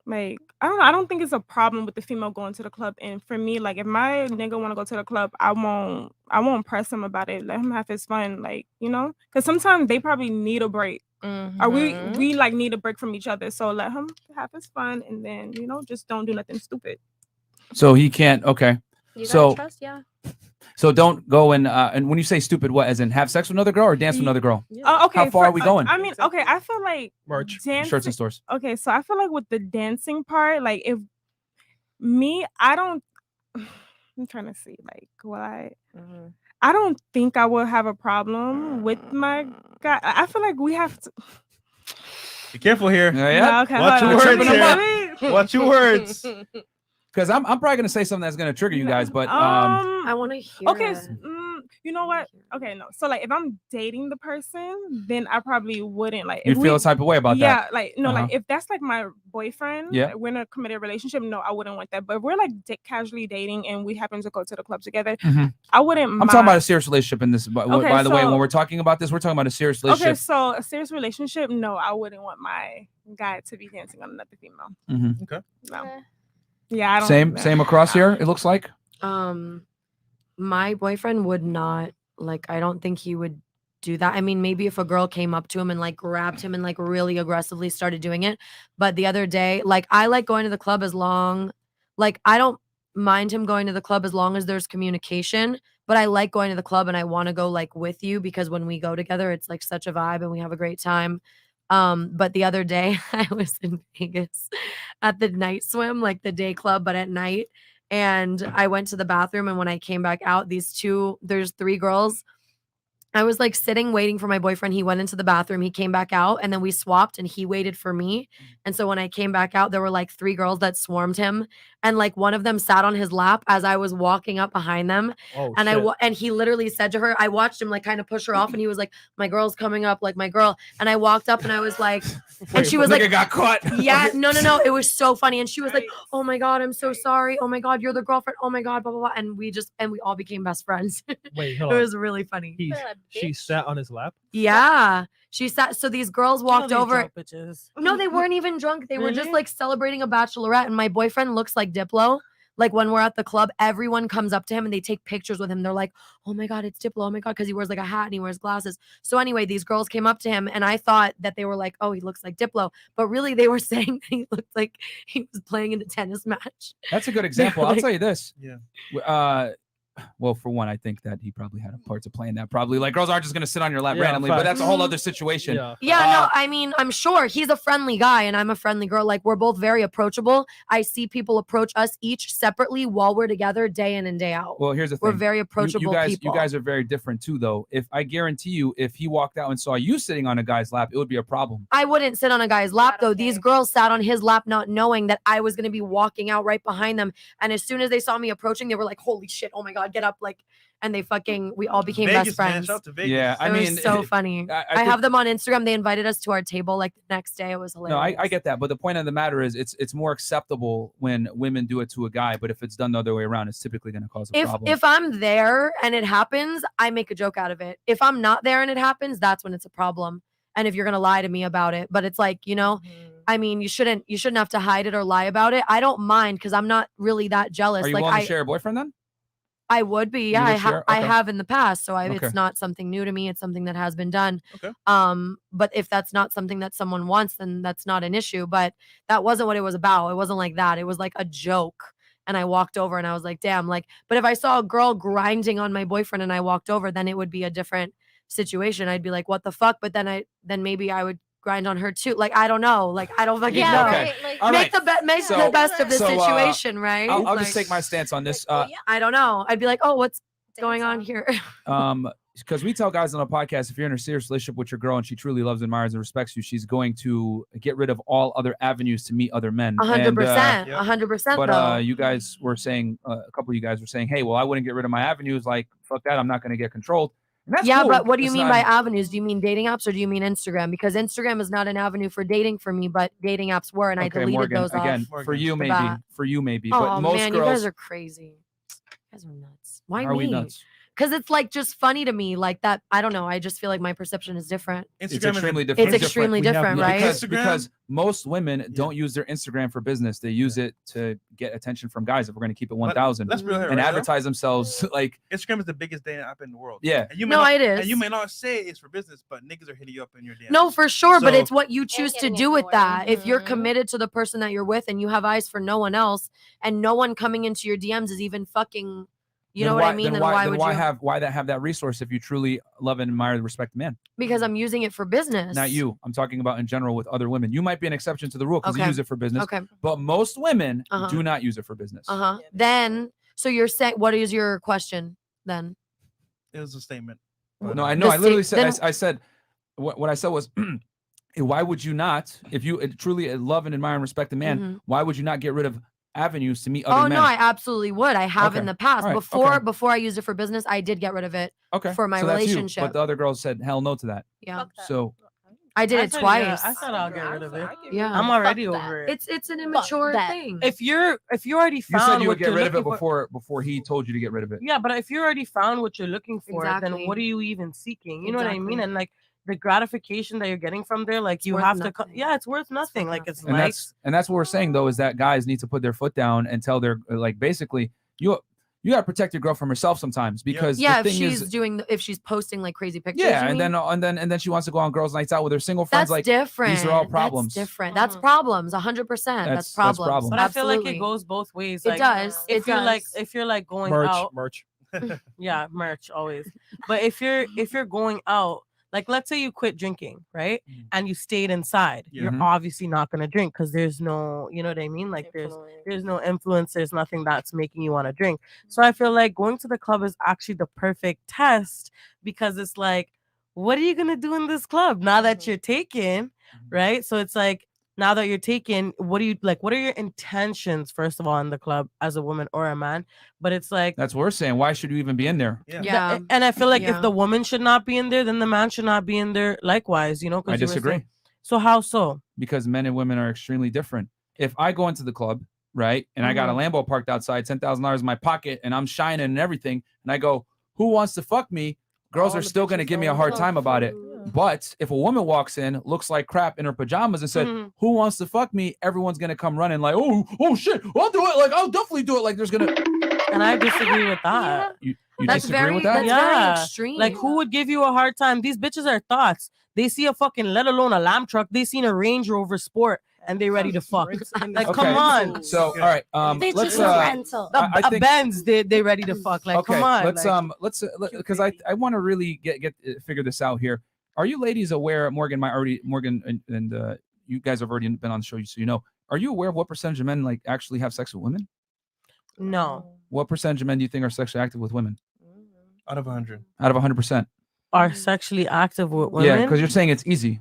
Like I don't think it's a problem with the female going to the club. And for me, like if my nigga want to go to the club, I won't press him about it. Let him have his fun, like, you know, because sometimes they probably need a break. Or we like need a break from each other. So let him have his fun, and then, you know, just don't do nothing stupid. so he can't. Okay. You gotta So trust, yeah. so don't go and when you say stupid, what, as in have sex with another girl or dance with another girl? Oh, okay. How far are we going? I mean, okay, I feel like dancing, Shirts and stores. Okay, so I feel like with the dancing part, like if me, I don't. I'm trying to see, like, what I don't think I will have a problem with my guy. I feel like we have to. Be careful here. No, okay, Watch hold your on. words Let here. me- Watch your words. Because I'm probably gonna say something that's gonna trigger you guys, but I want to hear. Okay, you know what? Okay, no. So like, if I'm dating the person, then I probably wouldn't like. You'd feel a type of way about that. Yeah, like no, Uh-huh. like if that's like my boyfriend, Yeah. like, we're in a committed relationship. No, I wouldn't want that. But if we're like casually dating and we happen to go to the club together, Mhm. I wouldn't. I'm talking about a serious relationship in this. By Okay, the way, so- when we're talking about this, we're talking about a serious Okay, relationship. so a serious relationship, no, I wouldn't want my guy to be dancing on another female. Mhm. Okay. No. Yeah, I don't. Same across here. It looks like. My boyfriend would not, like, I don't think he would do that. I mean, maybe if a girl came up to him and like grabbed him and like really aggressively started doing it. But the other day, like, I like going to the club as long, like, I don't mind him going to the club as long as there's communication. But I like going to the club and I want to go like with you because when we go together, it's like such a vibe and we have a great time. But the other day I was in Vegas at the night swim, like the day club, but at night. And I went to the bathroom, and when I came back out, there's 3 girls. I was like sitting waiting for my boyfriend. He went into the bathroom, he came back out, and then we swapped and he waited for me. And so when I came back out, there were like 3 girls that swarmed him, and like one of them sat on his lap as I was walking up behind them. Oh, and shit. and he literally said to her, I watched him like kind of push her off, and he was like, "My girl's coming up, like my girl." And I walked up and I was like, and she was Nigga like, got caught. yeah, no, it was so funny. And she was like, "Oh my God, I'm so sorry. Oh my God, you're the girlfriend. Oh my God, blah, blah, blah." And we all became best friends. Wait, It hold on. was really funny. She sat on his lap. Yeah. She sat. So these girls walked these over. drunk bitches. No, they weren't even drunk. They were just Really? like celebrating a bachelorette. And my boyfriend looks like Diplo. Like when we're at the club, everyone comes up to him and they take pictures with him. They're like, "Oh my God, it's Diplo. Oh my God," because he wears like a hat and he wears glasses. So anyway, these girls came up to him and I thought that they were like, "Oh, he looks like Diplo." But really they were saying that he looked like he was playing in a tennis match. That's a good example. I'll like- tell you this. Yeah. Well, for one, I think that he probably had a part to play in that. Probably, like, girls aren't just gonna sit on your lap Yeah, randomly, but facts. that's a whole other situation. Yeah, no, I mean, I'm sure he's a friendly guy and I'm a friendly girl. Like, we're both very approachable. I see people approach us each separately while we're together day in and day out. Well, here's the thing. We're very You- approachable you guys, people. You guys are very different too, though. If I guarantee you, if he walked out and saw you sitting on a guy's lap, it would be a problem. I wouldn't sit on a guy's lap though. These girls sat on his lap not knowing that I was going to be walking out right behind them. And as soon as they saw me approaching, they were like, "Holy shit, oh my God, get up like, and they fucking, we all became Vegas, best man. friends. Shout out to Vegas. Yeah, I It mean, was so funny. I have them on Instagram. They invited us to our table like the next day. It was hilarious. No, I get that, but the point of the matter is, it's more acceptable when women do it to a guy, but if it's done the other way around, it's typically going to cause a problem. If I'm there and it happens, I make a joke out of it. If I'm not there and it happens, that's when it's a problem. And if you're gonna lie to me about it, but it's like, you know, I mean, you shouldn't have to hide it or lie about it. I don't mind because I'm not really that jealous. Are you like willing to share a boyfriend then? I would be, yeah. share? I Okay. have in the past, so Okay. it's not something new to me. It's something that has been done. Okay. But if that's not something that someone wants, then that's not an issue. But that wasn't what it was about. It wasn't like that. It was like a joke. And I walked over and I was like, damn, like, but if I saw a girl grinding on my boyfriend and I walked over, then it would be a different situation. I'd be like, what the fuck? But then maybe I would grind on her too. Like, I don't know. Like, I don't fucking know. Okay. All Make right. the So- best of the so, situation, right? I'll just Like, take my stance on this. I don't know. I'd be like, oh, what's going on here? Because we tell guys on the podcast, if you're in a serious relationship with your girl and she truly loves, admires, and respects you, she's going to get rid of all other avenues to meet other men. 100%, 100%. But though. you guys were saying, a couple of you guys were saying, hey, well, I wouldn't get rid of my avenues. Like, fuck that. I'm not going to get controlled. And that's yeah, cool. but what do you It's mean not- by avenues? Do you mean dating apps or do you mean Instagram? Because Instagram is not an avenue for dating for me, but dating apps were, and I Okay, deleted Morgan, those again, off. for you the maybe. bat. For you maybe. Oh But most man, girls, you guys are crazy. You guys are nuts. Why Are me? we nuts? Because it's like just funny to me, like that. I don't know. I just feel like my perception is different. It's extremely different. It's extremely different, right? Because most women don't use their Instagram for business. They use it to get attention from guys. If we're going to keep it 1,000, let's be real here, and right, advertise themselves like Instagram is the biggest dating app in the world. Yeah. And you may No, not, it is. And you may not say it's for business, but niggas are hitting you up in your DMs. No, for sure, but So- it's what you choose to do with that. If you're committed to the person that you're with and you have eyes for no one else, and no one coming into your DMs is even fucking, you know what I mean? Then why would you? why have that resource if you truly love and admire and respect men? Because I'm using it for business. Not you. I'm talking about in general with other women. You might be an exception to the rule because you Okay. use it for business. Okay. But most women Uh-huh. do not use it for business. Then, so you're saying, what is your question then? It was a statement. No, I know. I literally said. then- I said. What I said was, why would you not, if you truly love and admire and respect a man, Mhm. why would you not get rid of avenues to meet other Oh men? no, I absolutely would. I have in Okay. the past. All right. Before Okay. before I used it for business, I did get rid of it Okay. for my So that's you. relationship. But the other girls said hell no to that. Yeah. So I did I it said, twice. yeah, I said I'll get rid of it. Yeah. I'm already over it. It's an immature thing. If you already you found said you what would get you're rid of it looking for- before he told you to get rid of it. Yeah, but if you already found what you're looking for, Exactly. then what are you even seeking? You know what I mean? Exactly. And like the gratification that you're getting from there, like you worth have to, nothing. yeah, it's worth nothing. Like it's And likes. that's what we're saying though, is that guys need to put their foot down and tell their like basically you gotta protect your girl from herself sometimes because yeah, the if thing she's is if she's posting like crazy pictures. yeah, you and mean? then she wants to go on girls' nights out with her single friends. That's like different. these are all problems. That's different. That's problems. 100%. That's problems. problems. But I feel like Absolutely. it goes both ways. It Like, does. If It you're like does. if you're like going Merch, out, merch. yeah, merch always. But if you're going out, like let's say you quit drinking, right? And you stayed inside, you're Mhm. obviously not gonna drink because there's no, you know what I mean? Like there's no influence, there's nothing that's making you want to drink. So I feel like going to the club is actually the perfect test because it's like, what are you gonna do in this club now that you're taken, right? So it's like now that you're taken, what do you like? What are your intentions, first of all, in the club as a woman or a man? But it's like That's what we're saying. Why should you even be in there? Yeah. and I feel like Yeah. if the woman should not be in there, then the man should not be in there likewise, you know? 'cause I you were disagree. saying- So how so? Because men and women are extremely different. If I go into the club, right, and I got a Lambo parked outside, $10,000 in my pocket, and I'm shining and everything, and I go, "Who wants to fuck me?" Girls are still gonna give me a hard time about it. But if a woman walks in, looks like crap in her pajamas, and said, "Who wants to fuck me?" Everyone's gonna come running like, "Oh shit, I'll do it!" Like, I'll definitely do it. Like, there's gonna. And I disagree with that. You That's disagree very- with that? that's very extreme. Like who would give you a hard time? These bitches are thoughts. They see a fucking, let alone a lamb truck. They seen a Range Rover Sport and they ready to fuck. Like, Okay. come on. So, all right, They let's choose a rental. I think Benz, they ready to fuck. Like, okay, come on. let's like, because I want to really get figure this out here. Are you ladies aware? Morgan and you guys have already been on the show, so you know. Are you aware of what percentage of men like actually have sex with women? no. What percentage of men do you think are sexually active with women? Out of 100. Out of 100%. Are sexually active with women? Yeah, because you're saying it's easy.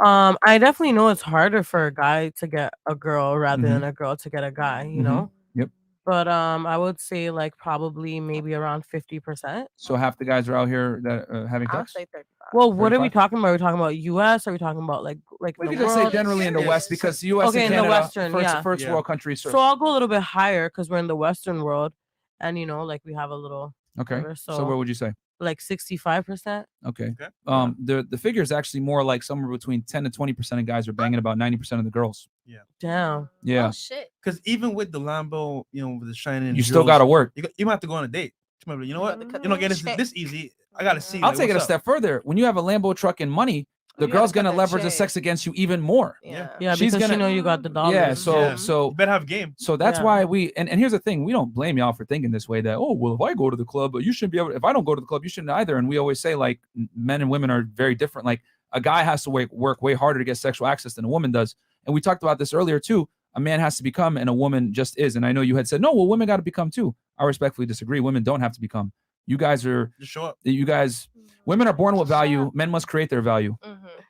I definitely know it's harder for a guy to get a girl rather Mhm. than a girl to get a guy, you know? Yep. But I would say like probably maybe around 50%. So half the guys are out here that having I'll sex. say 35. Well, what are we 35? talking about? Are we talking about U.S.? Are we talking about like We in can the just say world? generally in the West because U.S. Okay, and in the Canada, Western, first yeah. world countries. So I'll go a little bit higher because we're in the Western world, and like we have a little. Okay. whatever, So what would you say? Like 65%. Okay. The figure is actually more like somewhere between 10 to 20% of guys are banging about 90% of the girls. Yeah. Damn. Yeah. Oh shit. Because even with the Lambo, with the shining, You still gotta work. You might have to go on a date. You know what? Again, this easy. I gotta see. I'll like, take it a what's step further. When you have a Lambo truck and money, the You girl's gotta gonna cut that leverage the check. sex against you even more. Yeah. Yeah, She's because gonna you got the dollars. Yeah. So you better have game. So that's Yeah. why we and here's the thing, we don't blame y'all for thinking this way that, oh, well, if I go to the club, you shouldn't be able if I don't go to the club, you shouldn't either. And we always say like men and women are very different. Like a guy has to work way harder to get sexual access than a woman does. And we talked about this earlier too. A man has to become and a woman just is. And I know you had said, no, well, women got to become too. I respectfully disagree. Women don't have to become. You guys are just show up. You guys, women are born with value. Men must create their value.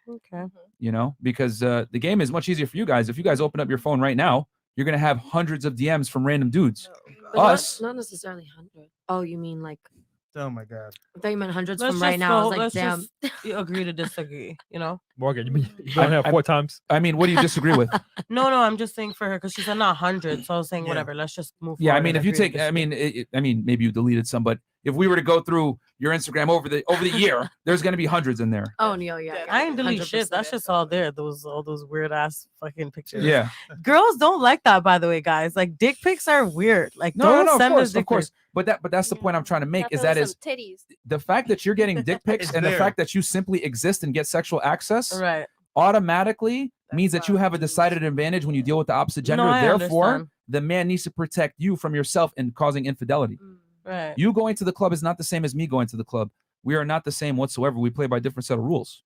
Okay. Because the game is much easier for you guys. If you guys open up your phone right now, you're gonna have hundreds of DMs from random dudes. But Us, not necessarily 100. Oh, you mean like? Oh my god. I thought you meant hundreds Let's from right just now. I was go- like, damn. let's just agree to disagree. Morgan, you don't have 4 times. I mean, what do you disagree with? No, I'm just saying for her because she said not 100. So I was saying whatever. Let's just move. Yeah, I forward mean, and if you agree to take, I mean, maybe you deleted some, but if we were to go through your Instagram over the year, there's gonna be hundreds in there. Oh no, yeah. I ain't delete shit. That's just all there. All those weird ass fucking pictures. Yeah. Girls don't like that, by the way, guys. Like dick pics are weird. Like No, don't send us of dick course. pics. But that's the point I'm trying to make is Gotta that put is some titties. the fact that you're getting dick pics It's and the there. fact that you simply exist and get sexual access Right. automatically means that you have a decided advantage when you deal with the opposite gender. No, I Therefore, understand. the man needs to protect you from yourself and causing infidelity. Right. You going to the club is not the same as me going to the club. We are not the same whatsoever. We play by different set of rules.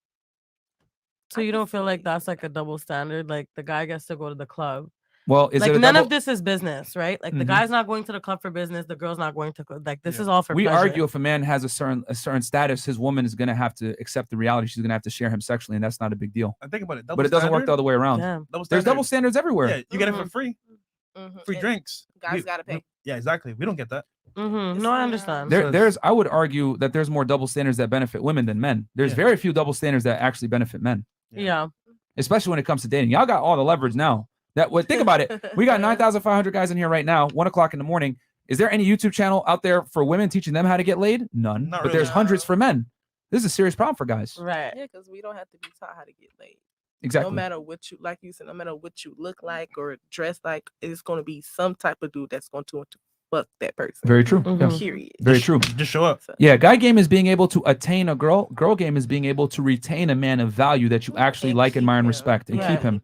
So you don't feel like that's like a double standard? Like the guy gets to go to the club. Well, is like it a none double- of this is business, right? Like the Mhm. guy's not going to the club for business. The girl's not going to like this is all for We pleasure. argue if a man has a certain status, his woman is going to have to accept the reality. She's going to have to share him sexually, and that's not a big deal. I think about it. But it doesn't work the other way around. Damn. There's double standards everywhere. Yeah, you get it for free. Free And drinks. guys gotta pay. Yeah, exactly. We don't get that. No, I understand. There's I would argue that there's more double standards that benefit women than men. There's very few double standards that actually benefit men, Yeah. especially when it comes to dating. Y'all got all the leverage now. Think about it. We got 9,500 guys in here right now. 1:00 in the morning. Is there any YouTube channel out there for women teaching them how to get laid? None. Not But there's really. hundreds for men. This is a serious problem for guys. Right. Yeah, because we don't have to be taught how to get laid. Exactly. No matter what you like, you said, no matter what you look like or dress like, it's going to be some type of dude that's going to fuck that person. Very true. Yeah. Period. Very true. Just show up. Yeah, guy game is being able to attain a girl. Girl game is being able to retain a man of value that you actually like, admire, and respect, and keep him.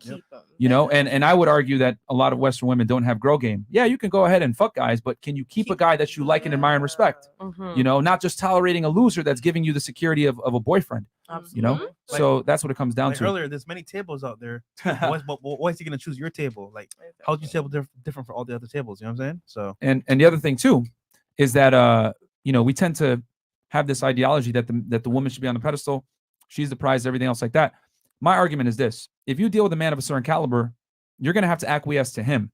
You know, and I would argue that a lot of Western women don't have girl game. Yeah, you can go ahead and fuck guys, but can you keep a guy that you like and admire and respect? You know, not just tolerating a loser that's giving you the security of a boyfriend. You know, so that's what it comes down Like to. earlier, there's many tables out there. Why is he gonna choose your table? Like, how's your table different from all the other tables? You know what I'm saying? So, And the other thing too is that you know, we tend to have this ideology that the woman should be on the pedestal, she's the prize, everything else like that. My argument is this: if you deal with a man of a certain caliber, you're gonna have to acquiesce to him.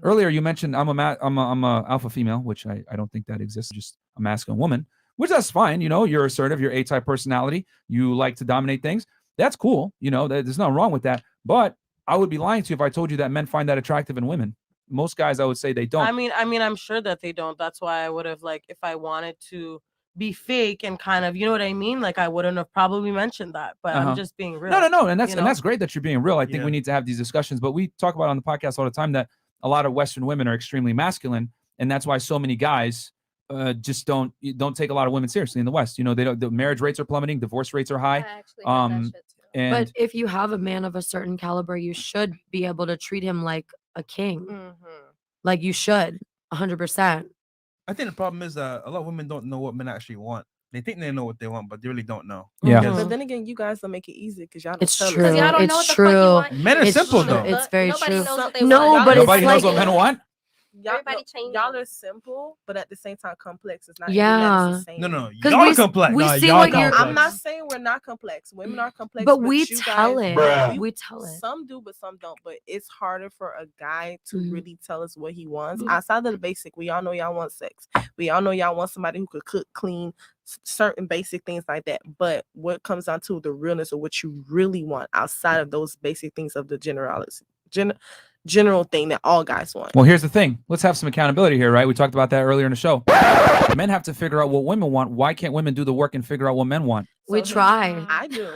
Earlier, you mentioned I'm a alpha female, which I don't think that exists. Just a masculine woman, which that's fine. You know, you're assertive, you're A-type personality, you like to dominate things. That's cool. You know, there's nothing wrong with that. But I would be lying to you if I told you that men find that attractive in women. Most guys, I would say they don't. I mean, I'm sure that they don't. That's why I would have like if I wanted to be fake and kind of, you know what I mean? Like I wouldn't have probably mentioned that, but I'm just being real. No, and that's you and know? that's great that you're being real. I think we need to have these discussions, but we talk about on the podcast all the time that a lot of Western women are extremely masculine, and that's why so many guys just don't take a lot of women seriously in the West. You know, they don't. The marriage rates are plummeting, divorce rates are high. And But if you have a man of a certain caliber, you should be able to treat him like a king. Like you should, 100%. I think the problem is a lot of women don't know what men actually want. They think they know what they want, but they really don't know. Yeah. But then again, you guys don't make it easy because y'all don't It's tell true. us. It's true. Men are It's simple true. though. It's very Nobody true. knows what they No, want. but Nobody it's knows like what men want. y'all are simple, but at the same time complex. It's not Yeah. No, Because y'all complex. we No, see y'all what you're. I'm not saying we're not complex. Women are complex, But we you tell guys, it. Bruh. We tell it. Some do, but some don't. But it's harder for a guy to Mhm. really tell us what he wants. Mhm. Outside of the basic, we all know y'all want sex. We all know y'all want somebody who could cook, clean, certain basic things like that. But what comes down to the realness of what you really want outside of those basic things of the general thing that all guys want. Well, here's the thing. Let's have some accountability here, right? We talked about that earlier in the show. Men have to figure out what women want. Why can't women do the work and figure out what men want? We try. I do.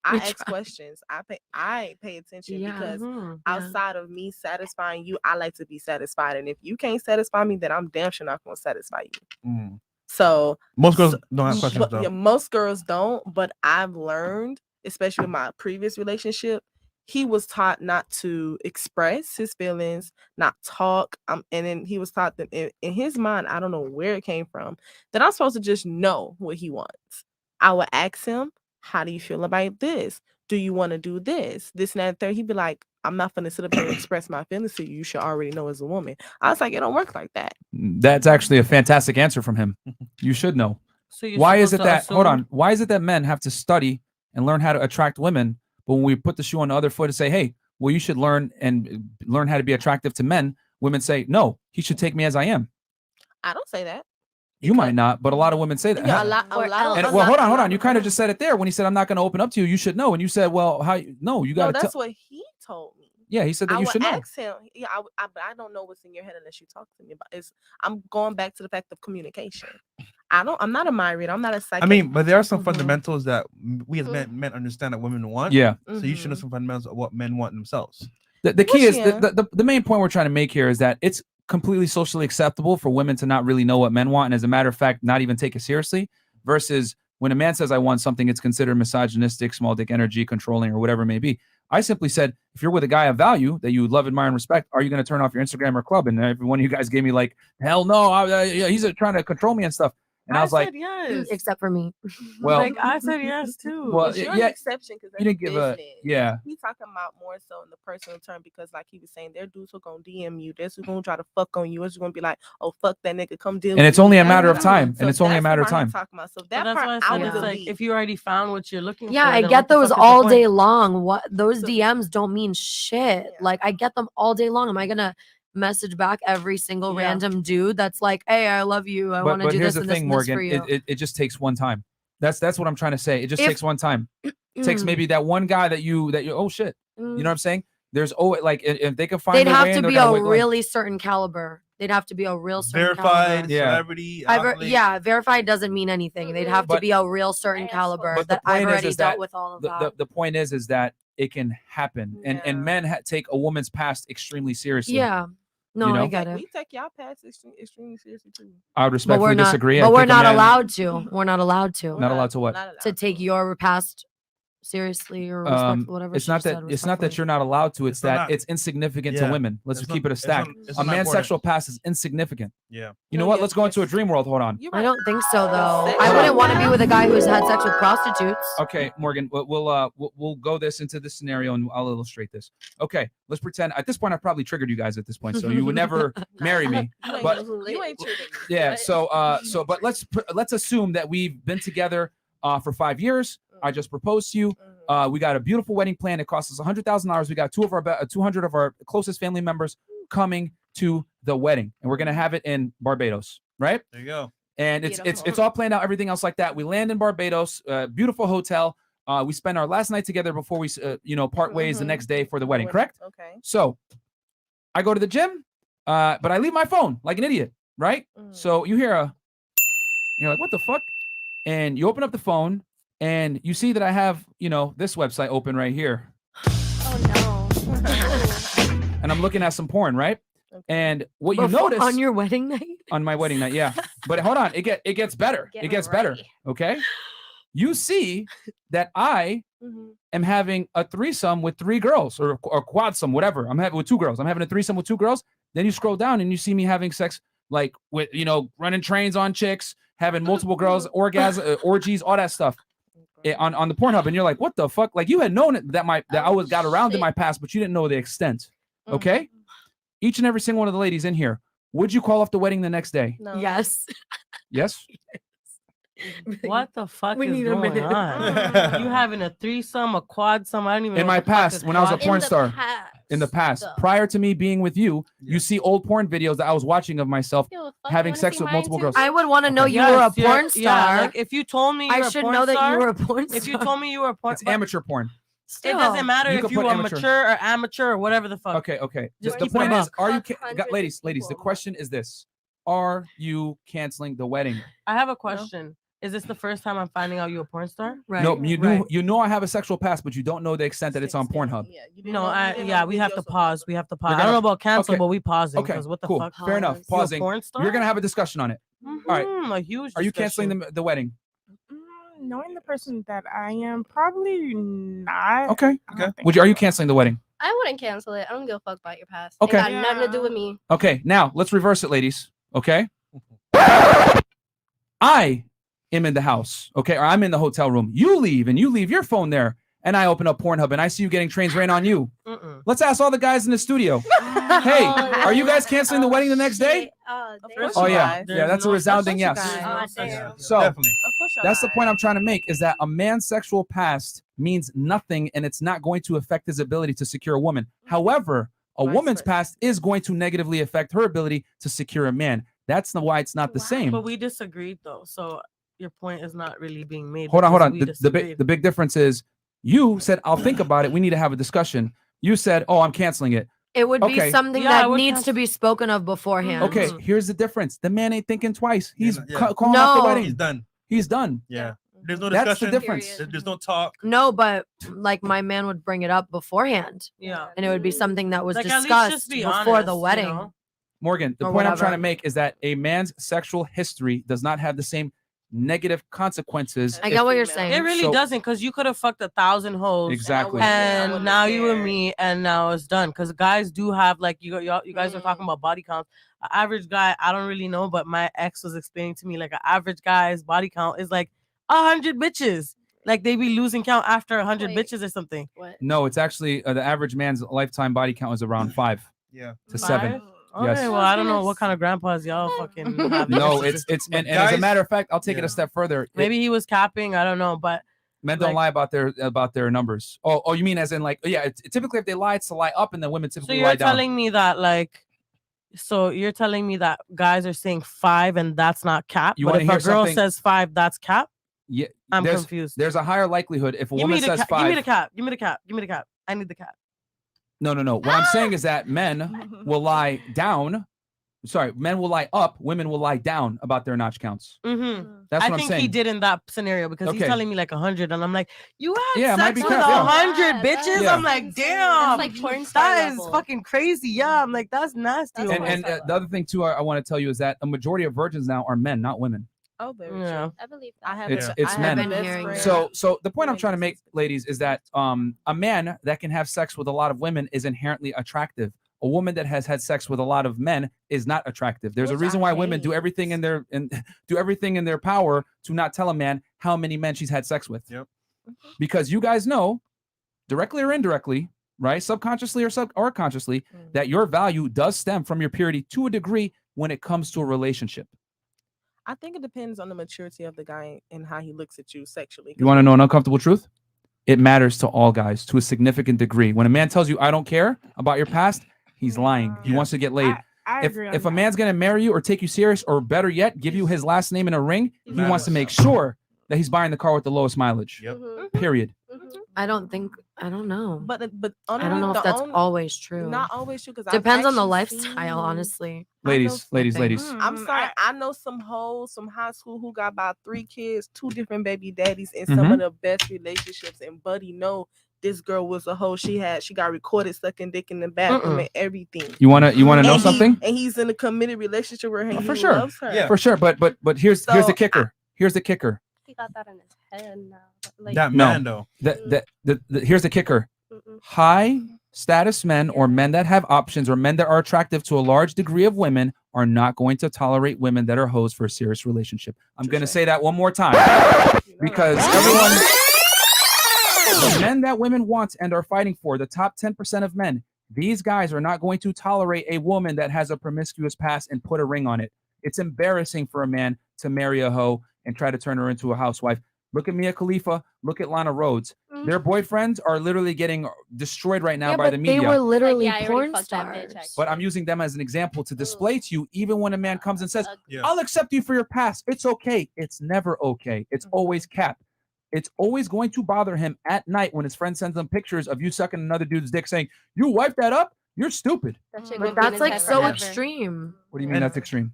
I ask questions. I pay attention because outside of me satisfying you, I like to be satisfied. And if you can't satisfy me, then I'm damn sure not gonna satisfy you. So most girls don't have questions though. Yeah, most girls don't, but I've learned, especially in my previous relationship, he was taught not to express his feelings, not talk. And then he was taught that in his mind, I don't know where it came from, that I'm supposed to just know what he wants. I would ask him, how do you feel about this? Do you want to do this? This and that and third. He'd be like, I'm not going to sit up here and express my feelings to you. You should already know as a woman. I was like, it don't work like that. That's actually a fantastic answer from him. You should know. So you're Why is it supposed to that, hold assume- on, why is it that men have to study and learn how to attract women, but when we put the shoe on the other foot and say, hey, well, you should learn how to be attractive to men, women say, no, he should take me as I am. I don't say that. You might not, but a lot of women say that. Yeah, a lot of Hold on. You kind of just said it there when he said, I'm not going to open up to you. You should know. And you said, well, no, you got to No, that's what he told me. Yeah, he said that I you would should know. ask him. Yeah, but I don't know what's in your head unless you talk to me about. I'm going back to the fact of communication. I'm not a mind reader. I'm not a psychic. I mean, but there are some fundamentals that we as men understand that women want. Yeah. So you should know some fundamentals of what men want themselves. The key is the main point we're trying to make here is that it's completely socially acceptable for women to not really know what men want, and as a matter of fact, not even take it seriously. Versus when a man says I want something, it's considered misogynistic, small dick energy, controlling, or whatever it may be. I simply said, if you're with a guy of value that you love, admire, and respect, are you going to turn off your Instagram or club? And every one of you guys gave me like, hell no, he's trying to control me and stuff. And I was like, yes. Except for me. Well, like I said yes too. Well, It's your yeah, exception because you didn't give a yeah. We talking about more so in the personal term because, like he was saying, there are dudes who gonna DM you. There's who gonna try to fuck on you. There's who gonna be like, "Oh fuck that nigga, come deal." And it's with only me. a matter of That's time. what And it's only a matter of I'm time. talking about. So But that that's part, why I I said would it's like delete. if you already found what you're looking Yeah, for, I then get what the those fuck is the all point? day long. What those DMs don't mean shit. Like I get them all day long. Am I gonna message back every single random dude that's like, hey, I love you. I want to But do here's this the and this thing, and this for Morgan. you. It just takes one time. That's what I'm trying to say. It just If- takes one time. It takes maybe that one guy that you oh shit. You know what I'm saying? There's always like if they can find They'd their have way to in, they're be gonna a wait, go ahead. really certain caliber. They'd have to be a real certain Verified, caliber. celebrity, athlete. Yeah, verified doesn't mean anything. They'd have to But- be a real certain caliber But the that I've point already is dealt that with all of the, that. the point is that it can happen, and men take a woman's past extremely seriously. Yeah. No, You know? I get it. We take y'all past extremely seriously too. I would But we're respectfully not, disagree. but I we're think a not man- allowed to. We're not allowed to. Not allowed to what? To take your past seriously or respect, whatever. It's she not said, that it's not respectfully. that you're not allowed to. It's that not- it's insignificant Yeah. to women. Let's It's keep not- it a stack. it's A not man's important. sexual past is insignificant. Yeah. You know what? Let's go into a dream world. Hold on. I don't think so, though. I wouldn't want to be with a guy who's had sex with prostitutes. Okay, Morgan, we'll go into this scenario and I'll illustrate this. Okay, let's pretend at this point I've probably triggered you guys at this point, so you would never marry me. But You ain't triggered. yeah, but let's assume that we've been together for 5 years. I just proposed to you. We got a beautiful wedding plan. It costs us $100,000. We got 200 of our closest family members coming to the wedding, and we're gonna have it in Barbados, right? There you go. And it's all planned out, everything else like that. We land in Barbados, beautiful hotel. We spend our last night together before we part ways the next day for the wedding, correct? Okay. So I go to the gym, but I leave my phone like an idiot, right? So you hear you're like, what the fuck? And you open up the phone and you see that I have, this website open right here. Oh no. And I'm looking at some porn, right? And what you Before- notice on your wedding night? on my wedding night, yeah. But hold on, it gets better. It gets better. Okay. You see that I am having a threesome with 3 girls or quadsome, whatever. I'm having with 2 girls. I'm having a threesome with 2 girls. Then you scroll down and you see me having sex like with, running trains on chicks, having multiple girls, orgies, all that stuff on the Pornhub. And you're like, what the fuck? Like you had known that I got around in my past, but you didn't know the extent. Okay. Each and every single one of the ladies in here, Would you call off the wedding the next day? No. Yes. Yes. What the fuck We is need a going minute. on? You having a threesome, a quad some? I don't even know. In what my the fuck past, is when I was a quad- porn the star, past, in the past, though. prior to me being with you, you see old porn videos that I was watching of myself Yo, fuck, you having wanna sex see with mine multiple too? girls. I would want to know Okay. you were a Yes, porn yeah, star. like if you told me I you're a should porn know that star, you were a porn star. if you told me you were a porn It's star, amateur porn. it doesn't matter You if could you put are amateur. mature or amateur or whatever the fuck. Okay. Just The keep it point a is, buck. are you, Fuck hundreds of ladies? The people. question is this: are you canceling the wedding? I have a question. Is this the first time I'm finding out you're a porn star? Right. No, you Right. know I have a sexual past, but you don't know the extent that it's on Pornhub. Yeah, you didn't No, know- you didn't know we have videos to of pause. We have to pause. You're I don't know gonna- about cancel, okay. but we pausing Okay, because what the cool. fuck? Fair enough. Pause. You a Pausing. porn star? You're gonna have a discussion on it. All right. A huge. Are you canceling discussion. the wedding? Knowing the person that I am, probably not. Okay. I don't think Are you so. canceling the wedding? I wouldn't cancel it. I don't give a fuck about your past. Okay. It got nothing to do with me. Okay. Now let's reverse it, ladies. Okay. I am in the house. Okay. Or I'm in the hotel room. You leave and you leave your phone there, and I open up Pornhub and I see you getting trains ran on you. Let's ask all the guys in the studio. Hey, are you guys canceling the wedding the next day? Oh yeah, yeah, that's a resounding yes. So Definitely. that's the point I'm trying to make, is that a man's sexual past means nothing, and it's not going to affect his ability to secure a woman. However, a woman's past is going to negatively affect her ability to secure a man. That's why it's not the same. But we disagreed though, so your point is not really being made. Hold because on. we The disagreed. big difference is you said, I'll think about it. We need to have a discussion. You said, oh, I'm canceling it. It would be Okay. something Yeah, I that would needs cancel. to be spoken of beforehand. Okay, here's the difference. The man ain't thinking twice. He's Yeah. calling off the No. wedding. He's done. He's done. Yeah. There's no That's the discussion. difference. There's no talk. No, but like my man would bring it up beforehand. Yeah. And it would be something that was Like, at least discussed just be before honest, the you wedding. know? Morgan, the Or point I'm whatever. trying to make is that a man's sexual history does not have the same negative consequences. I get what you're saying. It really So- doesn't, because you could have fucked 1,000 hoes. Exactly. And now you and me, and now it's done. Because guys do have, like, you guys are talking about body count. An average guy, I don't really know, but my ex was explaining to me, like, an average guy's body count is like 100 bitches. Like, they be losing count after 100 bitches or something. No, it's actually the average man's lifetime body count is around 5 to 7. Okay, Yes. well, I don't know what kind of grandpas y'all fucking have. No, it's and as a guys- matter of fact, I'll take it a step further. Maybe he was capping. I don't know, but Men don't like- lie about their numbers. Oh, you mean as in like, yeah, typically if they lie, it's to lie up, and then women so typically you're lie down. telling me that you're telling me that guys are saying 5 and that's not cap. You But wanna if a hear girl something- says 5, that's cap. Yeah, I'm there's- confused. There's a higher likelihood if a Give woman me the says cap. 5. Give me the cap. Give me the cap. Give me the cap. I need the cap. No. What I'm saying is that men will lie down. Sorry, men will lie up. Women will lie down about their notch counts. Mm-hmm. That's I what I'm think saying. he did in that scenario because he's Okay. telling me like 100, and I'm like, you had Yeah, it might sex be with cap, yeah. 100 bitches. Yeah. I'm like, damn, That's like porn star that is level. fucking crazy. Yeah, I'm like, that's nasty. And the other thing too, I want to tell you is that a majority of virgins now are men, not women. Oh, very Yeah. true. I believe that. I have It's I men. have a best friend. So the point I'm trying to make, ladies, is that a man that can have sex with a lot of women is inherently attractive. A woman that has had sex with a lot of men is not attractive. There's a Which reason I why women do hate. everything in their power to not tell a man how many men she's had sex with. Yep. Because you guys know, directly or indirectly, right, subconsciously or consciously, that your value does stem from your purity to a degree when it comes to a relationship. I think it depends on the maturity of the guy and how he looks at you sexually. You want to know an uncomfortable truth? It matters to all guys to a significant degree. When a man tells you, I don't care about your past, he's lying. He wants to get laid. I If agree on a that. man's going to marry you or take you serious, or better yet, give you his last name in a ring, he wants to make sure that he's buying the car with the lowest mileage. Yep. Period. I don't know. But I don't know if that's always true. Not always true, because Depends on the lifestyle, honestly. Ladies. I'm sorry. I know some hoes, some high school who got about 3 kids, 2 different baby daddies, and some of the best relationships. And buddy, know this girl was a hoe. She got recorded sucking dick in the bathroom and everything. You wanna know something? And he's in a committed relationship with her. And For he sure. loves her. For sure. But here's So, the kicker. Here's the kicker. He got that in his head now. Like, That man, though. Here's the kicker. High status men or men that have options or men that are attractive to a large degree of women are not going to tolerate women that are hoes for a serious relationship. I'm going to say that one more time because the men that women want and are fighting for, the top 10% of men, These guys are not going to tolerate a woman that has a promiscuous past and put a ring on it. It's embarrassing for a man to marry a hoe and try to turn her into a housewife. Look at Mia Khalifa. Look at Lana Rhoades. Their boyfriends are literally getting destroyed right now by the media. They were literally Like, yeah, I already porn fucked that bitch, stars. actually. But I'm using them as an example to display to you, even when a man comes and says, I'll accept you for your past. It's okay. It's never okay. It's always cap. It's always going to bother him at night when his friend sends him pictures of you sucking another dude's dick saying, you wiped that up? You're stupid. But that's like so extreme. What do you mean that's extreme?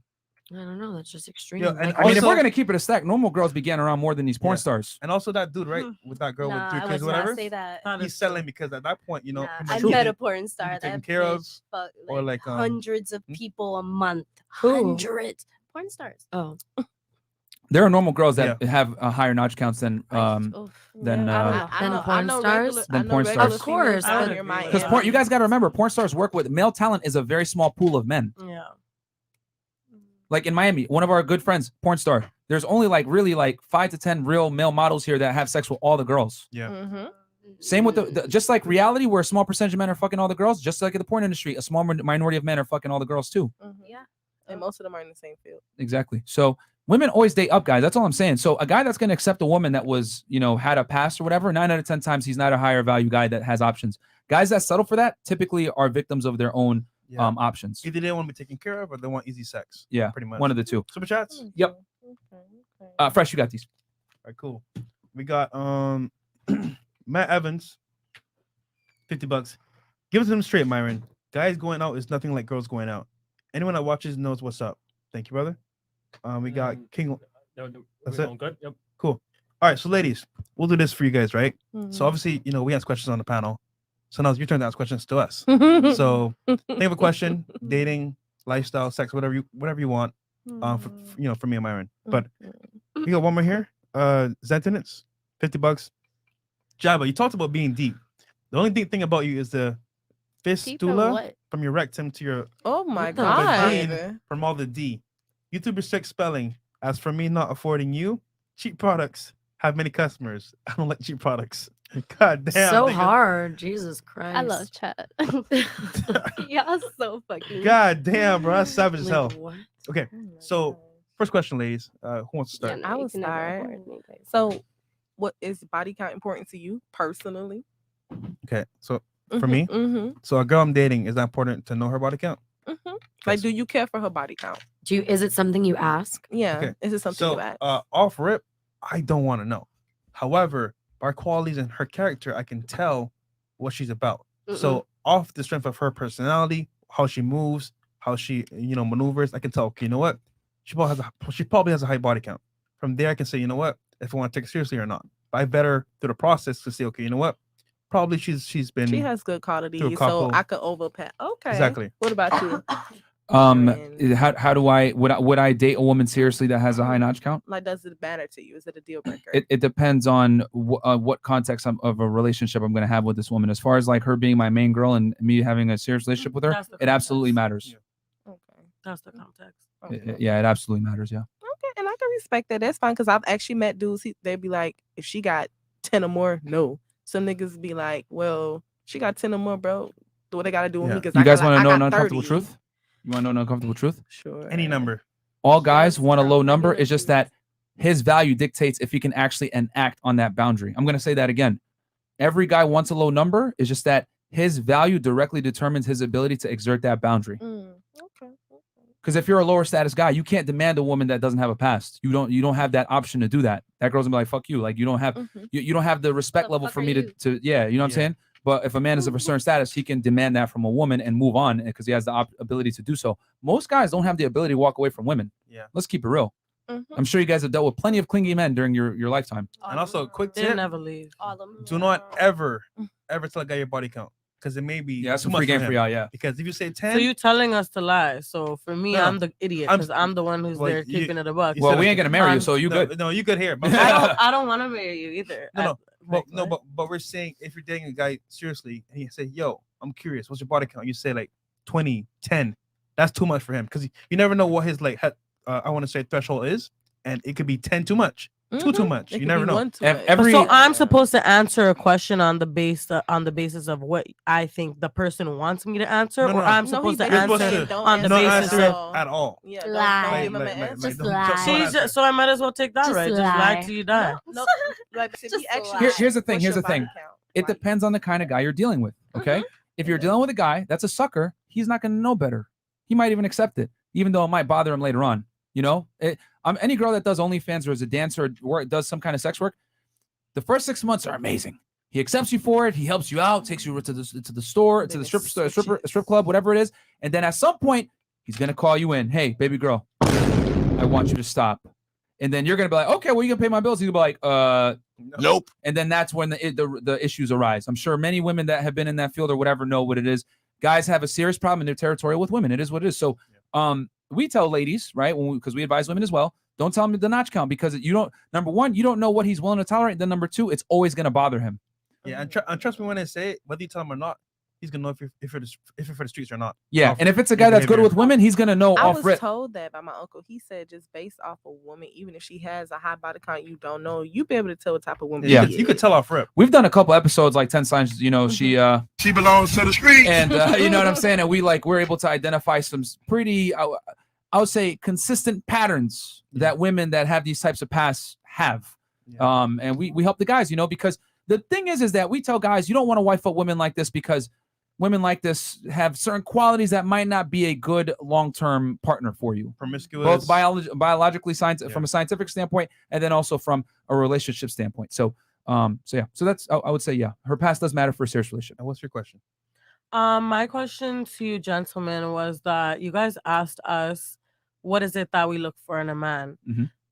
I don't know. That's just extreme. Yeah, and Like, I mean, if also- we're gonna keep it a stack, normal girls be getting around more than these porn stars. And also that dude, right, with that girl Nah, with 3 I kids, would not whatever. say that. He's selling because at that point, you know, I met a porn star taken that care of, bitch fucked, or like hundreds of people a month. Who? Hundreds. Porn stars. Oh. There are normal girls that have higher notch counts than porn stars. Of course. Because porn, you guys got to remember, porn stars work with male talent is a very small pool of men. Yeah. Like in Miami, one of our good friends, porn star. There's only like really like 5 to 10 real male models here that have sex with all the girls. Yeah. Same with the just like reality, where a small percentage of men are fucking all the girls. Just like in the porn industry, a small minority of men are fucking all the girls too. Yeah. And most of them are in the same field. Exactly. So women always date up, guys. That's all I'm saying. So a guy that's going to accept a woman that was, you know, had a past or whatever, 9 out of 10 times he's not a higher value guy that has options. Guys that settle for that typically are victims of their own options. Either they want to be taken care of or they want easy sex. Yeah, pretty much. one of the two. Superchats? Yep. Fresh, you got these. All right, cool. We got Matt Evans, $50. Give it to them straight, Myron. Guys going out is nothing like girls going out. Anyone that watches knows what's up. Thank you, brother. We got King. That's it. Good. Yep. Cool. All right, so ladies, we'll do this for you guys, right? Mm-hmm. So obviously, you know, we ask questions on the panel. So now it's your turn to ask questions to us. So think of a question: dating, lifestyle, sex, whatever you want. For me and Myron. But we got one more here. Zentinitz, $50. Jabba, you talked about being deep. The only thing about you is the fistula from your rectum to your God. from all the D. YouTube restricts spelling. As for me not affording you, cheap products have many customers. I don't like cheap products. God damn. So nigga. hard. Jesus Christ. I love chat. Y'all so fucking. God damn, bro. That's savage as hell. What? Okay, so first question, ladies. Who wants to start? I will start. So, what is body count important to you personally? Okay, so for me, so a girl I'm dating, is that important to know her body count? Like, do you care for her body count? Is it something you ask? Yeah. Okay. Is it something So, you ask? off rip, I don't want to know. However, by qualities and her character, I can tell what she's about. So, off the strength of her personality, how she moves, how she, maneuvers, I can tell, okay, you know what? She probably has a high body count. From there, I can say, you know what? If I want to take it seriously or not. But I better through the process to say, okay, you know what? Probably she's been. She has good qualities, through a so couple- I could overpass. Okay. Exactly. What about you? How do I would I date a woman seriously that has a high notch count? Like, does it matter to you? Is it a deal breaker? It depends on what context of a relationship I'm going to have with this woman. As far as like her being my main girl and me having a serious relationship with her, That's the it absolutely matters. That's the context. Yeah, it absolutely matters. Yeah. Okay, and I can respect that. That's fine because I've actually met dudes. They'd be like, if she got 10 or more, no. Some niggas be like, well, she got 10 or more, bro. Do what they gotta do with me because You guys want to know an an uncomfortable truth? You want to know an uncomfortable truth? Sure. Any number. All guys want a low number. It's just that his value dictates if he can actually enact on that boundary. I'm going to say that again. Every guy wants a low number. It's just that his value directly determines his ability to exert that boundary. Okay. Because if you're a lower status guy, you can't demand a woman that doesn't have a past. You don't have that option to do that. That girl's gonna be like, fuck you. Like you don't have you don't have the respect level for me to you know what I'm saying? But if a man is of a certain status, he can demand that from a woman and move on because he has the ability to do so. Most guys don't have the ability to walk away from women. Yeah. Let's keep it real. I'm sure you guys have dealt with plenty of clingy men during your lifetime. And also, quick They tip: never leave. do not ever tell a guy your body count because it may be that's too a much free game him. for y'all. Yeah. Because if you say 10, So you telling us to lie. So for me, No. I'm the idiot because I'm the one who's Well, there you- keeping it a buck. Well, we ain't gonna marry you, so you good. No, you good here. But I don't want to marry you either. But we're saying if you're dating a guy seriously and he say, yo, I'm curious, what's your body count? You say like 20, 10. That's too much for him because you never know what his I want to say threshold is, and it could be 10 too much. Too much. You never know. So I'm supposed to answer a question on the basis of what I think the person wants me to answer, or I'm supposed to answer on the basis of at all. Yeah, lie. don't give him an answer. Just lie. So I might as well take that, Just right? Just lie. lie till you die. No, like if he actually Here's the thing. what's Here's your the thing. body count? It depends on the kind of guy you're dealing with. Okay. If you're dealing with a guy that's a sucker, he's not going to know better. He might even accept it, even though it might bother him later on. You know, any girl that does OnlyFans or is a dancer or does some kind of sex work, the first 6 months are amazing. He accepts you for it. He helps you out, takes you to the store, to the strip club, whatever it is. And then at some point, he's going to call you in. Hey, baby girl, I want you to stop. And then you're going to be like, okay, well, you can pay my bills. He'll be like, nope. And then that's when the issues arise. I'm sure many women that have been in that field or whatever know what it is. Guys have a serious problem in their territorial with women. It is what it is. So we tell ladies, right, because we advise women as well, don't tell him the notch count because you don't, number one, you don't know what he's willing to tolerate. Then number two, it's always going to bother him. Yeah, and trust me when I say it, whether you tell him or not, he's going to know if you're for the streets or not. Yeah, and if it's a guy that's good with women, he's going to know I off was rip. told that by my uncle. He said just based off a woman, even if she has a high body count, you don't know, you be able to tell what type of woman. Yeah, you could tell off rip. We've done a couple episodes like 10 signs, you know, she belongs to the street. And you know what I'm saying? And we're able to identify some pretty, I would say, consistent patterns that women that have these types of pasts have. And we help the guys, you know, because the thing is that we tell guys, you don't want to wife up women like this because women like this have certain qualities that might not be a good long-term partner for you. Promiscuous. Both biologically, from a scientific standpoint, and then also from a relationship standpoint. So that's, I would say, yeah, her past does matter for a serious relationship. And what's your question? My question to you gentlemen was that you guys asked us, what is it that we look for in a man?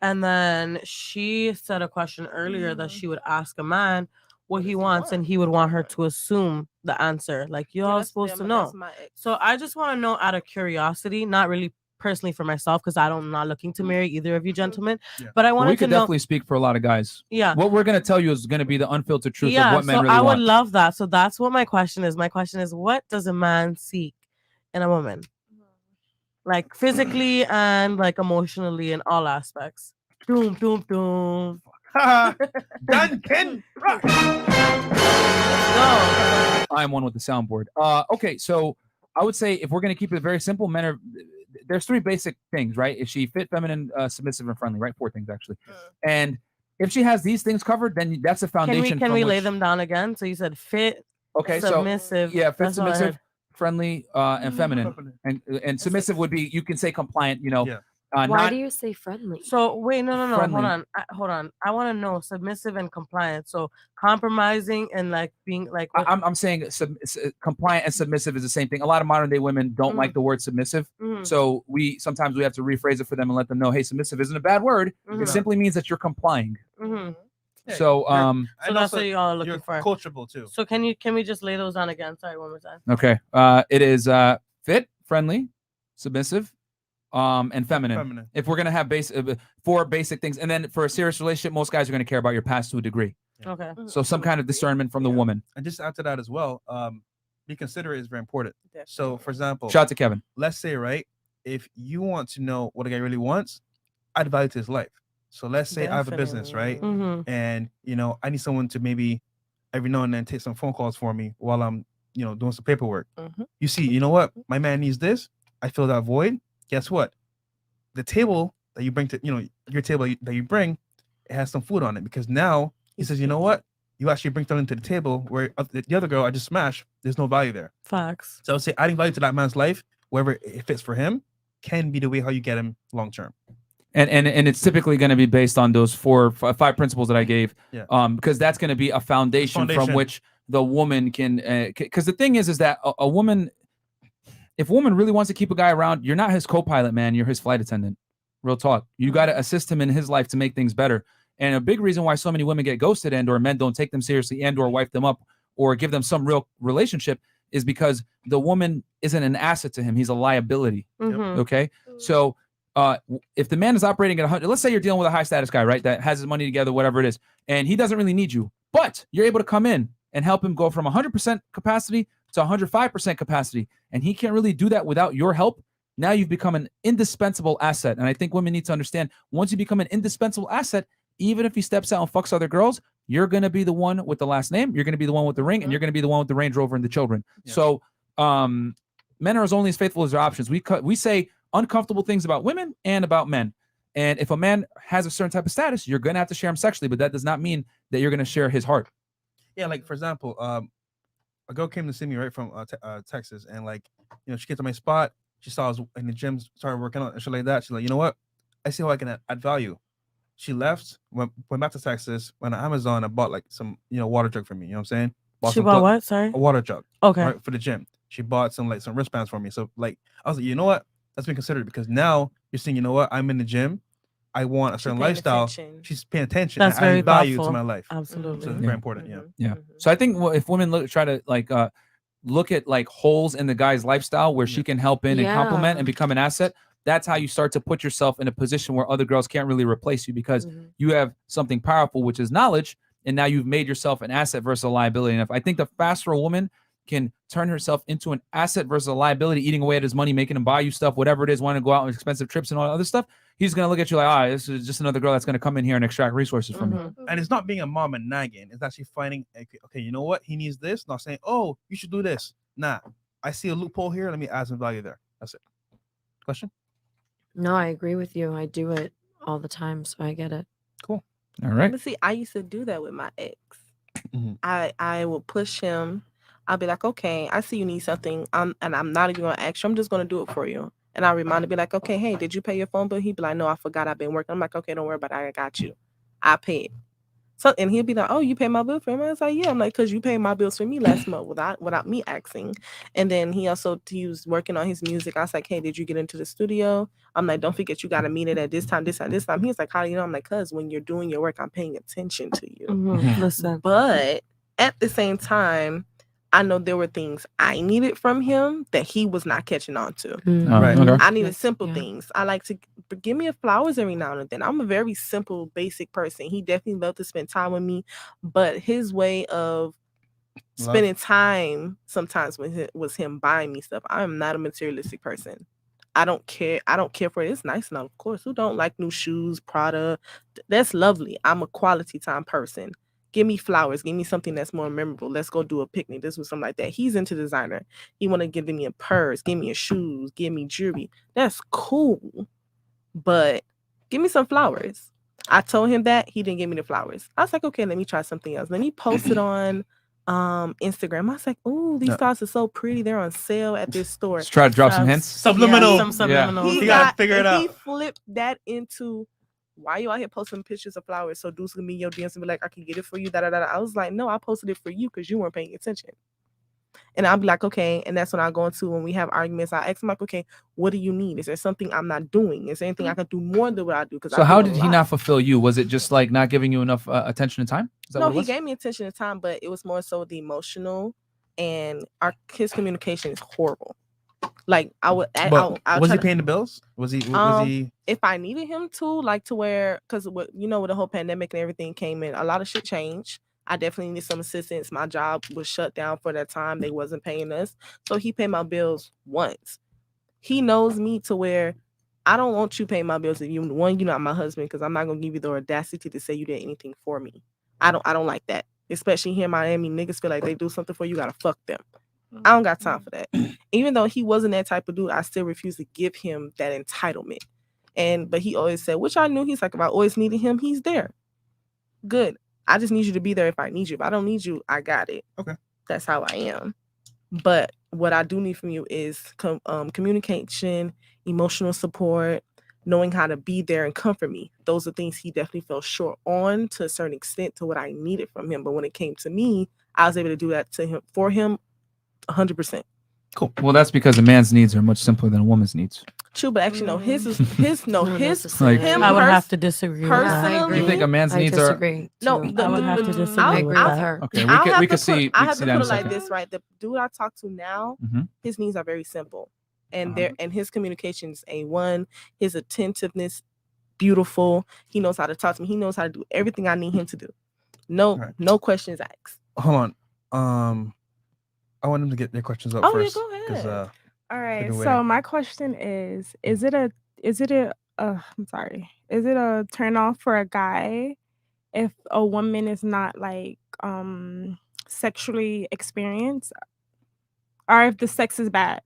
And then she said a question earlier that she would ask a man what he wants, and he would want her to assume the answer. Like, you're all supposed to know. So I just want to know out of curiosity, not really personally for myself, because I'm not looking to marry either of you gentlemen. But I wanted we could to know. definitely speak for a lot of guys. Yeah. What we're going to tell you is going to be the unfiltered truth of what men so really I want. would love that. So that's what my question is. My question is, what does a man seek in a woman? Like physically and like emotionally in all aspects. Doom, doom, doom. Done, Ken. I'm one with the soundboard. Okay, so I would say if we're going to keep it very simple, there's three basic things, right? Is she fit, feminine, submissive, and friendly, right? 4 things, actually. And if she has these things covered, then that's a foundation. Can we lay them down again? So you said fit, submissive. So, yeah, fit, submissive, friendly, and feminine. And submissive would be, you can say compliant, you know. Yeah. Why do you say friendly? So wait, no. Friendly. Hold on. I want to know submissive and compliant. So compromising and like being like. I'm saying compliant and submissive is the same thing. A lot of modern day women don't like the word submissive, so sometimes we have to rephrase it for them and let them know, hey, submissive isn't a bad word. It simply means that you're complying. So that's what you all are looking for. Coachable too. So can we just lay those on again? Sorry, one more time. Okay. It is fit, friendly, submissive, and feminine. If we're gonna have 4 basic things, and then for a serious relationship, most guys are gonna care about your past to a degree. Okay. So some kind of discernment from the woman. And just after that as well, be considerate is very important. So for example, shout out to Kevin. Let's say, right, if you want to know what a guy really wants, add value to his life. So let's say I have a business, right? And you know, I need someone to maybe every now and then take some phone calls for me while I'm, you know, doing some paperwork. You see, you know what? My man needs this. I fill that void. Guess what? The table that you bring to, you know, your table that you bring, it has some food on it, because now he says, you know what? You actually bring something to the table where the other girl I just smashed, there's no value there. Facts. So I would say adding value to that man's life, wherever it fits for him, can be the way how you get him long term. And it's typically going to be based on those 5 principles that I gave, because that's going to be a foundation from which the woman can. Because the thing is that a woman, if a woman really wants to keep a guy around, you're not his co-pilot, man. You're his flight attendant. Real talk. You got to assist him in his life to make things better. And a big reason why so many women get ghosted or men don't take them seriously or wipe them up or give them some real relationship is because the woman isn't an asset to him. He's a liability. Okay. So if the man is operating at 100, let's say you're dealing with a high status guy, right? That has his money together, whatever it is, and he doesn't really need you, but you're able to come in and help him go from 100% capacity to 105% capacity. And he can't really do that without your help. Now you've become an indispensable asset. And I think women need to understand, once you become an indispensable asset, even if he steps out and fucks other girls, you're going to be the one with the last name. You're going to be the one with the ring, and you're going to be the one with the Range Rover and the children. Yeah. So men are as only as faithful as their options. We say uncomfortable things about women and about men. And if a man has a certain type of status, you're going to have to share him sexually, but that does not mean that you're going to share his heart. Yeah, like for example, a girl came to see me right from Texas, and like, you know, she came to my spot. She saw I was in the gym, started working out and shit like that. She's like, you know what? I see how I can add value. She left, went back to Texas, went on Amazon and bought like some, you know, water jug for me. You know what I'm saying? She bought what? Sorry? A water jug. Okay. Right, for the gym. She bought some wristbands for me. So like, I was like, you know what? That's been considered, because now you're saying, you know what? I'm in the gym. I want a certain lifestyle. Attention. She's paying attention. That's and very adding value thoughtful. to my life. Absolutely. So it's very important. Yeah. Yeah. So I think if women try to like look at like holes in the guy's lifestyle where she can help in and complement and become an asset, that's how you start to put yourself in a position where other girls can't really replace you, because you have something powerful, which is knowledge, and now you've made yourself an asset versus a liability. And if I think the faster a woman can turn herself into an asset versus a liability, eating away at his money, making him buy you stuff, whatever it is, wanting to go out on expensive trips and all that other stuff, he's going to look at you like, this is just another girl that's going to come in here and extract resources from you. And it's not being a mom and nagging. It's actually finding, okay, you know what? He needs this. Not saying, oh, you should do this. Nah, I see a loophole here. Let me add some value there. That's it. Question? No, I agree with you. I do it all the time, so I get it. Cool. All right. But see, I used to do that with my ex. I will push him. I'll be like, okay, I see you need something. And I'm not even gonna ask you. I'm just gonna do it for you. And I remind him, be like, okay, hey, did you pay your phone bill? He'd be like, no, I forgot. I've been working. I'm like, okay, don't worry about it. I got you. I paid. So, and he'll be like, oh, you paid my bill for him? I was like, yeah. I'm like, because you paid my bills for me last month without me asking. And then he was working on his music. I was like, hey, did you get into the studio? I'm like, don't forget, you got to meet it at this time, this time, this time. He was like, how do you know? I'm like, because when you're doing your work, I'm paying attention to you. Listen. But at the same time, I know there were things I needed from him that he was not catching on to. Right. Okay. I needed simple things. I like to give me a flowers every now and then. I'm a very simple, basic person. He definitely loved to spend time with me, but his way of spending time sometimes was him buying me stuff. I am not a materialistic person. I don't care. I don't care for it. It's nice enough, of course. Who don't like new shoes, Prada? That's lovely. I'm a quality time person. Give me flowers. Give me something that's more memorable. Let's go do a picnic. This was something like that. He's into designer. He want to give me a purse, give me a shoes, give me jewelry. That's cool. But give me some flowers. I told him that. He didn't give me the flowers. I was like, okay, let me try something else. Let me post it on Instagram. I was like, oh, these flowers are so pretty. They're on sale at this store. Let's try to drop some hints. Subliminal. Yeah, some subliminal. You got to figure it out. He flipped that into, why you out here posting pictures of flowers? So dudes can be your DMs and be like, I can get it for you. I was like, no, I posted it for you because you weren't paying attention. And I'll be like, okay. And that's when I go into, when we have arguments, I ask him like, okay, what do you need? Is there something I'm not doing? Is there anything I can do more than what I do? So how did he not fulfill you? Was it just like not giving you enough attention and time? Is that No, what it he was? gave me attention and time, but it was more so the emotional, and his communication is horrible. Like was he paying the bills? Was he? If I needed him to, like, to where, because with the whole pandemic and everything came in, a lot of shit changed. I definitely need some assistance. My job was shut down for that time. They wasn't paying us, so he paid my bills once. He knows me to where I don't want you paying my bills if you're not my husband, because I'm not gonna give you the audacity to say you did anything for me. I don't like that. Especially here in Miami, niggas feel like they do something for you, gotta fuck them. I don't got time for that. Even though he wasn't that type of dude, I still refuse to give him that entitlement. But he always said, which I knew, he's like, if I always needed him, he's there. Good. I just need you to be there if I need you. If I don't need you, I got it. Okay. That's how I am. But what I do need from you is communication, emotional support, knowing how to be there and comfort me. Those are things he definitely fell short on to a certain extent to what I needed from him. But when it came to me, I was able to do that for him 100%. Cool. Well, that's because a man's needs are much simpler than a woman's needs. True, but actually, no. His. Like, him. I would have to disagree. Personally, you think a man's needs are? No, I would have to disagree with her. Okay, we could see. I have to that in put a it like second. this, right? The dude I talk to now, his needs are very simple, and and his communication is A1. His attentiveness, beautiful. He knows how to talk to me. He knows how to do everything I need him to do. No questions asked. Hold on. I want him to get their questions up first. Oh, yeah, go ahead. All right. So my question is it a turn off for a guy if a woman is not like sexually experienced, or if the sex is bad.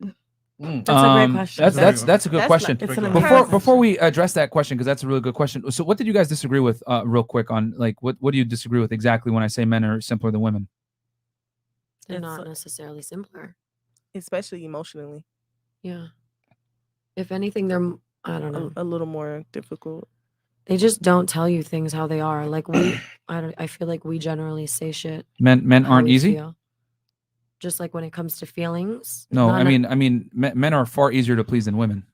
That's a great question. That's a good question. Before we address that question, because that's a really good question. So, what did you guys disagree with, real quick, on like what do you disagree with exactly when I say men are simpler than women? They're not necessarily simpler, especially emotionally. Yeah. If anything, they're I don't know, a little more difficult. They just don't tell you things how they are. Like I feel like we generally say shit. Men how aren't we easy. feel. Just like when it comes to feelings. No, not I mean, men are far easier to please than women.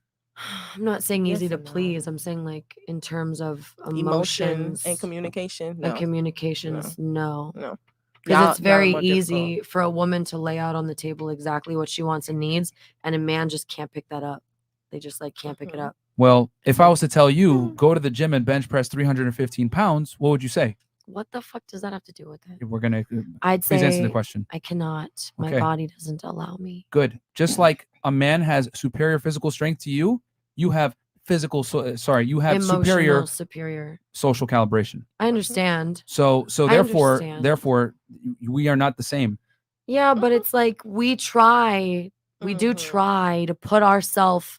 I'm not saying easy to please. I'm saying like in terms of emotions and communication. and communications. No. Y'all- Because it's y'all very more easy for a woman to lay out on the table exactly what she wants and needs, and a man just can't pick that up. They just like can't pick it up. Well, if I was to tell you, go to the gym and bench press 315 pounds, what would you say? What the fuck does that have to do with it? We're gonna I'd please answer the say question. I cannot. My Okay. body doesn't allow me. Good. Just like a man has superior physical strength to you, you have you have Emotional, superior superior social calibration. I understand. So I therefore understand. we are not the same. Yeah, but it's like we do try to put ourselves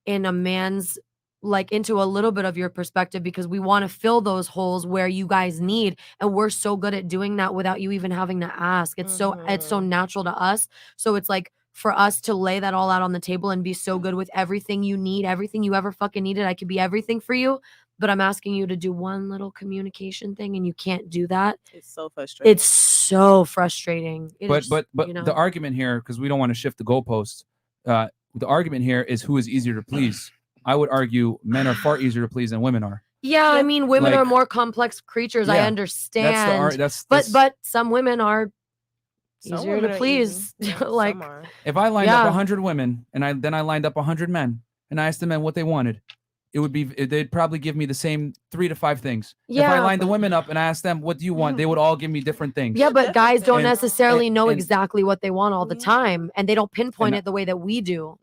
in a man's, like, into a little bit of your perspective, because we want to fill those holes where you guys need, and we're so good at doing that without you even having to ask. It's so natural to us. So it's like for us to lay that all out on the table and be so good with everything you need, everything you ever fucking needed. I could be everything for you, but I'm asking you to do one little communication thing and you can't do that. It's so frustrating. It's so frustrating. It But is, but you know? the argument here, because we don't want to shift the goalposts, the argument here is who is easier to please. I would argue men are far easier to please than women are. Yeah, I mean, women Like- are more complex creatures. I Yeah, understand. that's but some women are Some easier women to are please. easy. Yeah, Like, some are. If I lined up Yeah. 100 women and I lined up 100 men and I asked the men what they wanted, they'd probably give me the same 3 to 5 things. If I Yeah, lined the but- women up and I asked them what do you want, they would all give me different things. yeah, but guys don't And- necessarily know and- exactly what they want all the time, and they don't pinpoint And it the way that we do,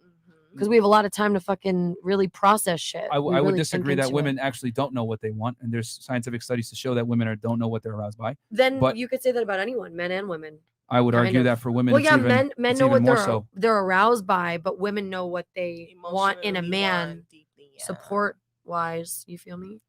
because we have a lot of time to fucking really process shit. I We would really disagree think that into it. women actually don't know what they want, and there's scientific studies to show that women don't know what they're aroused by. Then but you could say that about anyone, men and women. I would kind argue of. that for women, Well, it's yeah, even, men it's know even what more they're so. they're aroused by, but women know what they want in a man. Support wise, you feel me?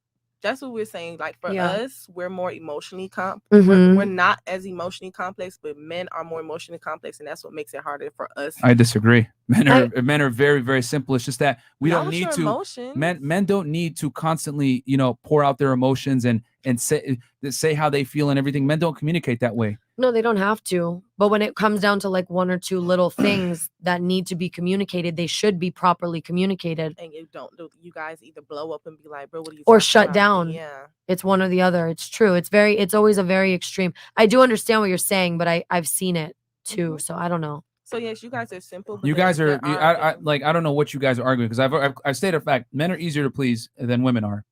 That's what we're saying. Like for Yeah. us, we're more emotionally Mhm. we're not as emotionally complex, but men are more emotionally complex, and that's what makes it harder for us. I disagree. Men are very, very simple. It's just that we Not don't with need your to emotions. men don't need to constantly, pour out their emotions and say how they feel and everything. Men don't communicate that way. No, they don't have to. But when it comes down to like one or two little things that need to be communicated, they should be properly communicated. And you don't do. You guys either blow up and be like, "Bro, what are you?" Or talking shut about?" down. Yeah. It's one or the other. It's true. It's always a very extreme. I do understand what you're saying, but I've seen it too. So I don't know. So yes, you guys are simple. But You guys are, there I don't know what you guys are arguing, because I've stated a fact. Men are easier to please than women are.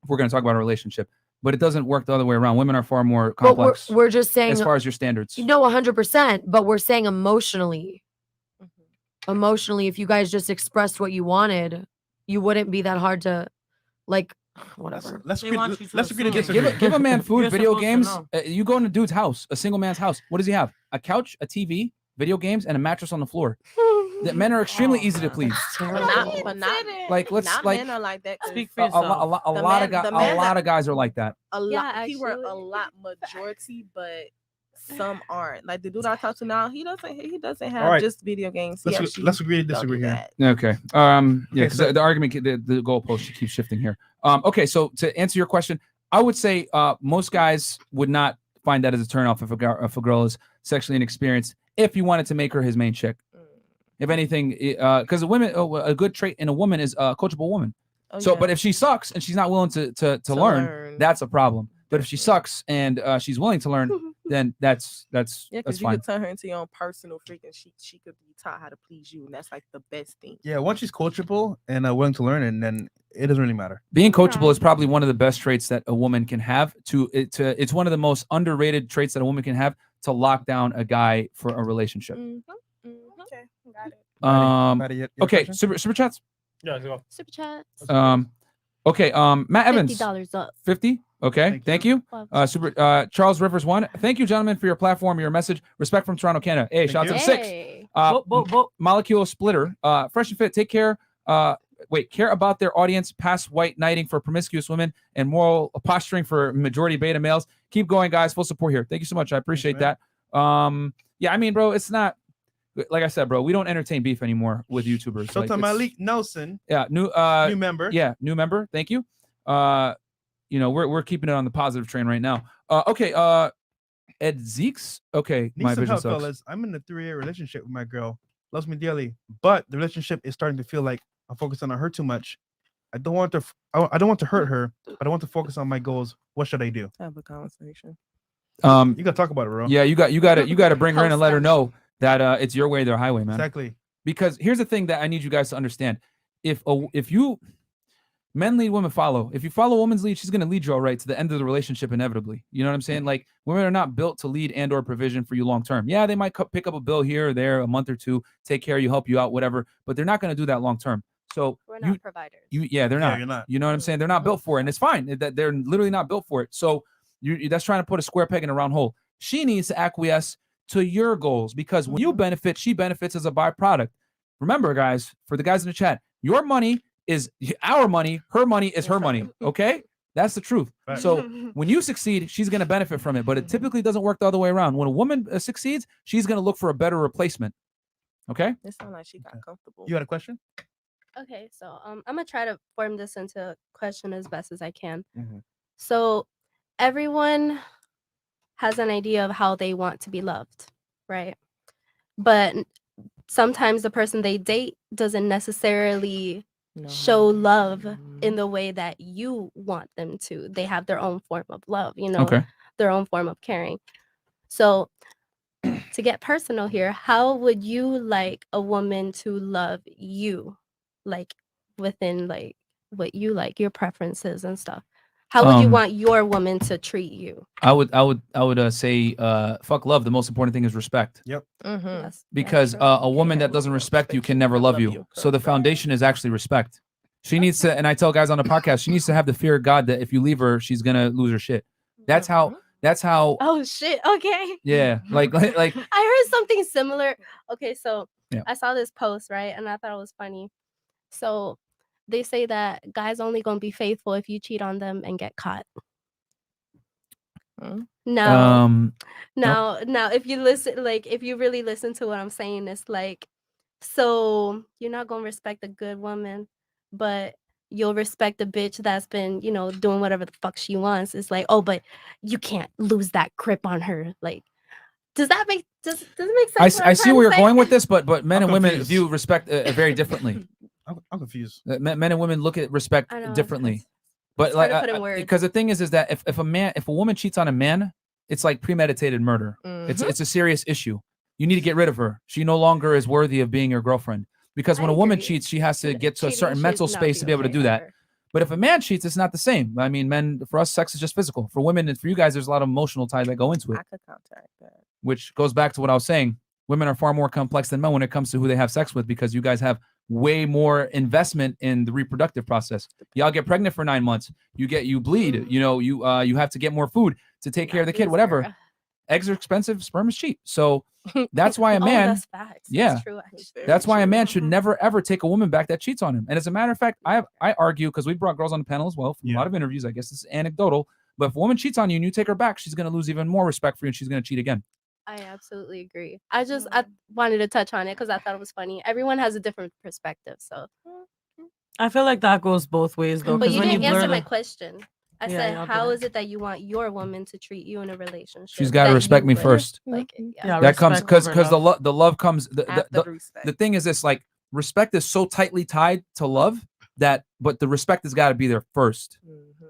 If we're going to talk about a relationship, but it doesn't work the other way around. Women are far more But complex. we're just saying, as far as your standards. You know, 100%. But we're saying emotionally. Emotionally, if you guys just expressed what you wanted, you wouldn't be that hard to, like, whatever. Let's They agree, want you to let's agree to assume. disagree. Give a man food, You're video supposed to games. know. You go in a dude's house, a single man's house. What does he have? A couch, a TV, video games, and a mattress on the floor. The men are extremely easy to please. but not Like, let's not like men are like that. 'cause Speak a lot of guys are like that. a Yeah, lot. He were actually. a lot majority, but some aren't. Like the dude I talk to now, he doesn't have right. just video games. He actually Let's agree to don't do disagree here. that. Okay. Yeah, because so- the argument, the goalpost keeps shifting here. Okay, so to answer your question, I would say most guys would not find that as a turnoff if a girl is sexually inexperienced. If you wanted to make her his main chick, if anything, because a good trait in a woman is a coachable woman. Oh, So, yeah. but if she sucks and she's not willing to learn, that's a problem. But if she sucks and she's willing to learn, then that's Yeah, because you fine. could turn her into your own personal freak, and she could be taught how to please you, and that's like the best thing. Yeah, once she's coachable and willing to learn, and then it doesn't really matter. Being coachable is probably one of the best traits that a woman can have. It's one of the most underrated traits that a woman can have to lock down a guy for a relationship. Okay, got it. Um, Maddie, you have a okay, question? super chats. Yeah, go. Super chats. Okay, Matt Evans. $50 up. 50. Okay, thank you. Charles Rivers 1. Thank you, gentlemen, for your platform, your message. Respect from Toronto, Canada. Hey, shout out to the 6. Molecule Splitter. Fresh and Fit. Take care. Care about their audience, past white knighting for promiscuous women, and moral posturing for majority beta males. Keep going, guys. Full support here. Thank you so much. I appreciate that. Yeah, I mean, bro, it's not like I said, bro. We don't entertain beef anymore with YouTubers. So like, Malik Nelson. Yeah, new member. Yeah, new member. Thank you. We're keeping it on the positive train right now. Okay, Ed Zeeks. Okay, Need my some vision help, sucks. fellas. I'm in a 3-year relationship with my girl. Loves me dearly, but the relationship is starting to feel like I'm focusing on her too much. I don't want to. I don't want to hurt her, but I want to focus on my goals. What should I do? Have a conversation. You gotta talk about it, bro. Yeah, you got to bring her in and let her know that it's your way, their highway, man. Exactly. Because here's the thing that I need you guys to understand: if you men lead, women follow. If you follow a woman's lead, she's gonna lead you all right to the end of the relationship inevitably. You know what I'm saying? Like women are not built to lead and/or provision for you long term. Yeah, they might pick up a bill here or there, a month or two, take care of you, help you out, whatever. But they're not gonna do that long term. So we're not providers. They're not. You're not. You know what I'm saying? They're not built for it, and it's fine. That they're literally not built for it. So that's trying to put a square peg in a round hole. She needs to acquiesce to your goals because when you benefit, she benefits as a byproduct. Remember, guys, for the guys in the chat, your money is our money. Her money is her money. Okay, that's the truth. Right. So when you succeed, she's going to benefit from it. But it typically doesn't work the other way around. When a woman succeeds, she's going to look for a better replacement. Okay. It sounds like she got comfortable. You got a question? Okay, so I'm gonna try to form this into a question as best as I can. Mm-hmm. So everyone has an idea of how they want to be loved, right? But sometimes the person they date doesn't necessarily show love in the way that you want them to. They have their own form of love, their own form of caring. So to get personal here, how would you like a woman to love you? Like within like what you like, your preferences and stuff. How would you want your woman to treat you? I would say fuck love. The most important thing is respect. Yep. Because a woman that doesn't respect you can never love you. So the foundation is actually respect. She needs to, and I tell guys on the podcast, she needs to have the fear of God that if you leave her, she's gonna lose her shit. That's how. Oh shit. Okay. Yeah. Like. I heard something similar. Okay, so Yeah. I saw this post, right, and I thought it was funny. So they say that guys only gonna be faithful if you cheat on them and get caught. Now, if you listen, like if you really listen to what I'm saying, it's like, so you're not gonna respect a good woman, but you'll respect a bitch that's been, doing whatever the fuck she wants. It's like, oh, but you can't lose that grip on her. Like, does it make sense? I see where you're going with this, but men and women view respect very differently. I'm confused. Men and women look at respect differently. But hard to put in words. because the thing is that if a woman cheats on a man, it's like premeditated murder. It's a serious issue. You need to get rid of her. She no longer is worthy of being your girlfriend. Because when a woman cheats, she has to get to a certain mental space to be able to do that. But if a man cheats, it's not the same. I mean, men, for us, sex is just physical. For women and for you guys, there's a lot of emotional ties that go into it. I could counteract that. Which goes back to what I was saying. Women are far more complex than men when it comes to who they have sex with because you guys have way more investment in the reproductive process. Y'all get pregnant for 9 months. You bleed. You have to get more food to take care of the kid. Whatever. Eggs are expensive. Sperm is cheap. So that's why a man. That's facts. Yeah. That's true, actually. That's why a man should never ever take a woman back that cheats on him. And as a matter of fact, I argue because we brought girls on the panel as well from a lot of interviews. I guess this is anecdotal, but if a woman cheats on you and you take her back, she's going to lose even more respect for you, and she's going to cheat again. I absolutely agree. I wanted to touch on it because I thought it was funny. Everyone has a different perspective, so. I feel like that goes both ways though. But you when didn't answer blur my the- question. I Yeah, said, I'll do how that. is it that you want your woman to treat you in a relationship? She's got to that respect you me would first. like it? Yeah, That comes respect because over the love comes. After the respect. The thing is this: like respect is so tightly tied to love but the respect has got to be there first.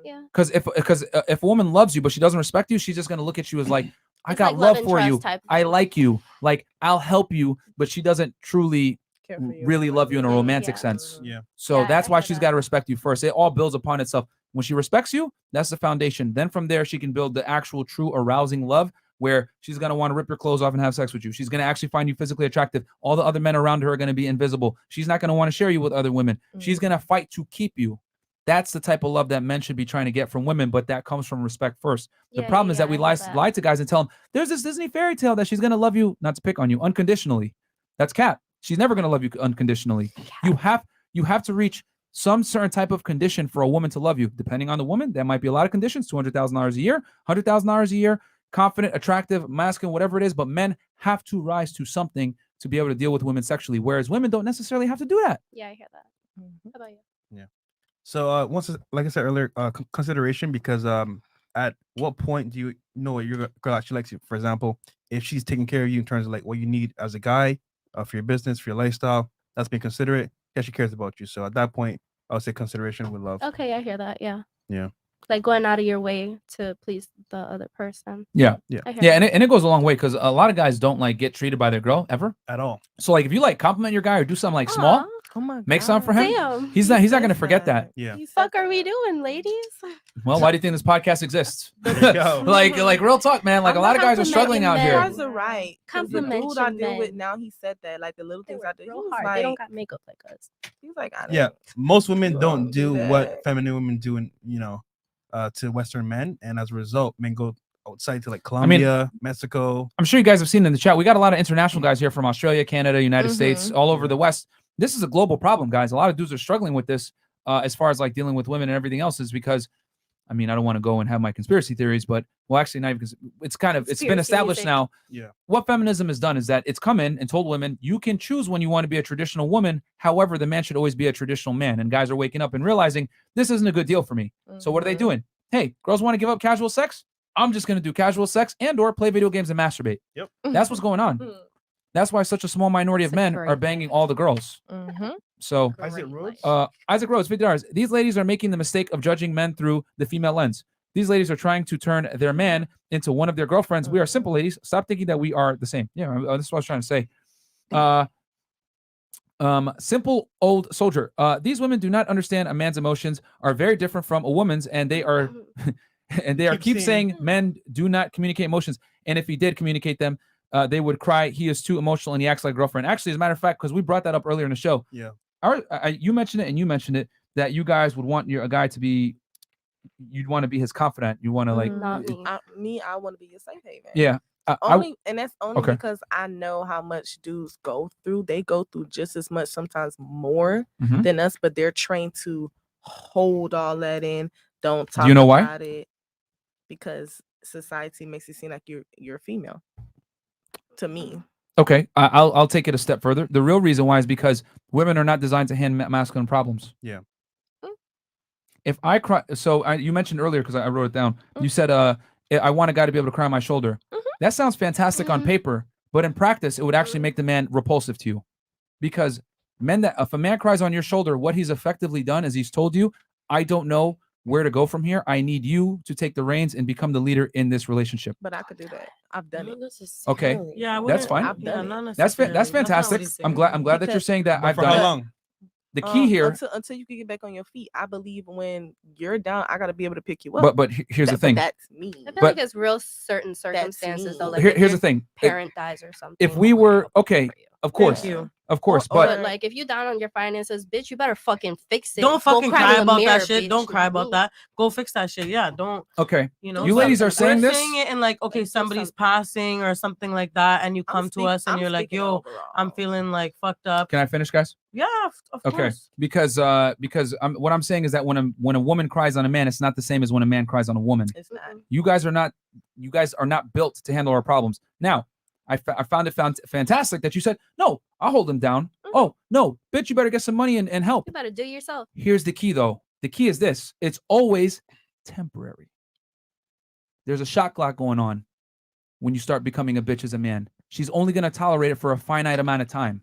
Yeah. Because if a woman loves you but she doesn't respect you, she's just gonna look at you as like, I It's got like love love and for you. trust type of I thing. like you. Like I'll help you, but she doesn't truly Care for you. really love you in a romantic Yeah. sense. Yeah. So Yeah, that's I why hear she's that. got to respect you first. It all builds upon itself. When she respects you, that's the foundation. Then from there, she can build the actual true arousing love where she's going to want to rip your clothes off and have sex with you. She's going to actually find you physically attractive. All the other men around her are going to be invisible. She's not going to want to share you with other women. She's going to fight to keep you. That's the type of love that men should be trying to get from women, but that comes from respect first. The Yeah, problem is that yeah, we I hear lie to guys and tell them there's this Disney fairy tale that she's gonna love you, not to pick on you, unconditionally. That's cap. She's never gonna love you unconditionally. You have to reach some certain type of condition for a woman to love you. Depending on the woman, there might be a lot of conditions: $200,000 a year, $100,000 a year, confident, attractive, masculine, whatever it is. But men have to rise to something to be able to deal with women sexually, whereas women don't necessarily have to do that. Yeah, I hear that. How about you? Yeah. So like I said earlier, consideration, because at what point do you know your girl actually likes you? For example, if she's taking care of you in terms of like what you need as a guy, for your business, for your lifestyle, that's being considerate. Yeah, she cares about you. So at that point, I would say consideration with love. Okay, I hear that. Yeah. Yeah. Like going out of your way to please the other person. Yeah. I hear Yeah. that. And it goes a long way because a lot of guys don't like get treated by their girl ever at all. So like if you like compliment your guy or do something like small, make something for him. Damn. He's not going to forget that. Yeah. Fuck are we doing, ladies? Well, why do you think this podcast exists? go. like real talk, man. Like a lot of guys are struggling out You here. guys are right. 'Cause the Compliment dude I your deal with men. now, he said that like the little things I do. He was Hard. like, They don't got makeup like us. he's like, I Yeah, most women don't do do what that. feminine women do, to Western men, and as a result, men go outside to like I mean, Colombia, Mexico. I'm sure you guys have seen in the chat. We got a lot of international guys here from Australia, Canada, United States, Mm-hmm. all over the West. This is a global problem, guys. A lot of dudes are struggling with this as far as like dealing with women and everything else is because, I mean, I don't want to go and have my conspiracy theories, but well, actually, not because it's been Conspiracy established music. now. Yeah. What feminism has done is that it's come in and told women you can choose when you want to be a traditional woman. However, the man should always be a traditional man. And guys are waking up and realizing this isn't a good deal for me. So what are they doing? Hey, girls want to give up casual sex? I'm just going to do casual sex and or play video games and masturbate. Yep. That's what's going on. That's why such a small minority of men are banging all the girls. So Isaac Rhodes? Isaac Rhodes, $50. These ladies are making the mistake of judging men through the female lens. These ladies are trying to turn their man into one of their girlfriends. We are simple, ladies. Stop thinking that we are the same. Yeah, that's what I was trying to say. Simple old soldier. These women do not understand a man's emotions are very different from a woman's, and they are keep saying men do not communicate emotions. And if he did communicate them, they would cry. He is too emotional and he acts like a girlfriend. Actually, as a matter of fact, because we brought that up earlier in the show. Yeah. You mentioned it and you mentioned it that you guys would want a guy to be, you'd want to be his confidant. You want to like, I want to be your safe haven. yeah. And that's only okay. because I know how much dudes go through. They go through just as much, sometimes more Mhm. than us, but they're trained to hold all that in. Don't talk Do you know why? about it because society makes it seem like you're female. To me. Okay, I'll take it a step further. The real reason why is because women are not designed to handle masculine problems. Yeah. If I cry, so you mentioned earlier because I wrote it down. You said, I want a guy to be able to cry on my shoulder. That sounds fantastic on paper, but in practice, it would actually make the man repulsive to you, because if a man cries on your shoulder, what he's effectively done is he's told you, I don't know where to go from here. I need you to take the reins and become the leader in this relationship. But I could do that. I've done it. Okay, Yeah, that's fine. I've done it. That's fantastic. I'm glad that you're saying that. But I've for done how it. long? The key here, until you can get back on your feet. I believe when you're down, I gotta be able to pick you up. but here's the thing. That's me. I feel But- like it's real certain circumstances though. Like Here's if the your thing. parent dies or something. If we were okay, of course, you. of course, Or but like if you down on your finances, bitch, you better fucking fix it. Don't Go fucking cry cry in the about mirror, that shit. bitch. Don't cry about that. Go fix that shit. Yeah, don't. okay. You know, You ladies are we're saying this. saying it and like, okay, somebody's passing or something like that, and you come to us and you're like, yo, I'm feeling like fucked up. Can I finish, guys? Yeah, of Okay, course. because what I'm saying is that when a woman cries on a man, it's not the same as when a man cries on a woman. It's not. You guys are not built to handle our problems. Now, I found it fantastic that you said, no, I'll hold him down. Oh, no, bitch, you better get some money and help. You better do it yourself. Here's the key, though. The key is this. It's always temporary. There's a shot clock going on when you start becoming a bitch as a man. She's only going to tolerate it for a finite amount of time.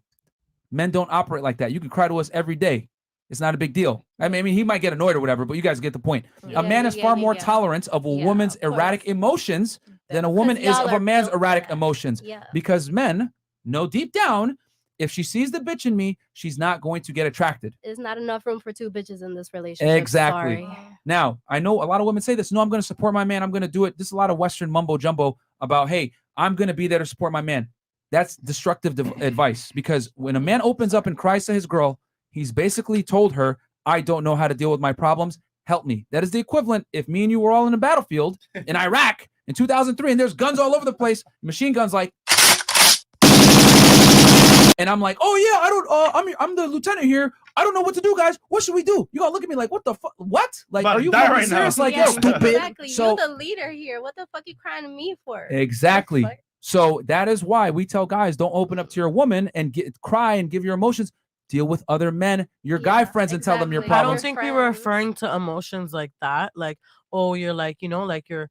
Men don't operate like that. You can cry to us every day. It's not a big deal. I mean, he might get annoyed or whatever, but you guys get the point. A man is far more tolerant of a woman's erratic emotions than a woman is of a man's erratic emotions. Yeah. Because men know deep down, if she sees the bitch in me, she's not going to get attracted. There's not enough room for two bitches in this relationship. Exactly. Sorry. Now, I know a lot of women say this. No, I'm going to support my man. I'm going to do it. This is a lot of Western mumbo jumbo about, hey, I'm going to be there to support my man. That's destructive advice, because when a man opens up and cries to his girl, he's basically told her, I don't know how to deal with my problems. Help me. That is the equivalent if me and you were all in a battlefield in Iraq in 2003 and there's guns all over the place, machine guns like, and I'm like, oh yeah, I don't, I'm the lieutenant here. I don't know what to do, guys. What should we do? You gotta look at me like, what the fuck? What? Like, are you fucking serious? Like, yo, stupid. Exactly. So, you're the leader here. What the fuck you crying to me for? exactly. So that is why we tell guys, don't open up to your woman and cry and give your emotions. Deal with other men, your guy friends, and tell them your I problems. don't think we were referring to emotions like that. Like, oh, you're like, you know, like you're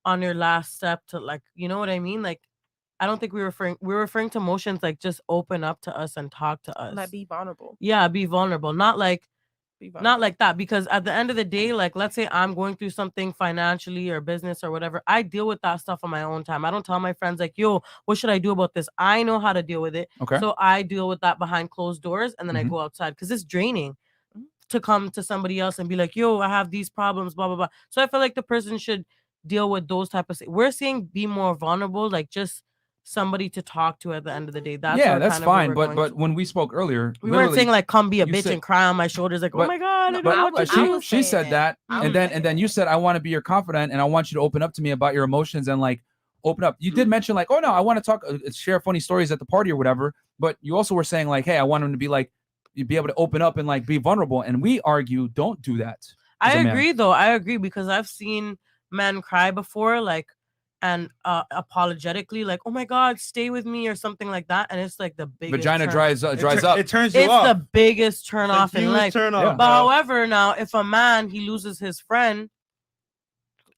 on your last step to like, you know what I mean? Like, I don't think we're referring to emotions like just open up to us and talk to us. Like be vulnerable. Yeah, be vulnerable. Not like that. Because at the end of the day, like let's say I'm going through something financially or business or whatever. I deal with that stuff on my own time. I don't tell my friends like, yo, what should I do about this? I know how to deal with it. Okay. So I deal with that behind closed doors and then I go outside because it's draining to come to somebody else and be like, yo, I have these problems, blah, blah, blah. So I feel like the person should deal with those type of we're saying be more vulnerable, like just somebody to talk to at the end of the day. That's That's fine. But when we spoke earlier, we weren't saying like come be a bitch and cry on my shoulders like, oh my god, I don't know what to do. She said that, and then you said I want to be your confidant and I want you to open up to me about your emotions and like open up. You did mention like, oh no, I want to talk, share funny stories at the party or whatever. But you also were saying like, hey, I want him to be like, you'd be able to open up and like be vulnerable. And we argue, don't do that. I agree though. I agree because I've seen men cry before, like. And apologetically, like, oh my god, stay with me or something like that, and it's like the biggest vagina dries up. It turns you it's off. the biggest turn off in life. Turn off, but however, now if a man he loses his friend,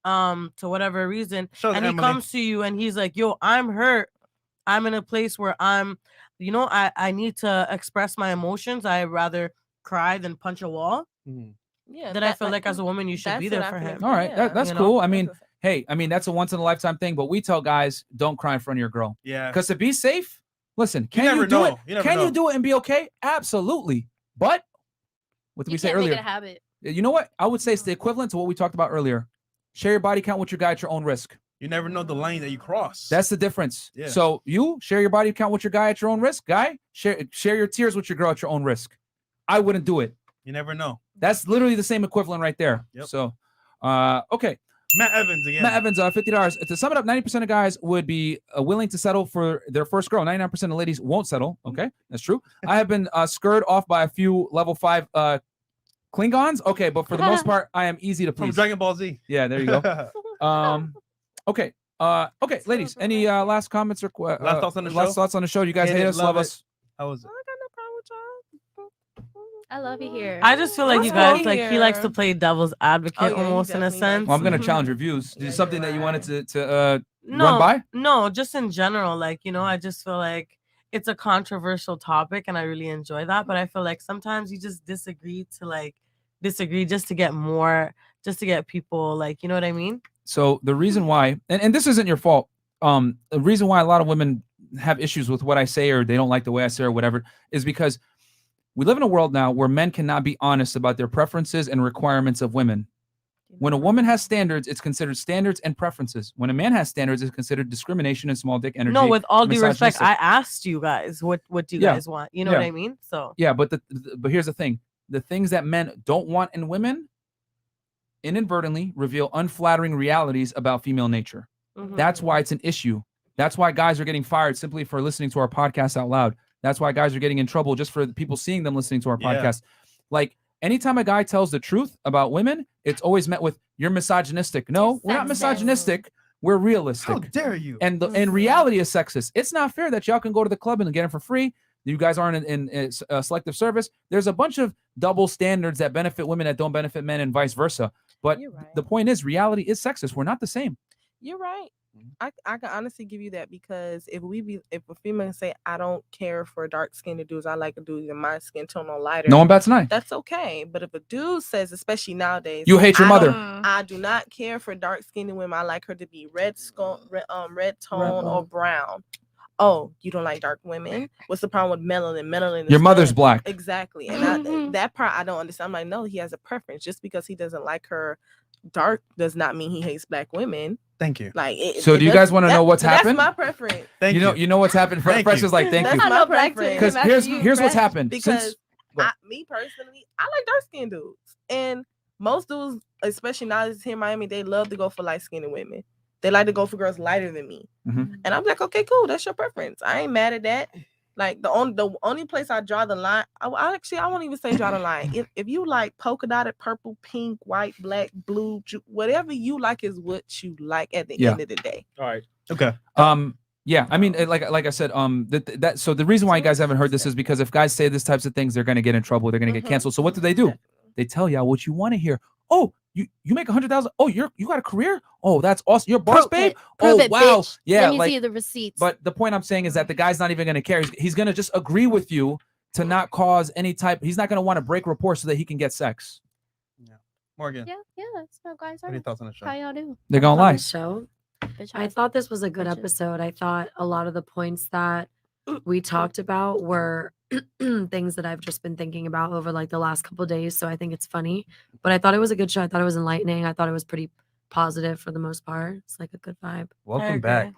to whatever reason, and he comes to you and he's like, yo, I'm hurt. I'm in a place where I'm, you know, I need to express my emotions. I'd rather cry than punch a wall. Yeah, that I feel like as a woman you should be there for him. All right, that's cool. I mean, hey, I mean, that's a once in a lifetime thing, but we tell guys don't cry in front of your girl. Yeah. Because to be safe, listen, can you do it? Can you do it and be okay? Absolutely. But what did we say earlier? Make it a habit. You know what? I would say it's the equivalent to what we talked about earlier. Share your body count with your guy at your own risk. You never know the lane that you cross. That's the difference. Yeah. So you share your body count with your guy at your own risk. Guy, share your tears with your girl at your own risk. I wouldn't do it. You never know. That's literally the same equivalent right there. Yep. So, okay. Matt Evans again. Matt Evans, $50. To sum it up, 90% of guys would be willing to settle for their first girl. 99% of ladies won't settle. Okay, that's true. I have been scurred off by a few level 5 Klingons. Okay, but for the most part, I am easy to please. From Dragon Ball Z. Yeah, there you go. Okay. Okay, ladies, any last comments or last thoughts on the show? Last thoughts on the show? You guys hate us, love us. How was it? I love you here. I just feel like you guys like he likes to play devil's advocate almost in a sense. Well, I'm gonna challenge your views. Is something that you wanted to no, run by? No, just in general, like, you know, I just feel like it's a controversial topic and I really enjoy that. But I feel like sometimes you just disagree just to get people, like, you know what I mean? So the reason why, and this isn't your fault, the reason why a lot of women have issues with what I say or they don't like the way I say or whatever is because we live in a world now where men cannot be honest about their preferences and requirements of women. When a woman has standards, it's considered standards and preferences. When a man has standards, it's considered discrimination and small dick energy. No, with all due respect, I asked you guys what do you guys want? You know what I mean? So yeah, but but here's the thing: the things that men don't want in women inadvertently reveal unflattering realities about female nature. That's why it's an issue. That's why guys are getting fired simply for listening to our podcast out loud. That's why guys are getting in trouble just for people seeing them listening to our podcast. Like anytime a guy tells the truth about women, it's always met with you're misogynistic. No, we're not misogynistic. We're realistic. How dare you? And reality is sexist. It's not fair that y'all can go to the club and get it for free. You guys aren't in selective service. There's a bunch of double standards that benefit women that don't benefit men and vice versa. But the point is reality is sexist. We're not the same. You're right. I can honestly give you that because if a female say I don't care for dark skinned dudes, I like a dude in my skin tone or lighter. No one bats an eye. That's okay. But if a dude says, especially nowadays, you hate your mother. I do not care for dark skinned women. I like her to be red tone or brown. Oh, you don't like dark women? What's the problem with melanin? Melanin is your mother's black. Exactly. And that part I don't understand. I'm like, no, he has a preference. Just because he doesn't like her dark does not mean he hates black women. Thank you. Like, so do you guys want to know what's happened? That's my preference. Thank you. You know what's happened. Fresh is like, thank you. That's my preference. Because here's what's happened. Because Me personally, I like dark skinned dudes, and most dudes, especially now here in Miami, they love to go for light skinned women. They like to go for girls lighter than me, and I'm like, okay, cool, that's your preference. I ain't mad at that. Like the only place I draw the line, I won't even say draw the line. If you like polka dotted, purple, pink, white, black, blue, whatever you like is what you like at the end of the day. All right. Okay. Yeah, I mean, like I said, so the reason why you guys haven't heard this is because if guys say these types of things, they're gonna get in trouble. They're gonna get canceled. So what do? They tell y'all what you want to hear. Oh, you make 100,000. Oh, you got a career. Oh, that's awesome. You're boss babe. Prove it, wow. bitch. Yeah, Let me like, see the receipts. But the point I'm saying is that the guy's not even gonna care. He's gonna just agree with you to not cause any type. He's not gonna want to break rapport so that he can get sex. Yeah, Morgan. Yeah, that's how guys What are your thoughts on the show? How y'all do? They're gonna lie. Show. I thought this was a good episode. I thought a lot of the points that we talked about were things that I've just been thinking about over like the last couple of days. So I think it's funny, but I thought it was a good show. I thought it was enlightening. I thought it was pretty positive for the most part. It's like a good vibe. Welcome back.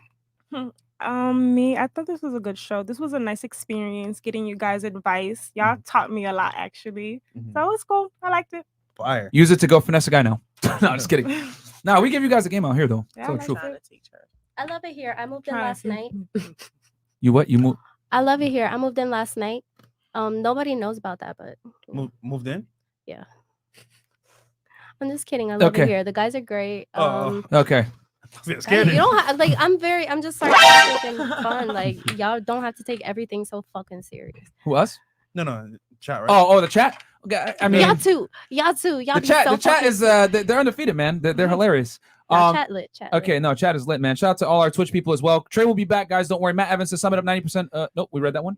I thought this was a good show. This was a nice experience getting you guys advice. Y'all taught me a lot actually. So it was cool. I liked it. Fire. Use it to go finesse a guy now. No, I'm just kidding. No, we give you guys a game out here though. Yeah, So I like true. that. I love it here. I moved in last night. You what? You move? I love it here. I moved in last night. Nobody knows about that, but Moved in? yeah. I'm just kidding. I love it Okay. here. The guys are great. Okay. You don't have like. I'm just sarcastic and fun. Like y'all don't have to take everything so fucking serious. Who us? No, chat, right? Oh, the chat. Okay, I mean, Y'all too. Y'all the be chat. so The chat fucking is they're undefeated, man. They're hilarious. Nah, chat lit. Chat lit. Okay, no, chat is lit, man. Shout out to all our Twitch people as well. Trey will be back, guys. Don't worry. Matt Evans to sum it up 90%. Nope, we read that one.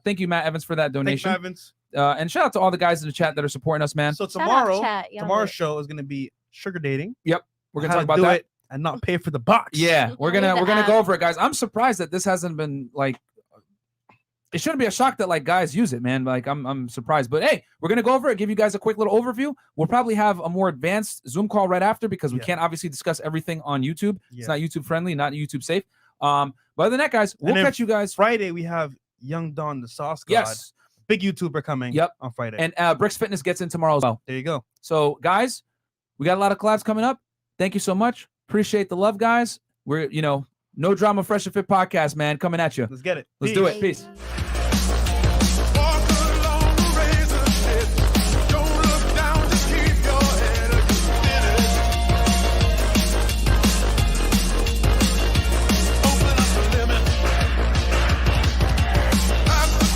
Thank you, Matt Evans, for that donation. Matt Evans. And shout out to all the guys in the chat that are supporting us, man. So Shout out tomorrow, chat, y'all tomorrow's lit. show is gonna be sugar dating. Yep, we're gonna How talk to about do that. it and not pay for the box. Yeah, we're gonna app. go over it, guys. I'm surprised that this hasn't been like. It shouldn't be a shock that like guys use it, man. Like I'm surprised, but hey, we're gonna go over it, give you guys a quick little overview. We'll probably have a more advanced Zoom call right after because we can't obviously discuss everything on YouTube. It's not YouTube friendly, not YouTube safe. But other than that, guys, we'll catch you guys Friday. We have Young Don, the Sauce God. Yes, big YouTuber coming. Yep, on Friday. And Bricks Fitness gets in tomorrow as well. There you go. So guys, we got a lot of collabs coming up. Thank you so much. Appreciate the love, guys. We're no drama, Fresh and Fit podcast, man, coming at you. Let's get it. Let's do it. Peace.